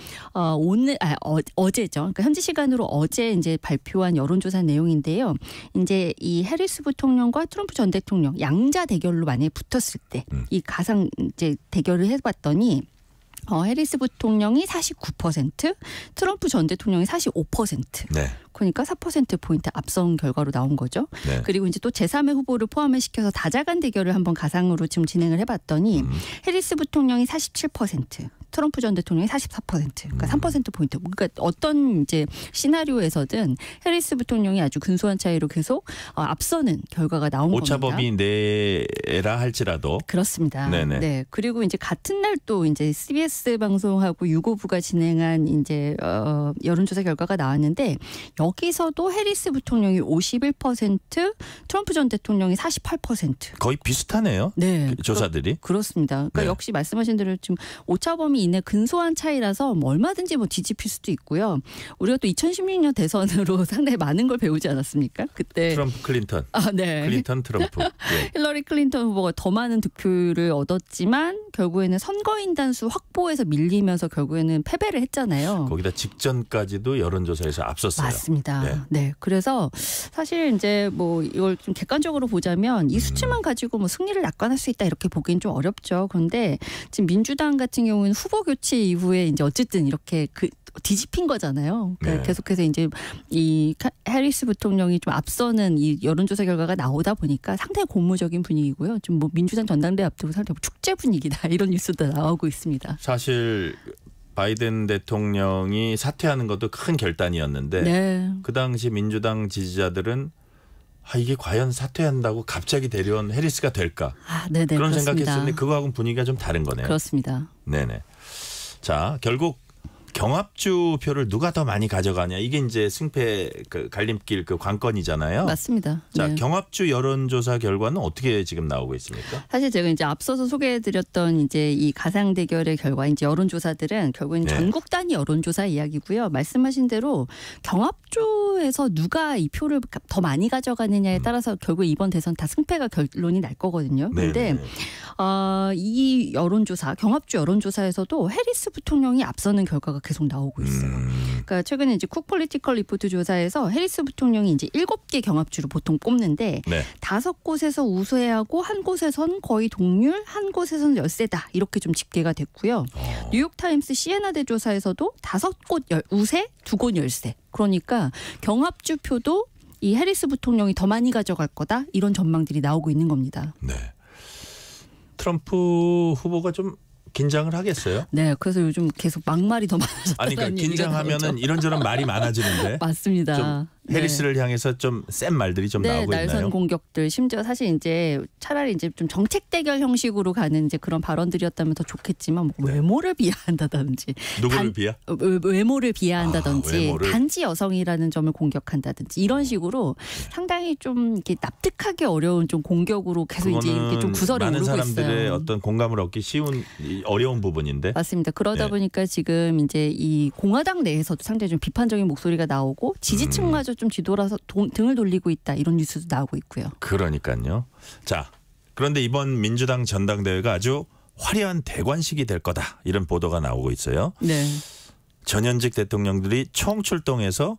어제죠. 그러니까 현지 시간으로 어제 이제 발표한 여론조사 내용인데요. 이제 이 해리스 부통령과 트럼프 전 대통령 양자 대결로 만약에 붙었을 때 이 가상 이제 대결을 해봤더니 해리스 부통령이 49%, 트럼프 전 대통령이 45%. 네. 그러니까 4%포인트 앞선 결과로 나온 거죠. 네. 그리고 이제 또 제3의 후보를 포함을 시켜서 다자간 대결을 한번 가상으로 지금 진행을 해봤더니 해리스 부통령이 47%, 트럼프 전 대통령이 44%. 그러니까 3% 포인트. 그러니까 어떤 이제 시나리오에서든 해리스 부통령이 아주 근소한 차이로 계속 앞서는 결과가 나온 겁니다. 오차범위 내라 할지라도 그렇습니다. 네네. 네. 그리고 이제 같은 날 또 이제 CBS 방송하고 유고부가 진행한 이제 여론조사 결과가 나왔는데 여기서도 해리스 부통령이 51%, 트럼프 전 대통령이 48%. 거의 비슷하네요. 네. 조사들이. 그렇습니다. 그러니까 네. 역시 말씀하신 대로 좀 오차범위 이내 근소한 차이라서 뭐 얼마든지 뭐 뒤집힐 수도 있고요. 우리가 또 2016년 대선으로 상당히 많은 걸 배우지 않았습니까? 그때 트럼프 클린턴. 네. 클린턴 트럼프. 예. 힐러리 클린턴 후보가 더 많은 득표율을 얻었지만 결국에는 선거인 단수 확보에서 밀리면서 결국에는 패배를 했잖아요. 거기다 직전까지도 여론조사에서 앞섰어요. 맞습니다. 네. 네. 그래서 사실 이제 뭐 이걸 좀 객관적으로 보자면 이 수치만 가지고 뭐 승리를 낙관할 수 있다 이렇게 보기엔 좀 어렵죠. 그런데 지금 민주당 같은 경우는 후보 교체 이후에 이제 어쨌든 이렇게 뒤집힌 거잖아요. 그러니까 네. 계속해서 이제 이 해리스 부통령이 좀 앞서는 이 여론조사 결과가 나오다 보니까 상당히 고무적인 분위기고요. 좀 뭐 민주당 전당대회 앞두고 상당히 축제 분위기다 이런 뉴스도 나오고 있습니다. 사실 바이든 대통령이 사퇴하는 것도 큰 결단이었는데 네. 그 당시 민주당 지지자들은 이게 과연 사퇴한다고 갑자기 데려온 해리스가 될까? 네네, 그런 그렇습니다. 생각했었는데 그거하고는 분위기가 좀 다른 거네요. 그렇습니다. 네네. 자, 결국 경합주 표를 누가 더 많이 가져가냐 이게 이제 승패 갈림길 관건이잖아요. 맞습니다. 자, 네. 경합주 여론조사 결과는 어떻게 지금 나오고 있습니까? 사실 제가 이제 앞서서 소개해드렸던 이제 이 가상 대결의 결과, 이제 여론조사들은 결국은 네. 전국 단위 여론조사 이야기고요. 말씀하신 대로 경합주에서 누가 이 표를 더 많이 가져가느냐에 따라서 결국 이번 대선 다 승패가 결론이 날 거거든요. 그런데 이 여론조사, 경합주 여론조사에서도 해리스 부통령이 앞서는 결과가 계속 나오고 있어요. 그러니까 최근에 이제 쿡 폴리티컬 리포트 조사에서 해리스 부통령이 이제 7개 경합주를 보통 꼽는데 네. 5곳에서 우세하고 한 곳에선 거의 동률, 한 곳에서는 열세다 이렇게 좀 집계가 됐고요. 뉴욕타임스 시에나대 조사에서도 5곳 우세, 2곳 열세. 그러니까 경합주 표도 이 해리스 부통령이 더 많이 가져갈 거다 이런 전망들이 나오고 있는 겁니다. 네. 트럼프 후보가 좀 긴장을 하겠어요? 네, 그래서 요즘 계속 막말이 더 많아졌다는 아니, 그러니까 긴장하면은 나오죠. 이런저런 말이 많아지는데. 맞습니다. 좀 해리스를 향해서 좀 센 말들이 좀 나오고 날선 있나요? 공격들, 심지어 사실 이제 차라리 이제 좀 정책 대결 형식으로 가는 이제 그런 발언들이었다면 더 좋겠지만 뭐 외모를 비하한다든지, 누구를 비하? 외모를 비하한다든지, 외모를. 단지 여성이라는 점을 공격한다든지 이런 식으로 상당히 좀 이렇게 납득하기 어려운 좀 공격으로 계속 이제 이렇게 좀 구설에 많은 오르고 사람들의 있어요. 어떤 공감을 얻기 쉬운 어려운 부분인데. 맞습니다. 그러다 네. 보니까 지금 이제 이 공화당 내에서도 상당히 좀 비판적인 목소리가 나오고 지지층마저 좀 뒤돌아서 등을 돌리고 있다 이런 뉴스도 나오고 있고요. 그러니까요. 자, 그런데 이번 민주당 전당대회가 아주 화려한 대관식이 될 거다 이런 보도가 나오고 있어요. 네. 전현직 대통령들이 총출동해서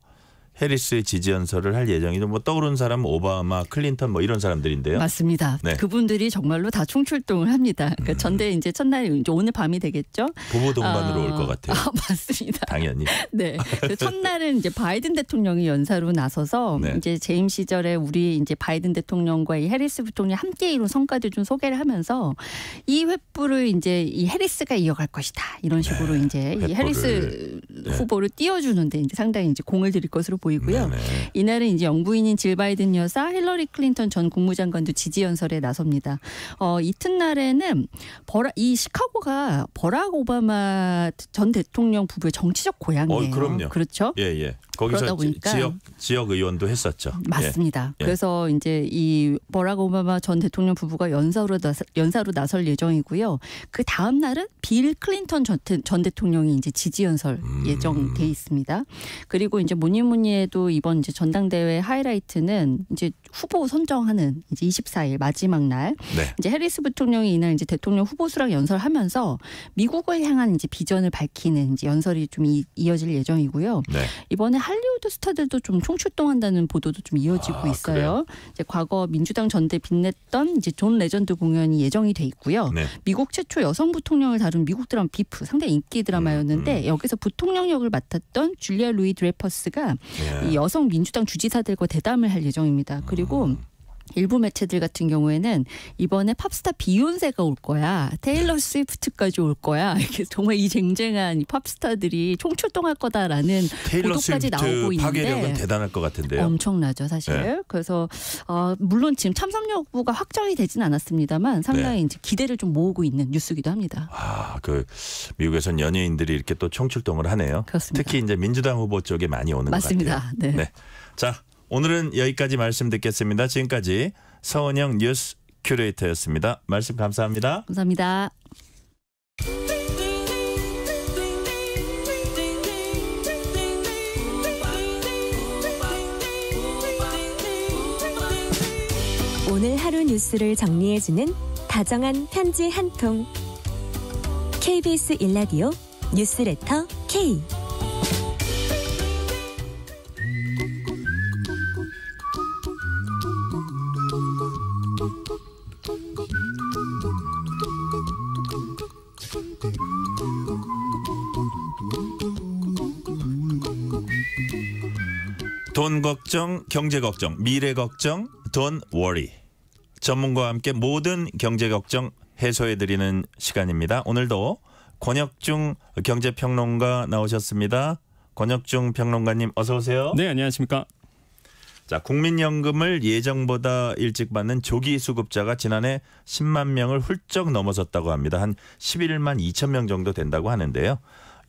해리스의 지지 연설을 할 예정이죠. 뭐 떠오르는 사람은 오바마, 클린턴 뭐 이런 사람들인데요. 맞습니다. 네. 그분들이 정말로 다 총출동을 합니다. 그러니까 전대 이제 첫날 이제 오늘 밤이 되겠죠. 부부 동반으로 올 것 같아요. 맞습니다. 당연히. 네. 첫날은 이제 바이든 대통령이 연사로 나서서 네. 이제 재임 시절에 우리 이제 바이든 대통령과 이 해리스 부통령이 함께 이룬 성과들 좀 소개를 하면서 이 횃불을 이제 이 해리스가 이어갈 것이다. 이런 식으로 이제 이 해리스 후보를 띄워주는데 이제 상당히 이제 공을 들일 것으로 보이고요. 이날은 이제 영부인인 질 바이든 여사, 힐러리 클린턴 전 국무장관도 지지 연설에 나섭니다. 이튿날에는 이 시카고가 버락 오바마 전 대통령 부부의 정치적 고향이에요. 그럼요. 그렇죠? 예. 거기서 지역 의원도 했었죠. 맞습니다. 예. 그래서 이제 이 버락 오바마 전 대통령 부부가 연사로 나설 예정이고요. 그 다음 날은 빌 클린턴 전 대통령이 이제 지지 연설 예정돼 있습니다. 그리고 이제 뭐니 해도 이번 이제 전당대회 하이라이트는 이제 후보 선정하는 이제 24일 마지막 날 이제 해리스 부통령이 이날 이제 대통령 후보 수락 연설하면서 미국을 향한 이제 비전을 밝히는 이제 연설이 좀 이어질 예정이고요. 이번에 할리우드 스타들도 좀 총출동한다는 보도도 좀 이어지고 있어요. 이제 과거 민주당 전대 빛냈던 이제 존 레전드 공연이 예정이 돼 있고요. 미국 최초 여성 부통령을 다룬 미국 드라마 비프 상당히 인기 드라마였는데 여기서 부통령 역을 맡았던 줄리아 루이 드레퍼스가 이 여성 민주당 주지사들과 대담을 할 예정입니다. 그리고 일부 매체들 같은 경우에는 이번에 팝스타 비욘세가 올 거야, 테일러 스위프트까지 올 거야. 이렇게 정말 이 쟁쟁한 팝스타들이 총출동할 거다라는 보도까지 나오고 있는데 파괴력은 대단할 것 같은데요. 엄청나죠, 사실. 네. 그래서 물론 지금 참석 여부가 확정이 되진 않았습니다만 상당히 네. 이제 기대를 좀 모으고 있는 뉴스기도 합니다. 그 미국에선 연예인들이 이렇게 또 총출동을 하네요. 그렇습니다. 특히 이제 민주당 후보 쪽에 많이 오는 맞습니다. 것 같아요. 네. 자. 오늘은 여기까지 말씀 듣겠습니다. 지금까지 서은영 뉴스 큐레이터였습니다. 말씀 감사합니다. 감사합니다. 오늘 하루 뉴스를 정리해주는 다정한 편지 한 통. KBS 1라디오 뉴스레터 K. 돈 걱정, 경제 걱정, 미래 걱정, Don't worry. 전문가와 함께 모든 경제 걱정 해소해드리는 시간입니다. 오늘도 권혁중 경제평론가 나오셨습니다. 권혁중 평론가님 어서 오세요. 네, 안녕하십니까. 자, 국민연금을 예정보다 일찍 받는 조기 수급자가 지난해 10만 명을 훌쩍 넘어섰다고 합니다. 한 11만 2천 명 정도 된다고 하는데요.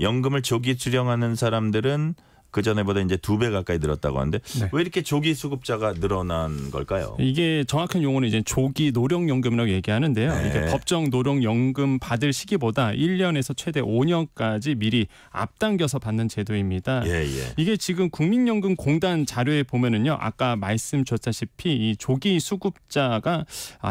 연금을 조기 수령하는 사람들은 그전에보다 이제 2배 가까이 늘었다고 하는데 네. 왜 이렇게 조기 수급자가 늘어난 걸까요? 이게 정확한 용어는 이제 조기 노령연금이라고 얘기하는데요. 네. 이게 법정 노령연금 받을 시기보다 1년에서 최대 5년까지 미리 앞당겨서 받는 제도입니다. 예. 이게 지금 국민연금공단 자료에 보면은요. 아까 말씀 주셨다시피 이 조기 수급자가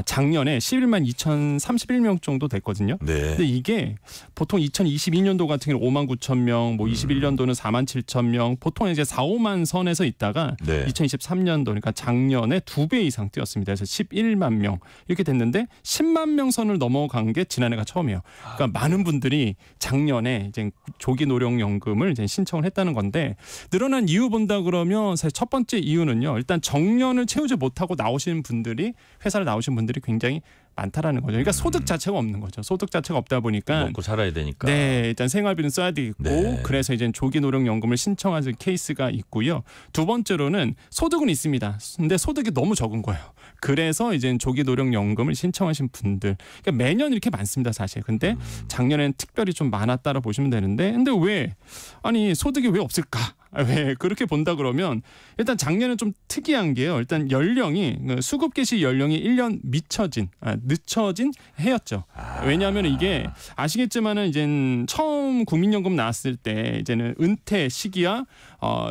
작년에 11만 2,031명 정도 됐거든요. 네. 근데 이게 보통 2022년도 같은 경우는 5만 9천 명, 뭐 21년도는 4만 7천 명, 보통 이제 4, 5만 선에서 있다가 네. 2023년도 그러니까 작년에 2배 이상 뛰었습니다. 그래서 11만 명 이렇게 됐는데 10만 명 선을 넘어간 게 지난해가 처음이에요. 그러니까 많은 분들이 작년에 이제 조기 노령연금을 이제 신청을 했다는 건데 늘어난 이유 본다 그러면 사실 첫 번째 이유는요. 일단 정년을 채우지 못하고 나오신 분들이 회사를 나오신 분들이 굉장히 많다라는 거죠. 그러니까 소득 자체가 없는 거죠. 소득 자체가 없다 보니까 먹고 살아야 되니까. 네, 일단 생활비는 써야 되겠고 네. 그래서 이제 조기 노령연금을 신청하는 케이스가 있고요. 두 번째로는 소득은 있습니다. 근데 소득이 너무 적은 거예요. 그래서 이제 조기 노령연금을 신청하신 분들 그러니까 매년 이렇게 많습니다, 사실. 근데 작년에는 특별히 좀 많았다라 보시면 되는데 근데 왜 아니 소득이 왜 없을까? 왜 그렇게 본다 그러면 일단 작년은 좀 특이한 게요. 일단 연령이 수급 개시 연령이 1년 늦춰진 해였죠. 왜냐하면 이게 아시겠지만은 이제 처음 국민연금 나왔을 때 이제는 은퇴 시기와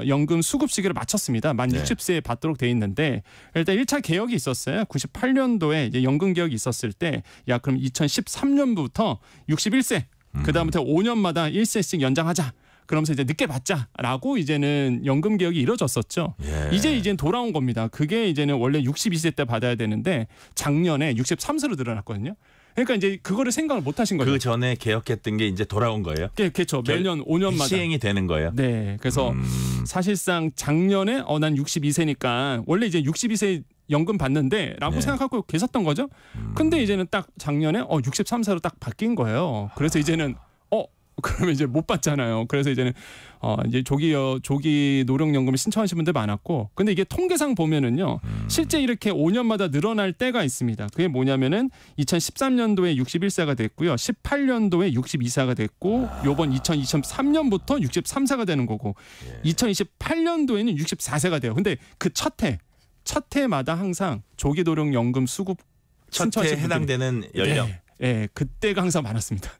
연금 수급 시기를 맞췄습니다. 만 60세에 받도록 돼 있는데 일단 1차 개혁이 있었어요. 98년도에 이제 연금 개혁이 있었을 때 야 그럼 2013년부터 61세 그다음부터 5년마다 1세씩 연장하자. 그러면서 이제 늦게 받자라고 이제는 연금 개혁이 이루어졌었죠. 예. 이제는 돌아온 겁니다. 그게 이제는 원래 62세 때 받아야 되는데 작년에 63세로 늘어났거든요. 그러니까 이제 그거를 생각을 못 하신 거죠. 그 전에 개혁했던 게 이제 돌아온 거예요? 그렇죠. 매년 5년마다. 시행이 되는 거예요? 네. 그래서 사실상 작년에 난 62세니까 원래 이제 62세 연금 받는데 라고 생각하고 계셨던 거죠. 근데 이제는 딱 작년에 63세로 딱 바뀐 거예요. 그래서 이제는 그러면 이제 못 받잖아요. 그래서 이제는 이제 조기 노령연금을 신청하신 분들 많았고, 근데 이게 통계상 보면은요, 실제 이렇게 5년마다 늘어날 때가 있습니다. 그게 뭐냐면은 2013년도에 61세가 됐고요, 18년도에 62세가 됐고, 요번 2023년부터 63세가 되는 거고, 2028년도에는 64세가 돼요. 근데 그 첫 해마다 항상 조기 노령연금 수급 첫 해에 해당되는 연령. 네, 그때가 항상 많았습니다.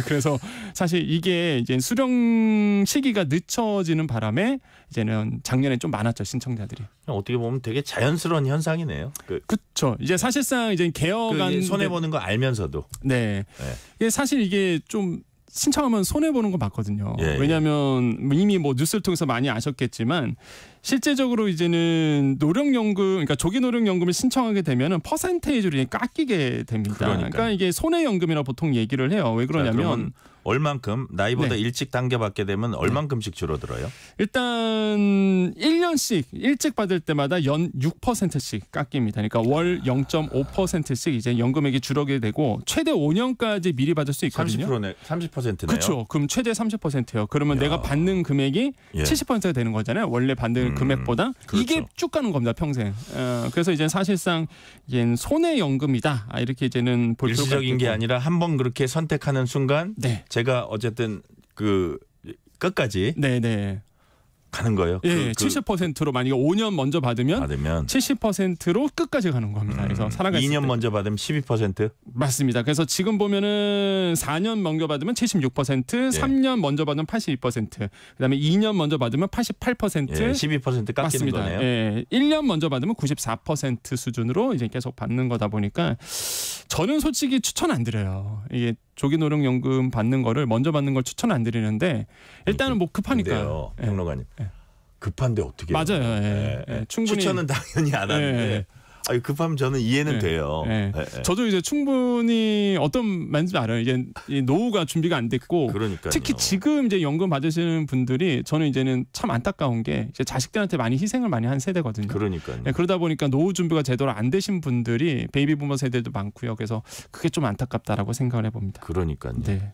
그래서 사실 이게 이제 수령 시기가 늦춰지는 바람에 이제는 작년에 좀 많았죠, 신청자들이. 어떻게 보면 되게 자연스러운 현상이네요. 그렇죠. 이제 사실상 이제 개혁안 손해 보는 거 알면서도. 네. 이게 사실 이게 좀 신청하면 손해 보는 거 맞거든요. 왜냐하면 이미 뭐 뉴스를 통해서 많이 아셨겠지만 실제적으로 이제는 노령연금, 그러니까 조기노령연금을 신청하게 되면은 퍼센테이지로 깎이게 됩니다. 그러니까 이게 손해연금이라고 보통 얘기를 해요. 왜 그러냐면 얼만큼 나이보다 네. 일찍 당겨받게 되면 얼만큼씩 줄어들어요? 일단 1년씩 일찍 받을 때마다 연 6%씩 깎입니다. 그러니까 월 0.5%씩 이제 연금액이 줄어들게 되고 최대 5년까지 미리 받을 수 있거든요. 30%네요. 그렇죠. 그럼 최대 30%예요. 그러면 내가 받는 금액이 70%가 되는 거잖아요. 원래 받는 금액보다 그렇죠. 이게 쭉 가는 겁니다. 평생. 그래서 이제 사실상 이제 손해연금이다. 이렇게 이제는 볼 필요가 일시적인 게 아니라 한번 그렇게 선택하는 순간 네. 제가 어쨌든 그 끝까지 네네. 가는 거예요. 예, 70%로 만약에 5년 먼저 받으면 70%로 끝까지 가는 겁니다. 그래서 살아갈 2년 먼저 받으면 12%? 맞습니다. 그래서 지금 보면은 4년 먼저 받으면 76%, 3년 먼저 받으면 82%, 그다음에 2년 먼저 받으면 88%, 12% 깎이는 맞습니다. 거네요. 예, 1년 먼저 받으면 94% 수준으로 이제 계속 받는 거다 보니까 저는 솔직히 추천 안 드려요. 이게 조기노령연금 받는 거를 먼저 받는 걸 추천 안 드리는데 일단은 뭐 급하니까. 평론가님. 급한데 어떻게 맞아요. 충분히 추천은 당연히 안 하는데 급하면 저는 이해는 돼요. 저도 이제 충분히 어떤 말인지 알아요. 이제 노후가 준비가 안 됐고 그러니까요. 특히 지금 이제 연금 받으시는 분들이 저는 이제는 참 안타까운 게 이제 자식들한테 많이 희생을 많이 한 세대거든요. 그러니까요. 그러다 보니까 노후 준비가 제대로 안 되신 분들이 베이비 부머 세대도 많고요. 그래서 그게 좀 안타깝다라고 생각을 해봅니다. 그러니까요. 네.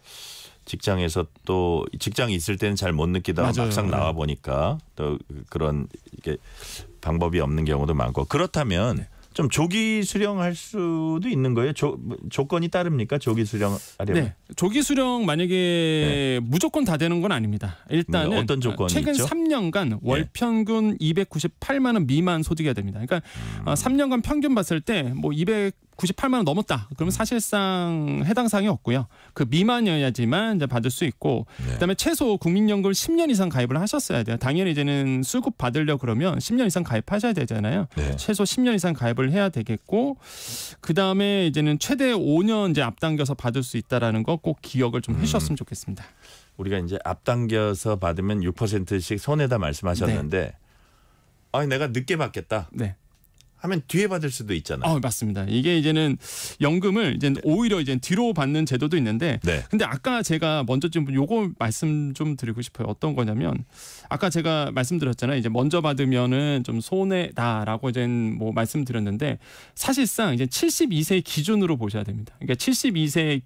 직장에서 또 직장이 있을 때는 잘 못 느끼다가 맞아요. 막상 나와 보니까 또 그런 이게 방법이 없는 경우도 많고 그렇다면 좀 조기 수령할 수도 있는 거예요? 조건이 따릅니까? 조기 수령하려면? 네. 조기 수령 만약에 무조건 다 되는 건 아닙니다. 일단은 어떤 조건이 최근 있죠? 3년간 월 평균 298만 원 미만 소득이어야 됩니다. 그러니까 3년간 평균 봤을 때 뭐 298만 원 넘었다. 그러면 사실상 해당 사항이 없고요. 그 미만이어야지만 이제 받을 수 있고 그다음에 최소 국민연금 10년 이상 가입을 하셨어야 돼요. 당연히 이제는 수급 받으려고 그러면 10년 이상 가입하셔야 되잖아요. 최소 10년 이상 가입을 해야 되겠고 그다음에 이제는 최대 5년 이제 앞당겨서 받을 수 있다라는 거 꼭 기억을 좀 해주셨으면 좋겠습니다. 우리가 이제 앞당겨서 받으면 6%씩 손해다 말씀하셨는데 아니 내가 늦게 받겠다. 네. 하면 뒤에 받을 수도 있잖아요. 맞습니다. 이게 이제는 연금을 이제 오히려 이제 뒤로 받는 제도도 있는데, 근데 아까 제가 먼저 좀 요거 말씀 좀 드리고 싶어요. 어떤 거냐면 아까 제가 말씀드렸잖아요. 이제 먼저 받으면은 좀 손해다라고 이제 뭐 말씀드렸는데 사실상 이제 72세 기준으로 보셔야 됩니다. 그러니까 72세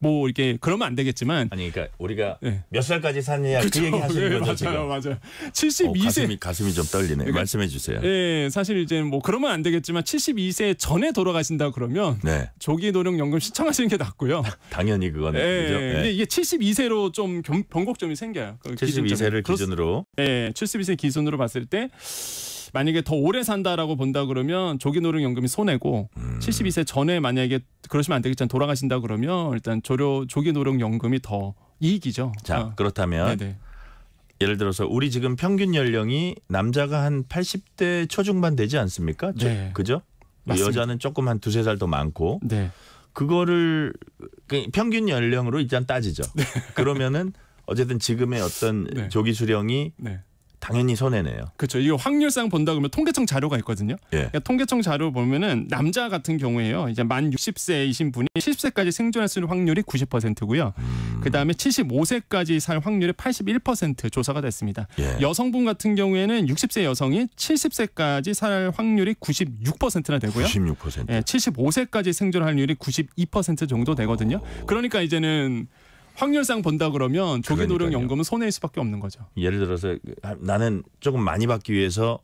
뭐 이렇게 그러면 안 되겠지만 아니 그러니까 우리가 몇 살까지 사느냐 그 얘기 하시는 거죠 지금. 맞아요. 72세 가슴이 좀 떨리네. 그러니까, 말씀해 주세요. 네, 사실 이제 뭐 그러면 안 되겠지만 72세 전에 돌아가신다 그러면 조기 노령연금 신청하시는 게 낫고요. 당연히 그거는 그죠. 근데 이게 72세로 좀 변곡점이 생겨요. 72세를 기준으로. 네, 72세 기준으로 봤을 때. 만약에 더 오래 산다라고 본다 그러면 조기노령연금이 손해고 72세 전에 만약에 그러시면 안 되겠지만 돌아가신다 그러면 일단 조기노령연금이 더 이익이죠. 자 그렇다면 예를 들어서 우리 지금 평균 연령이 남자가 한 80대 초중반 되지 않습니까? 그죠? 맞습니다. 여자는 조금 한 두세 살 더 많고 그거를 평균 연령으로 일단 따지죠. 그러면은 어쨌든 지금의 어떤 조기 수령이 당연히 손해네요. 그렇죠. 이거 확률상 본다 그러면 통계청 자료가 있거든요. 그러니까 통계청 자료 보면은 남자 같은 경우에요. 이제 만 60세이신 분이 70세까지 생존할 수 있는 확률이 90%고요. 그다음에 75세까지 살 확률이 81% 조사가 됐습니다. 여성분 같은 경우에는 60세 여성이 70세까지 살 확률이 96%나 되고요. 96%. 75세까지 생존 확률이 92% 정도 되거든요. 그러니까 이제는 확률상 본다 그러면 조기노령연금은 손해일 수밖에 없는 거죠. 예를 들어서 나는 조금 많이 받기 위해서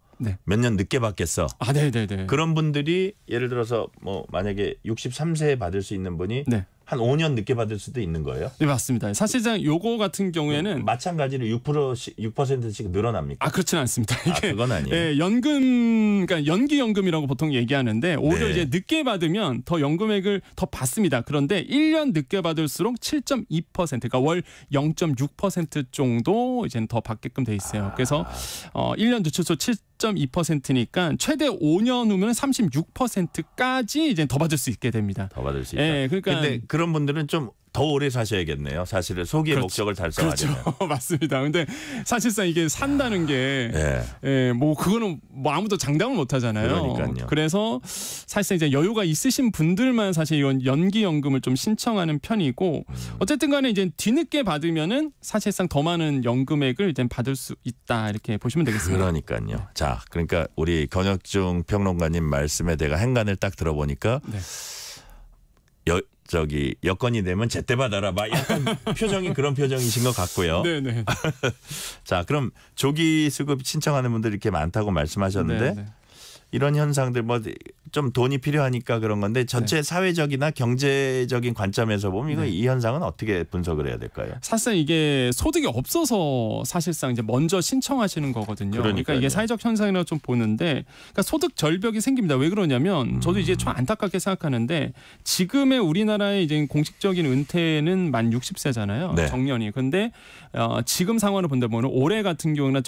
몇 년 늦게 받겠어. 네네네. 그런 분들이 예를 들어서 뭐 만약에 63세에 받을 수 있는 분이 한 5년 늦게 받을 수도 있는 거예요? 네, 맞습니다. 사실상 요거 같은 경우에는 마찬가지로 6%씩 늘어납니까? 그렇지는 않습니다. 이게 그건 아니에요. 그러니까 연기연금이라고 보통 얘기하는데 오히려 이제 늦게 받으면 더 연금액을 더 받습니다. 그런데 1년 늦게 받을수록 7.2%, 그러니까 월 0.6% 정도 이제 더 받게끔 돼 있어요. 그래서 1년 늦춰서 7.2%니까 최대 5년 후면 36%까지 이제 더 받을 수 있게 됩니다. 더 받을 수 있다. 그러니까 근데 그런 분들은 좀 더 오래 사셔야겠네요. 사실은 소기의 목적을 달성하려면. 그렇죠. 맞습니다. 근데 사실상 이게 산다는 게 뭐 그거는 뭐 아무도 장담을 못 하잖아요. 그러니까요. 그래서 사실상 이제 여유가 있으신 분들만 사실 이런 연기연금을 좀 신청하는 편이고 어쨌든 간에 이제 뒤늦게 받으면은 사실상 더 많은 연금액을 이제 받을 수 있다 이렇게 보시면 되겠습니다. 그러니까요. 자, 그러니까 우리 권혁중 평론가님 말씀에 내가 행간을 딱 들어보니까 여건이 되면 제때 받아라. 막 약간 표정이 그런 표정이신 것 같고요. 네네. 자, 그럼 조기 수급 신청하는 분들이 이렇게 많다고 말씀하셨는데 네네. 이런 현상들 뭐 좀 돈이 필요하니까 그런 건데 전체 사회적이나 경제적인 관점에서 보면 이거 이 현상은 어떻게 분석을 해야 될까요? 사실상 이게 소득이 없어서 사실상 이제 먼저 신청하시는 거거든요. 그러니까 이게 사회적 현상이라고 좀 보는데 그러니까 소득 절벽이 생깁니다. 왜 그러냐면 저도 이제 좀 안타깝게 생각하는데 지금의 우리나라의 이제 공식적인 은퇴는 만 60세잖아요. 네. 정년이. 근데 지금 상황을 본다 보면 올해 같은 경우는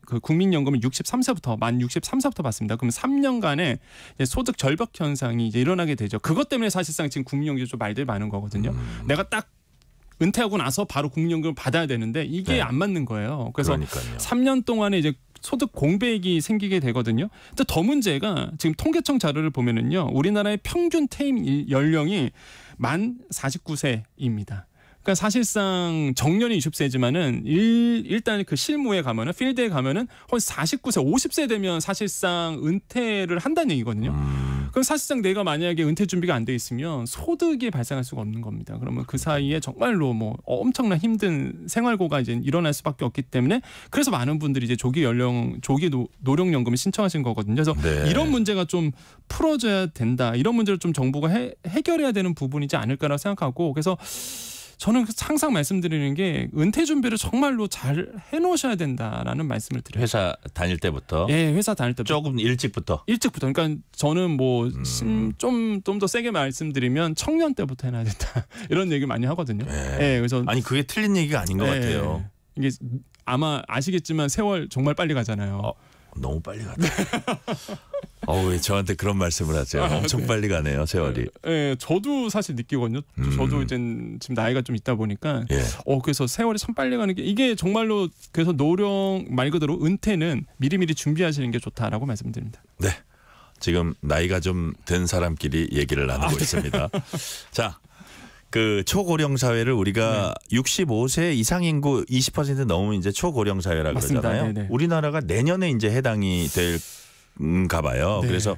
그 국민연금은 63세부터 만 63세부터 받습니다. 그럼 3년간의 소득 절벽 현상이 이제 일어나게 되죠. 그것 때문에 사실상 지금 국민연금 좀 말들 많은 거거든요. 내가 딱 은퇴하고 나서 바로 국민연금을 받아야 되는데 이게 안 맞는 거예요. 그래서 그러니까요. 3년 동안에 이제 소득 공백이 생기게 되거든요. 근데 더 문제가 지금 통계청 자료를 보면은요, 우리나라의 평균 퇴임 연령이 만 49세입니다. 그러니까 사실상 정년이 60세지만은 일단 그 실무에 가면은 필드에 가면은 거의 49세, 50세 되면 사실상 은퇴를 한다는 얘기거든요. 그럼 사실상 내가 만약에 은퇴 준비가 안 돼 있으면 소득이 발생할 수가 없는 겁니다. 그러면 그 사이에 정말로 뭐 엄청난 힘든 생활고가 이제 일어날 수밖에 없기 때문에 그래서 많은 분들이 이제 조기 노령연금을 신청하신 거거든요. 그래서 이런 문제가 좀 풀어져야 된다. 이런 문제를 좀 정부가 해결해야 되는 부분이지 않을까라고 생각하고 그래서 저는 항상 말씀드리는 게 은퇴 준비를 정말로 잘 해놓으셔야 된다라는 말씀을 드려요. 회사 다닐 때부터? 예, 회사 다닐 때부터. 조금 일찍부터? 일찍부터. 그러니까 저는 뭐 좀 더 세게 말씀드리면 청년 때부터 해놔야 된다. 이런 얘기 많이 하거든요. 예, 그래서 아니 그게 틀린 얘기가 아닌 것 같아요. 이게 아마 아시겠지만 세월 정말 빨리 가잖아요. 너무 빨리 갔다. 왜 저한테 그런 말씀을 하세요? 엄청 빨리 가네요, 세월이. 네, 저도 사실 느끼거든요. 저도 이제 지금 나이가 좀 있다 보니까 그래서 세월이 참 빨리 가는 게 이게 정말로 그래서 노령 말 그대로 은퇴는 미리미리 준비하시는 게 좋다라고 말씀드립니다. 네, 지금 나이가 좀 든 사람끼리 얘기를 나누고 있습니다. 자. 그 초고령 사회를 우리가 65세 이상 인구 20% 넘으면 이제 초고령 사회라 그러잖아요. 네네. 우리나라가 내년에 이제 해당이 될까 봐요. 그래서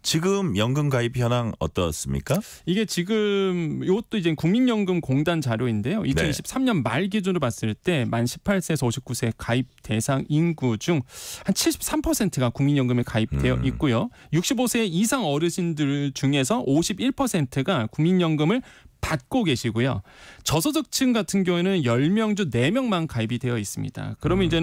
지금 연금 가입 현황 어떻습니까? 이게 지금 이것도 이제 국민연금공단 자료인데요. 2023년 말 기준으로 봤을 때 만 18세에서 59세 가입 대상 인구 중 한 73%가 국민연금에 가입되어 있고요. 65세 이상 어르신들 중에서 51%가 국민연금을 받고 계시고요. 저소득층 같은 경우에는 10명 중 4명만 가입이 되어 있습니다. 그러면 이제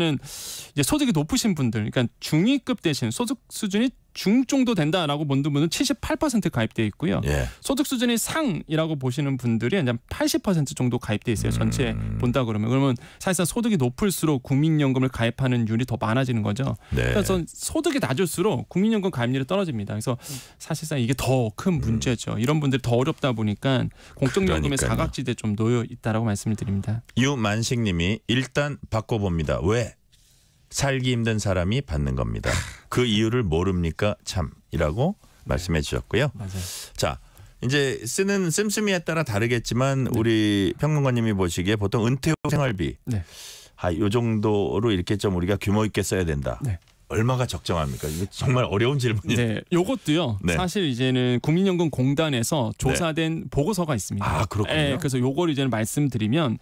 소득이 높으신 분들, 그러니까 중위급 대신 소득 수준이 중 정도 된다라고 보는 분은 78% 가입되어 있고요. 소득 수준이 상이라고 보시는 분들이 이제 80% 정도 가입되어 있어요. 전체 본다 그러면 사실상 소득이 높을수록 국민연금을 가입하는 율이 더 많아지는 거죠. 그래서 소득이 낮을수록 국민연금 가입률이 떨어집니다. 그래서 사실상 이게 더 큰 문제죠. 이런 분들이 더 어렵다 보니까 공적연금의 사각지대에 좀 놓여 있다라고 말씀을 드립니다. 유만식님이 일단 바꿔봅니다. 왜? 살기 힘든 사람이 받는 겁니다. 그 이유를 모릅니까? 참이라고 말씀해 주셨고요. 맞아요. 자, 이제 쓰는 씀씀이에 따라 다르겠지만 우리 평론가님이 보시기에 보통 은퇴 후 생활비 요 정도로 이렇게 좀 우리가 규모 있게 써야 된다. 얼마가 적정합니까? 이게 정말 어려운 질문이에요. 네, 요것도요. 사실 이제는 국민연금공단에서 조사된 보고서가 있습니다. 아, 그렇군요. 네, 그래서 요걸 이제는 말씀드리면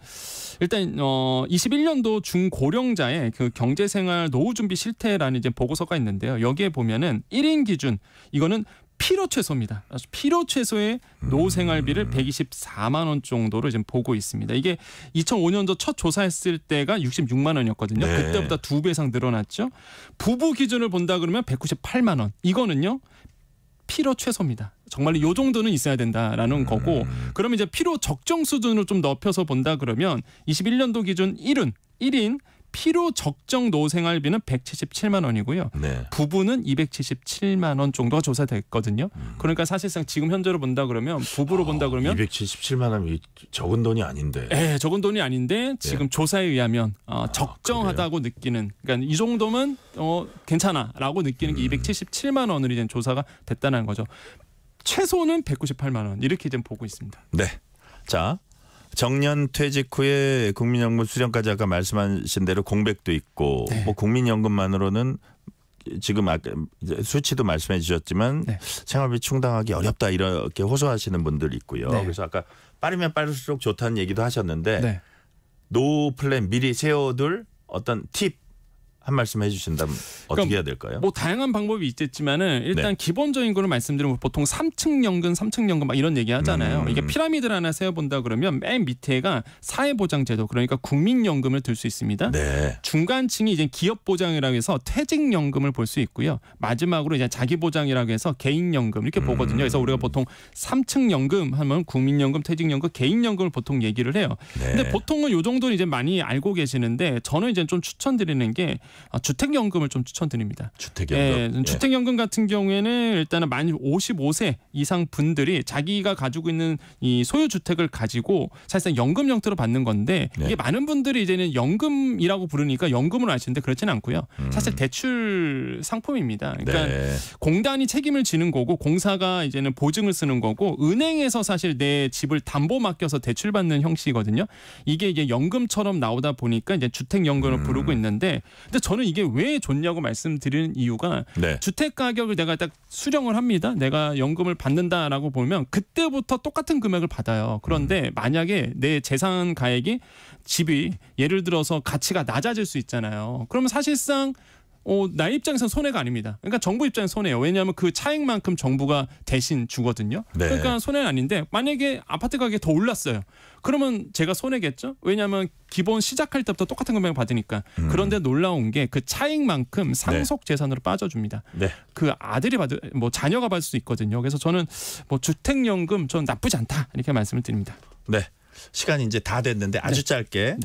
일단 21년도 중고령자의 그 경제생활 노후준비 실태라는 이제 보고서가 있는데요. 여기에 보면은 1인 기준 이거는 필요 최소입니다. 필요 최소의 노후 생활비를 124만 원 정도로 지금 보고 있습니다. 이게 2005년도 첫 조사했을 때가 66만 원이었거든요. 그때보다 2배 이상 늘어났죠. 부부 기준을 본다 그러면 198만 원. 이거는요. 필요 최소입니다. 정말 이 정도는 있어야 된다라는 거고 그러면 이제 필요 적정 수준으로 좀 넓혀서 본다 그러면 21년도 기준 1인 필요 적정 노생활비는 177만 원이고요. 네. 부부는 277만 원 정도가 조사됐거든요. 그러니까 사실상 지금 현재로 본다 그러면 부부로 본다 그러면 277만 원이 적은 돈이 아닌데. 네, 적은 돈이 아닌데 지금 조사에 의하면 적정하다고 느끼는. 그러니까 이 정도면 괜찮아라고 느끼는 게 277만 원으로 이제 조사가 됐다는 거죠. 최소는 198만 원 이렇게 좀 보고 있습니다. 네. 자, 정년 퇴직 후에 국민연금 수령까지 아까 말씀하신 대로 공백도 있고 네. 뭐 국민연금만으로는 지금 아까 수치도 말씀해 주셨지만 네. 생활비 충당하기 어렵다 이렇게 호소하시는 분들 있고요. 네. 그래서 아까 빠르면 빠를수록 좋다는 얘기도 하셨는데 네. 노후 플랜 미리 세워둘 어떤 팁 한 말씀 해주신다면 어떻게 해야 될까요? 뭐 다양한 방법이 있겠지만은 일단 네. 기본적인 거를 말씀드리면 보통 3층 연금, 3층 연금 막 이런 얘기 하잖아요. 이게 피라미드를 하나 세워본다 그러면 맨 밑에가 사회보장제도 그러니까 국민연금을 들 수 있습니다. 네. 중간층이 이제 기업보장이라고 해서 퇴직연금을 볼 수 있고요. 마지막으로 이제 자기보장이라고 해서 개인연금 이렇게 보거든요. 그래서 우리가 보통 3층 연금 하면 국민연금, 퇴직연금, 개인연금을 보통 얘기를 해요. 네. 근데 보통은 요 정도는 이제 많이 알고 계시는데 저는 이제 좀 추천드리는 게 주택연금을 좀 추천드립니다. 주택연금. 주택연금 같은 경우에는 일단은 만 55세 이상 분들이 자기가 가지고 있는 이 소유주택을 가지고 사실상 연금 형태로 받는 건데 이게 많은 분들이 이제는 연금이라고 부르니까 연금으로 아시는데 그렇지는 않고요. 사실 대출 상품입니다. 그러니까 공단이 책임을 지는 거고 공사가 이제는 보증을 쓰는 거고 은행에서 사실 내 집을 담보 맡겨서 대출받는 형식이거든요. 이게 이제 연금처럼 나오다 보니까 이제 주택연금을 부르고 있는데 근데 저는 이게 왜 좋냐고 말씀드리는 이유가 주택 가격을 내가 딱 수령을 합니다. 내가 연금을 받는다라고 보면 그때부터 똑같은 금액을 받아요. 그런데 만약에 내 재산 가액이 집이 예를 들어서 가치가 낮아질 수 있잖아요. 그러면 사실상 나 입장에서는 손해가 아닙니다. 그러니까 정부 입장에서 손해예요. 왜냐하면 그 차익만큼 정부가 대신 주거든요. 네. 그러니까 손해는 아닌데 만약에 아파트 가격이 더 올랐어요. 그러면 제가 손해겠죠. 왜냐하면 기본 시작할 때부터 똑같은 금액을 받으니까. 그런데 놀라운 게 그 차익만큼 상속 재산으로 빠져줍니다. 네. 그 아들이 자녀가 받을 수 있거든요. 그래서 저는 뭐 주택연금 전 나쁘지 않다 이렇게 말씀을 드립니다. 네. 시간이 이제 다 됐는데 아주 짧게.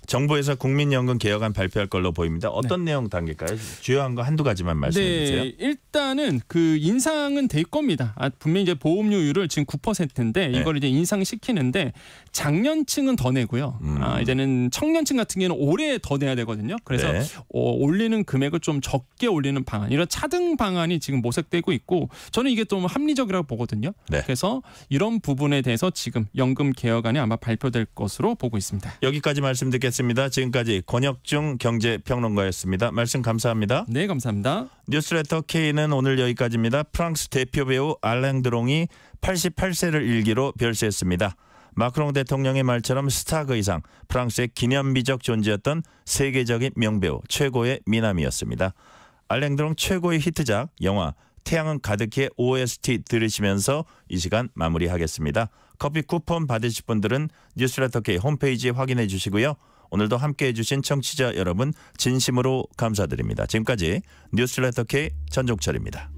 정부에서 국민연금 개혁안 발표할 걸로 보입니다. 어떤 내용 단계일까요? 주요한 거 한두 가지만 말씀해 주세요. 일단은 그 인상은 될 겁니다. 분명히 이제 보험료율을 지금 9%인데 이걸 이제 인상시키는데 장년층은 더 내고요. 이제는 청년층 같은 경우는 올해 더 내야 되거든요. 그래서 올리는 금액을 좀 적게 올리는 방안, 이런 차등 방안이 지금 모색되고 있고 저는 이게 좀 합리적이라고 보거든요. 그래서 이런 부분에 대해서 지금 연금 개혁안이 아마 발표될 것으로 보고 있습니다. 여기까지 말씀드리겠습니다. 지금까지 권혁중 경제평론가였습니다. 말씀 감사합니다. 네, 감사합니다. 뉴스레터 K는 오늘 여기까지입니다. 프랑스 대표 배우 알랭 드롱이 88세를 일기로 별세했습니다. 마크롱 대통령의 말처럼 스타그 이상 프랑스의 기념비적 존재였던 세계적인 명배우 최고의 미남이었습니다. 알랭 드롱 최고의 히트작 영화 태양은 가득히의 OST 들으시면서 이 시간 마무리하겠습니다. 커피 쿠폰 받으실 분들은 뉴스레터 K 홈페이지에 확인해 주시고요. 오늘도 함께해 주신 청취자 여러분 진심으로 감사드립니다. 지금까지 뉴스레터 K 전종철입니다.